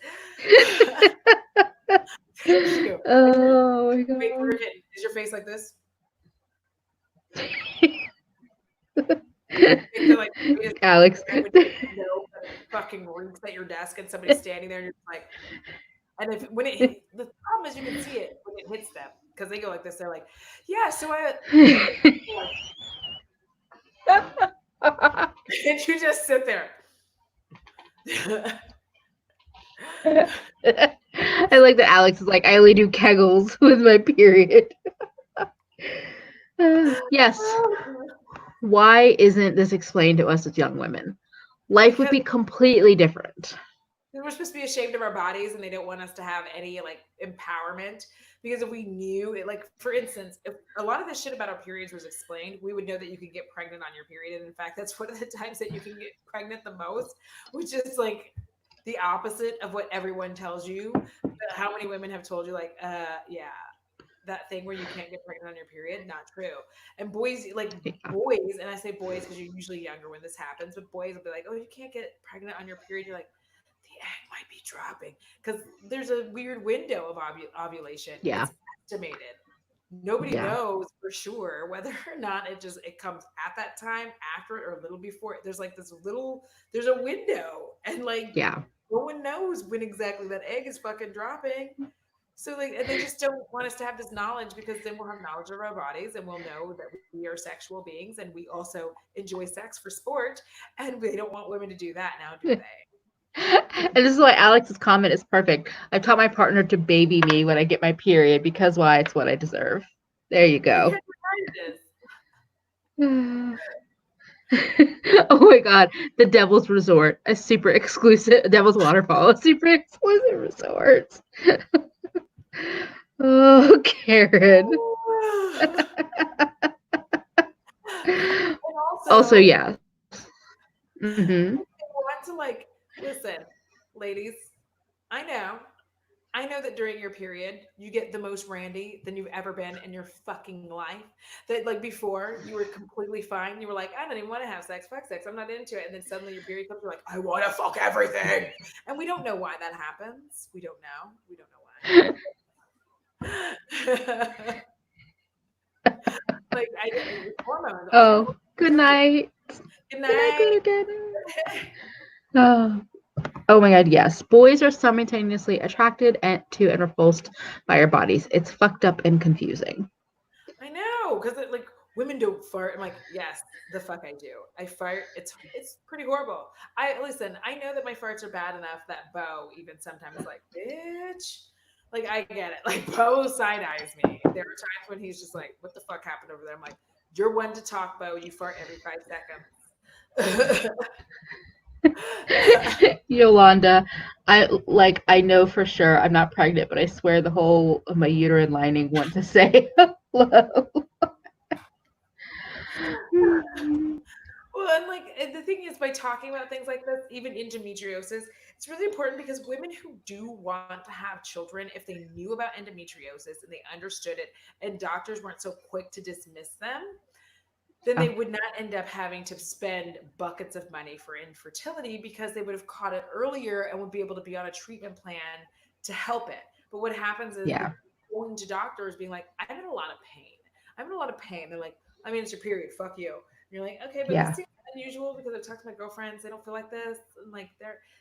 Oh my Wait, God. is your face like this? Like, Alex. Fucking rinks at your desk and somebody's standing there and you're like, and if when it the problem is you can see it when it hits them because they go like this. They're like, yeah, so and you just sit there. I like that Alex is like, I only do kegels with my period. Yes. Why isn't this explained to us as young women? Life would be completely different. We're supposed to be ashamed of our bodies and they don't want us to have any like empowerment, because if we knew it, like for instance, if a lot of this shit about our periods was explained, we would know that you could get pregnant on your period. And in fact, that's one of the times that you can get pregnant the most, which is like the opposite of what everyone tells you. But how many women have told you like, yeah, that thing where you can't get pregnant on your period? Not true. And boys, and I say boys because you're usually younger when this happens, but boys will be like, oh, you can't get pregnant on your period. You're like, the egg might be dropping, because there's a weird window of ovulation. Yeah. It's estimated. Nobody knows for sure whether or not it comes at that time, after it, or a little before. There's a window, and like no one knows when exactly that egg is fucking dropping. So like, and they just don't want us to have this knowledge, because then we'll have knowledge of our bodies and we'll know that we are sexual beings and we also enjoy sex for sport, and they don't want women to do that now, do they? And this is why Alex's comment is perfect. I've taught my partner to baby me when I get my period because why? It's what I deserve. There you go. Oh my God. The Devil's Resort, a super exclusive, Devil's Waterfall, a super exclusive resort. Oh, Karen. Also, yes. Mm-hmm. Want to like listen, ladies. I know that during your period, you get the most randy than you've ever been in your fucking life. That like before, you were completely fine. You were like, I don't even want to have sex. Fuck sex. I'm not into it. And then suddenly your period comes. You're like, I want to fuck everything. And we don't know why that happens. We don't know. We don't know why. Like hormones. Oh, good night. Good night. Good night. Oh my God, yes. Boys are simultaneously attracted to and repulsed by our bodies. It's fucked up and confusing. I know, because like women don't fart. I'm like, yes, the fuck I do. I fart. It's pretty horrible. I know that my farts are bad enough that Bo even sometimes is like, bitch, Like, I get it. Like, Bo side eyes me. There are times when he's just like, "What the fuck happened over there?" I'm like, "You're one to talk, Bo. You fart every 5 seconds." Yolanda, I know for sure I'm not pregnant, but I swear the whole of my uterine lining want to say hello. Well, and like the thing is, by talking about things like this, even endometriosis, it's really important because women who do want to have children, if they knew about endometriosis and they understood it, and doctors weren't so quick to dismiss them, then they would not end up having to spend buckets of money for infertility because they would have caught it earlier and would be able to be on a treatment plan to help it. But what happens is Yeah, they going to doctors being like, I'm in a lot of pain. I'm in a lot of pain. They're like, I mean, it's your period. Fuck you. And you're like, okay, but this yeah, seems unusual because I've talked to my girlfriends. They don't feel like this. And like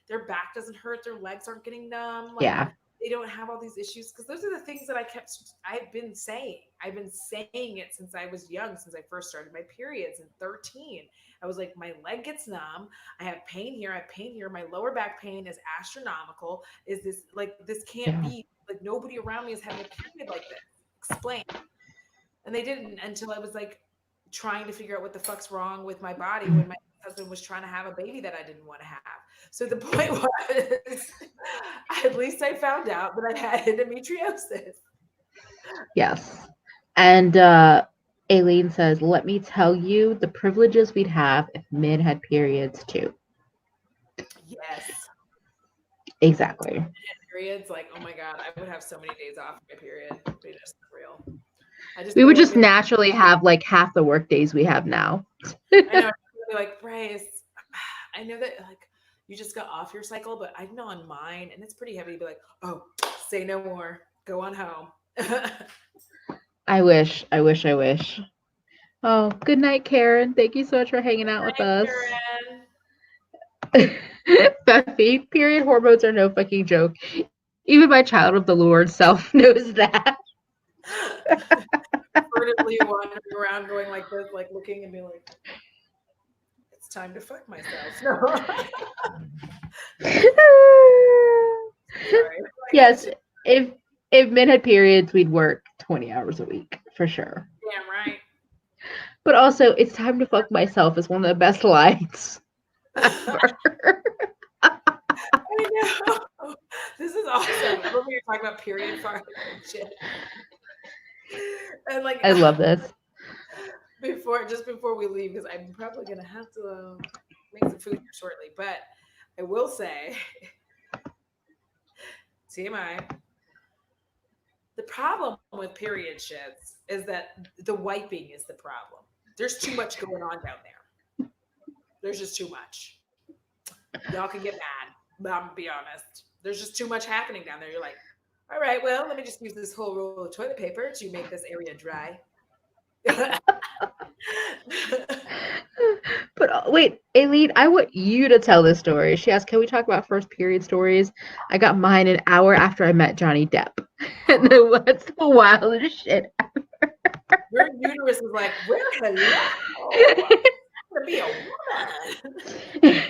their back doesn't hurt. Their legs aren't getting numb. Like yeah, they don't have all these issues because those are the things that I've been saying. I've been saying it since I was young, since I first started my periods in 13. I was like, my leg gets numb. I have pain here. I have pain here. My lower back pain is astronomical. Is this like, this can't yeah, be, like, nobody around me is having a period like this. Explain. And they didn't until I was like trying to figure out what the fuck's wrong with my body when my husband was trying to have a baby that I didn't want to have. So the point was, at least I found out that I had endometriosis. yes. And Aileen says, let me tell you the privileges we'd have if men had periods too. Yes. Exactly. Periods, like, oh my God, I would have so many days off my period. They just real. I just We feel would like, just naturally have like half the work days we have now. I know, I'd be like, Bryce, I know that like you just got off your cycle, but I know on mine, and it's pretty heavy to be like, oh, say no more, go on home. I wish, I wish, I wish. Oh, good night, Karen. Thank you so much for hanging out with Hi, us. Karen. Buffy, period hormones are no fucking joke. Even my child of the Lord self knows that. Furtively wandering around, going like this, like looking and being like, it's time to fuck myself. No, sorry. Like, it's Yes, just if men had periods, we'd work 20 hours a week for sure. damn right. But also, it's time to fuck myself is one of the best lines ever. I know. This is awesome. I love when you're talking about period farting and shit. And like I love this. just before we leave, because I'm probably gonna have to make some food here shortly. But I will say, TMI, the problem with period shits is that the wiping is the problem. There's too much going on down there. There's just too much. Y'all can get mad, but I'm gonna be honest. There's just too much happening down there. You're like, all right, well, let me just use this whole roll of toilet paper to make this area dry. But wait, Aileen, I want you to tell this story. She asked, can we talk about first period stories? I got mine an hour after I met Johnny Depp. And then what's the wildest shit? Your uterus is like, well, hello. I'm gonna be a woman.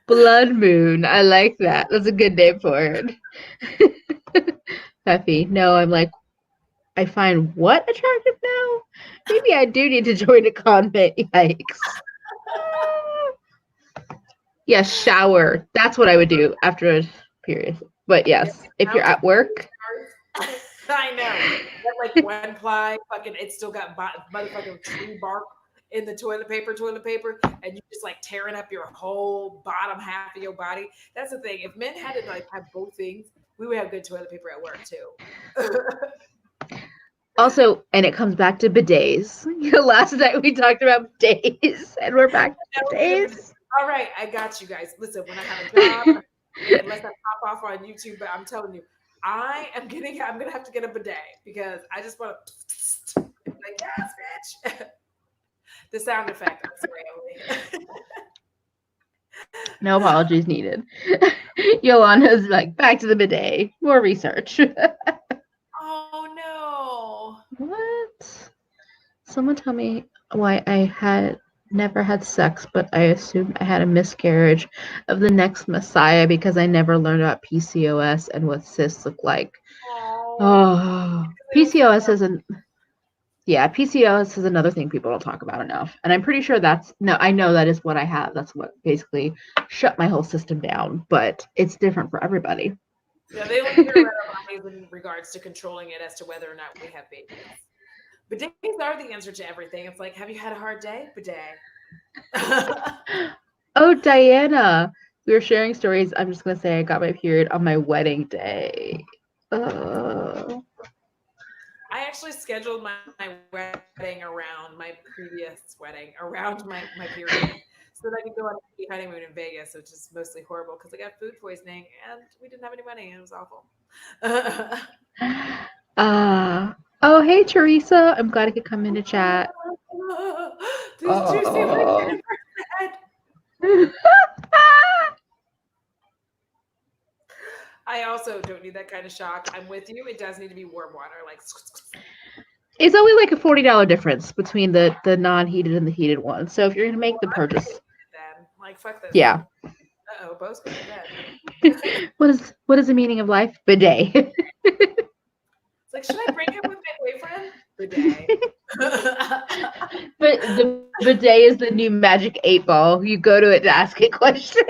Blood Moon. I like that. That's a good name for it. Peppy. No, I'm like, I find what attractive now? Maybe I do need to join a convent. Yikes. Yes, shower. That's what I would do after a period. But Yeah, yes, if you're amount of at work, I know. That like one ply, fucking, it's still got motherfucking tree bark in the toilet paper, and you just like tearing up your whole bottom half of your body. That's the thing. If men had to like have both things, we would have good toilet paper at work too. also, and it comes back to bidets. Last night we talked about bidets, and we're back to bidets. All right, I got you guys. Listen, when I have a job, unless I pop off on YouTube, but I'm telling you, I'm gonna have to get a bidet because I just want to like, yes, bitch. The sound effect. I'm sorry, Emily. No apologies needed. Yolanda's like, back to the bidet. More research. Oh no. What? Someone tell me why I had never had sex, but I assume I had a miscarriage of the next Messiah because I never learned about PCOS and what cysts look like. Oh, Oh, they don't talk about. PCOS is another thing people don't talk about enough. And I'm pretty sure I know that is what I have. That's what basically shut my whole system down, but it's different for everybody. Yeah, they only care about our bodies in regards to controlling it as to whether or not we have babies. Bidets are the answer to everything. It's like, have you had a hard day? Bidet. Oh, Diana, we were sharing stories. I'm just going to say I got my period on my wedding day. Uh, I actually scheduled my wedding around my previous wedding, around my period, so that I could go on a honeymoon in Vegas, which is mostly horrible because I got food poisoning and we didn't have any money and it was awful. oh, hey, Teresa. I'm glad I could come into chat. Did you see what Oh. Jennifer said? I also don't need that kind of shock. I'm with you. It does need to be warm water, like. It's only like a $40 difference between the non-heated and the heated one. So if you're gonna make the purchase, Then, like, fuck this. yeah. Uh-oh, bo's going to bed. What is the meaning of life? Bidet. It's like, should I break up with my boyfriend? Bidet. But the bidet is the new magic 8-ball. You go to it to ask it questions.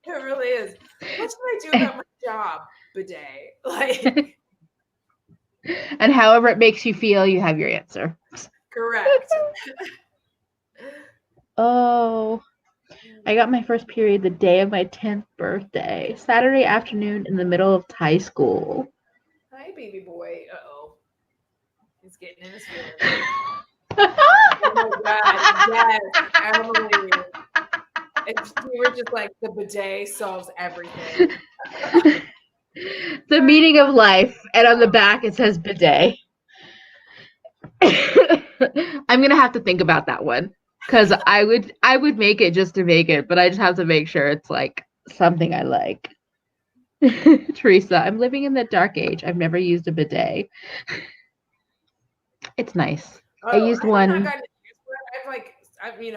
It really is. What should I do about my job? Bidet. Like. And however it makes you feel, you have your answer. Correct. Oh, I got my first period the day of my 10th birthday, Saturday afternoon in the middle of Thai school. Hi, baby boy. Uh-oh. He's getting in his feelings. Oh my God. Yes, Emily. If we were just like, the bidet solves everything. The meaning of life, and on the back it says bidet. I'm gonna have to think about that one because I would make it just to make it, but I just have to make sure it's like something I like. Teresa, I'm living in the dark age. I've never used a bidet. It's nice. I used one.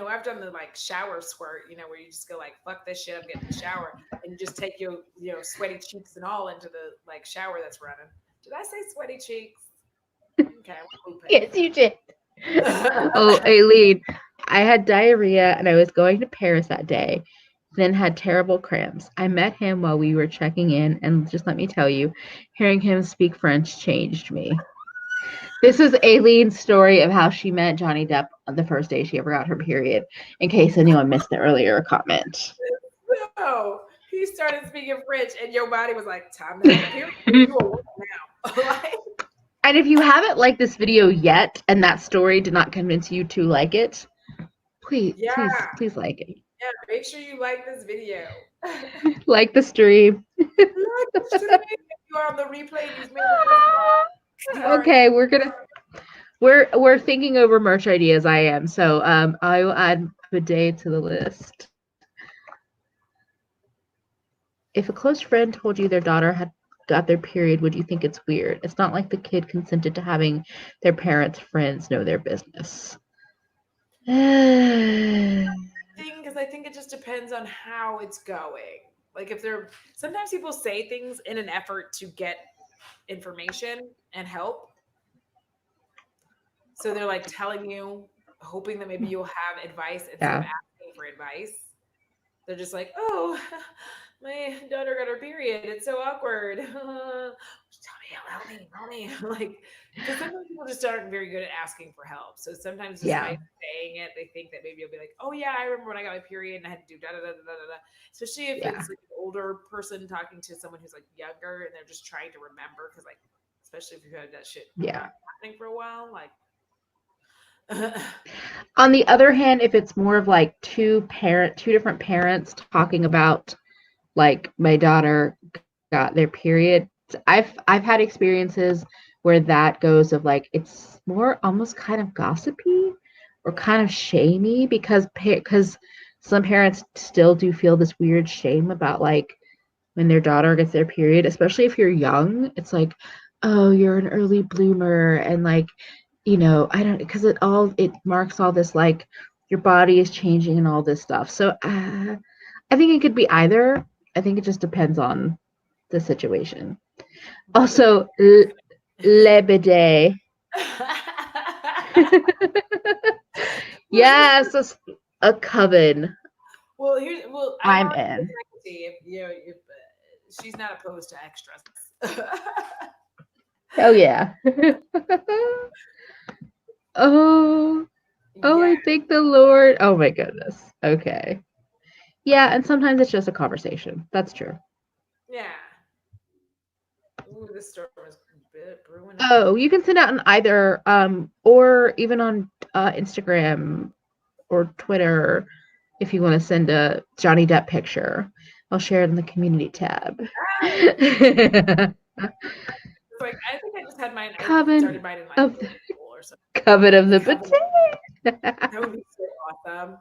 I've done the like shower squirt, where you just go like, fuck this shit, I'm getting in the shower, and you just take your, sweaty cheeks and all into the like shower that's running. Did I say sweaty cheeks? Okay, yes, you did. Oh, Aileen, I had diarrhea and I was going to Paris that day. Then had terrible cramps. I met him while we were checking in, and just let me tell you, hearing him speak French changed me. This is Aileen's story of how she met Johnny Depp on the first day she ever got her period, in case anyone missed the earlier comment. No, he started speaking French, and your body was like, time to have a period. You are woman now. And if you haven't liked this video yet, and that story did not convince you to like it, please like it. Yeah, make sure you like this video. Like the stream. Like the stream. If you are on the replay, you've made it. Okay, we're thinking over merch ideas. I am, so I will add bidet to the list. If a close friend told you their daughter had got their period, would you think it's weird? It's not like the kid consented to having their parents' friends know their business. Because I think it just depends on how it's going. Like sometimes people say things in an effort to get information and help. So they're like telling you, hoping that maybe you'll have advice instead of asking for advice. They're just like, oh, my daughter got her period. It's so awkward. Help me. Like, because sometimes people just aren't very good at asking for help. So sometimes just by saying it, they think that maybe you'll be like, oh yeah, I remember when I got my period and I had to do da da da da da da. Especially if it's like an older person talking to someone who's like younger and they're just trying to remember, because like, especially if you've had that shit happening for a while, like. On the other hand, if it's more of like two different parents talking about like my daughter got their period, I've had experiences where that goes of like it's more almost kind of gossipy or kind of shamey because some parents still do feel this weird shame about like when their daughter gets their period, especially if you're young. It's like, oh, you're an early bloomer, and like, I don't, because it marks all this like your body is changing and all this stuff. So I think it could be either. I think it just depends on the situation. Also, le bidet. Yes, a coven. Well, I'm I'm already in. if she's not opposed to extras. Oh yeah. Oh, Yeah, I thank the Lord. Oh my goodness. Okay. Yeah, and sometimes it's just a conversation. That's true. yeah. Ooh, this storm is brewing up. Oh, you can send out on either, or even on Instagram or Twitter if you want to send a Johnny Depp picture. I'll share it in the community tab. It's like I think I just had mine. I started Coven mine in my of pool or something. Coven of the Coven. Potato. That would be so awesome.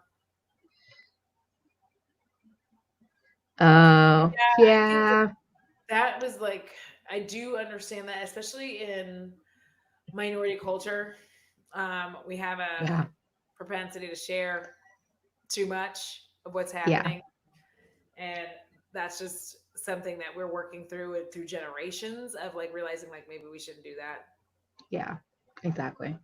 Oh, Yeah, I think yeah. that was like I do understand that, especially in minority culture. We have a Yeah. propensity to share too much of what's Yeah. happening, and that's just something that we're working through it through generations of like realizing like maybe we shouldn't do that. Yeah. Exactly.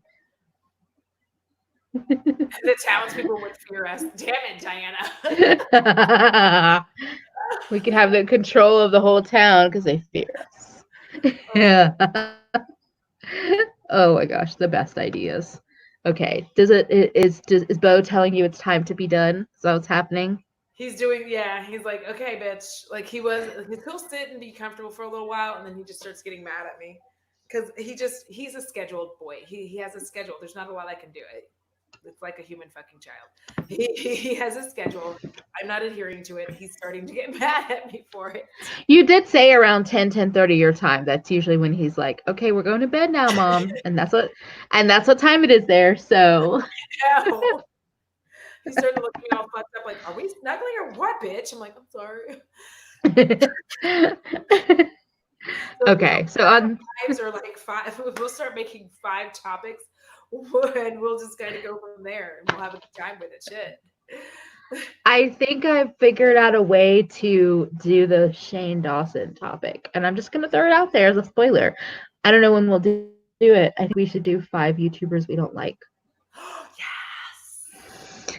The townspeople would fear us. Damn it, Diana. We could have the control of the whole town because they fear us. Yeah. Oh my gosh, the best ideas. Okay. Is Bo telling you it's time to be done? Is that what's happening? He's doing, yeah. He's like, okay, bitch. Like he'll sit and be comfortable for a little while, and then he just starts getting mad at me because he's a scheduled boy. He has a schedule. There's not a lot I can do. It's like a human fucking child. He has a schedule. I'm not adhering to it. He's starting to get mad at me for it. You did say around 10:30 your time. That's usually when he's like, "Okay, we're going to bed now, mom." And that's what time it is there. So, No. He started looking all fucked up, like, "Are we snuggling or what, bitch?" I'm like, "I'm sorry." So okay. So on lives are like five. We'll start making 5 topics, and we'll just kind of go from there, and we'll have a good time with it. Shit. I think I've figured out a way to do the Shane Dawson topic, and I'm just gonna throw it out there as a spoiler. I don't know when we'll do it. I think we should do 5 YouTubers we don't like.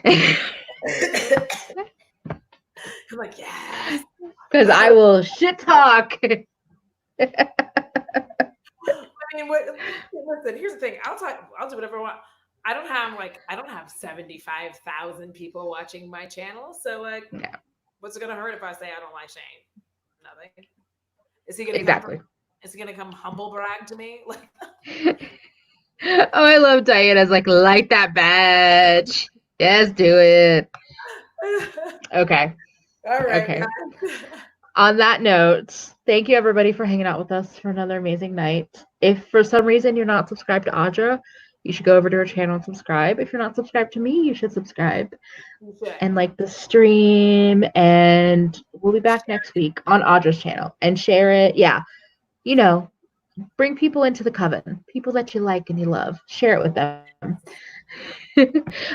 Yes. I'm like, yes. Because I will shit talk. I mean, listen. Here's the thing. I'll do whatever I want. I don't have 75,000 people watching my channel. So like, Yeah. what's it gonna hurt if I say I don't like Shane? Nothing. Is he gonna Exactly. Is he gonna come humble brag to me? Like, Oh, I love Diana's like, light that badge. Yes, do it. Okay. all right, Okay. guys. On that note, thank you everybody for hanging out with us for another amazing night. If for some reason you're not subscribed to Audra, you should go over to her channel and subscribe. If you're not subscribed to me, you should subscribe and like the stream. And we'll be back next week on Audra's channel and share it. Yeah. You know, bring people into the coven, people that you like and you love. Share it with them.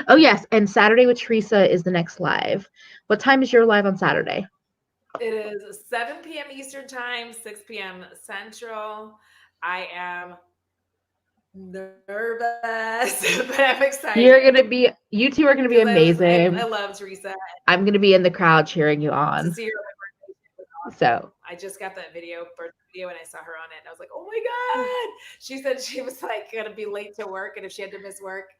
Oh, yes. And Saturday with Teresa is the next live. What time is your live on Saturday? It is 7 p.m. Eastern Time, 6 p.m. Central. I am nervous, but I'm excited. You two are gonna be Because amazing. I love Teresa. I'm gonna be in the crowd cheering you To on. see her on my birthday was awesome. So I just got that birthday video, and I saw her on it, and I was like, oh my God. She said she was like gonna be late to work, and if she had to miss work,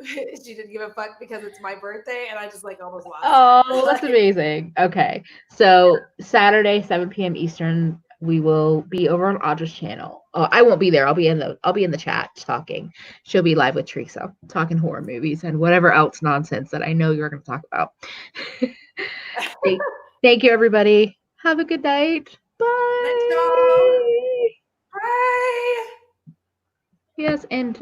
she didn't give a fuck because it's my birthday, and I just like almost lost oh, it. that's amazing. Okay. So Saturday, 7 p.m. Eastern, we will be over on Audra's channel. Oh, I won't be there. I'll be in the chat talking. She'll be live with Teresa, talking horror movies and whatever else nonsense that I know you're gonna talk about. Thank you, everybody. Have a good night. Bye. Night, y'all. Bye. Yes, and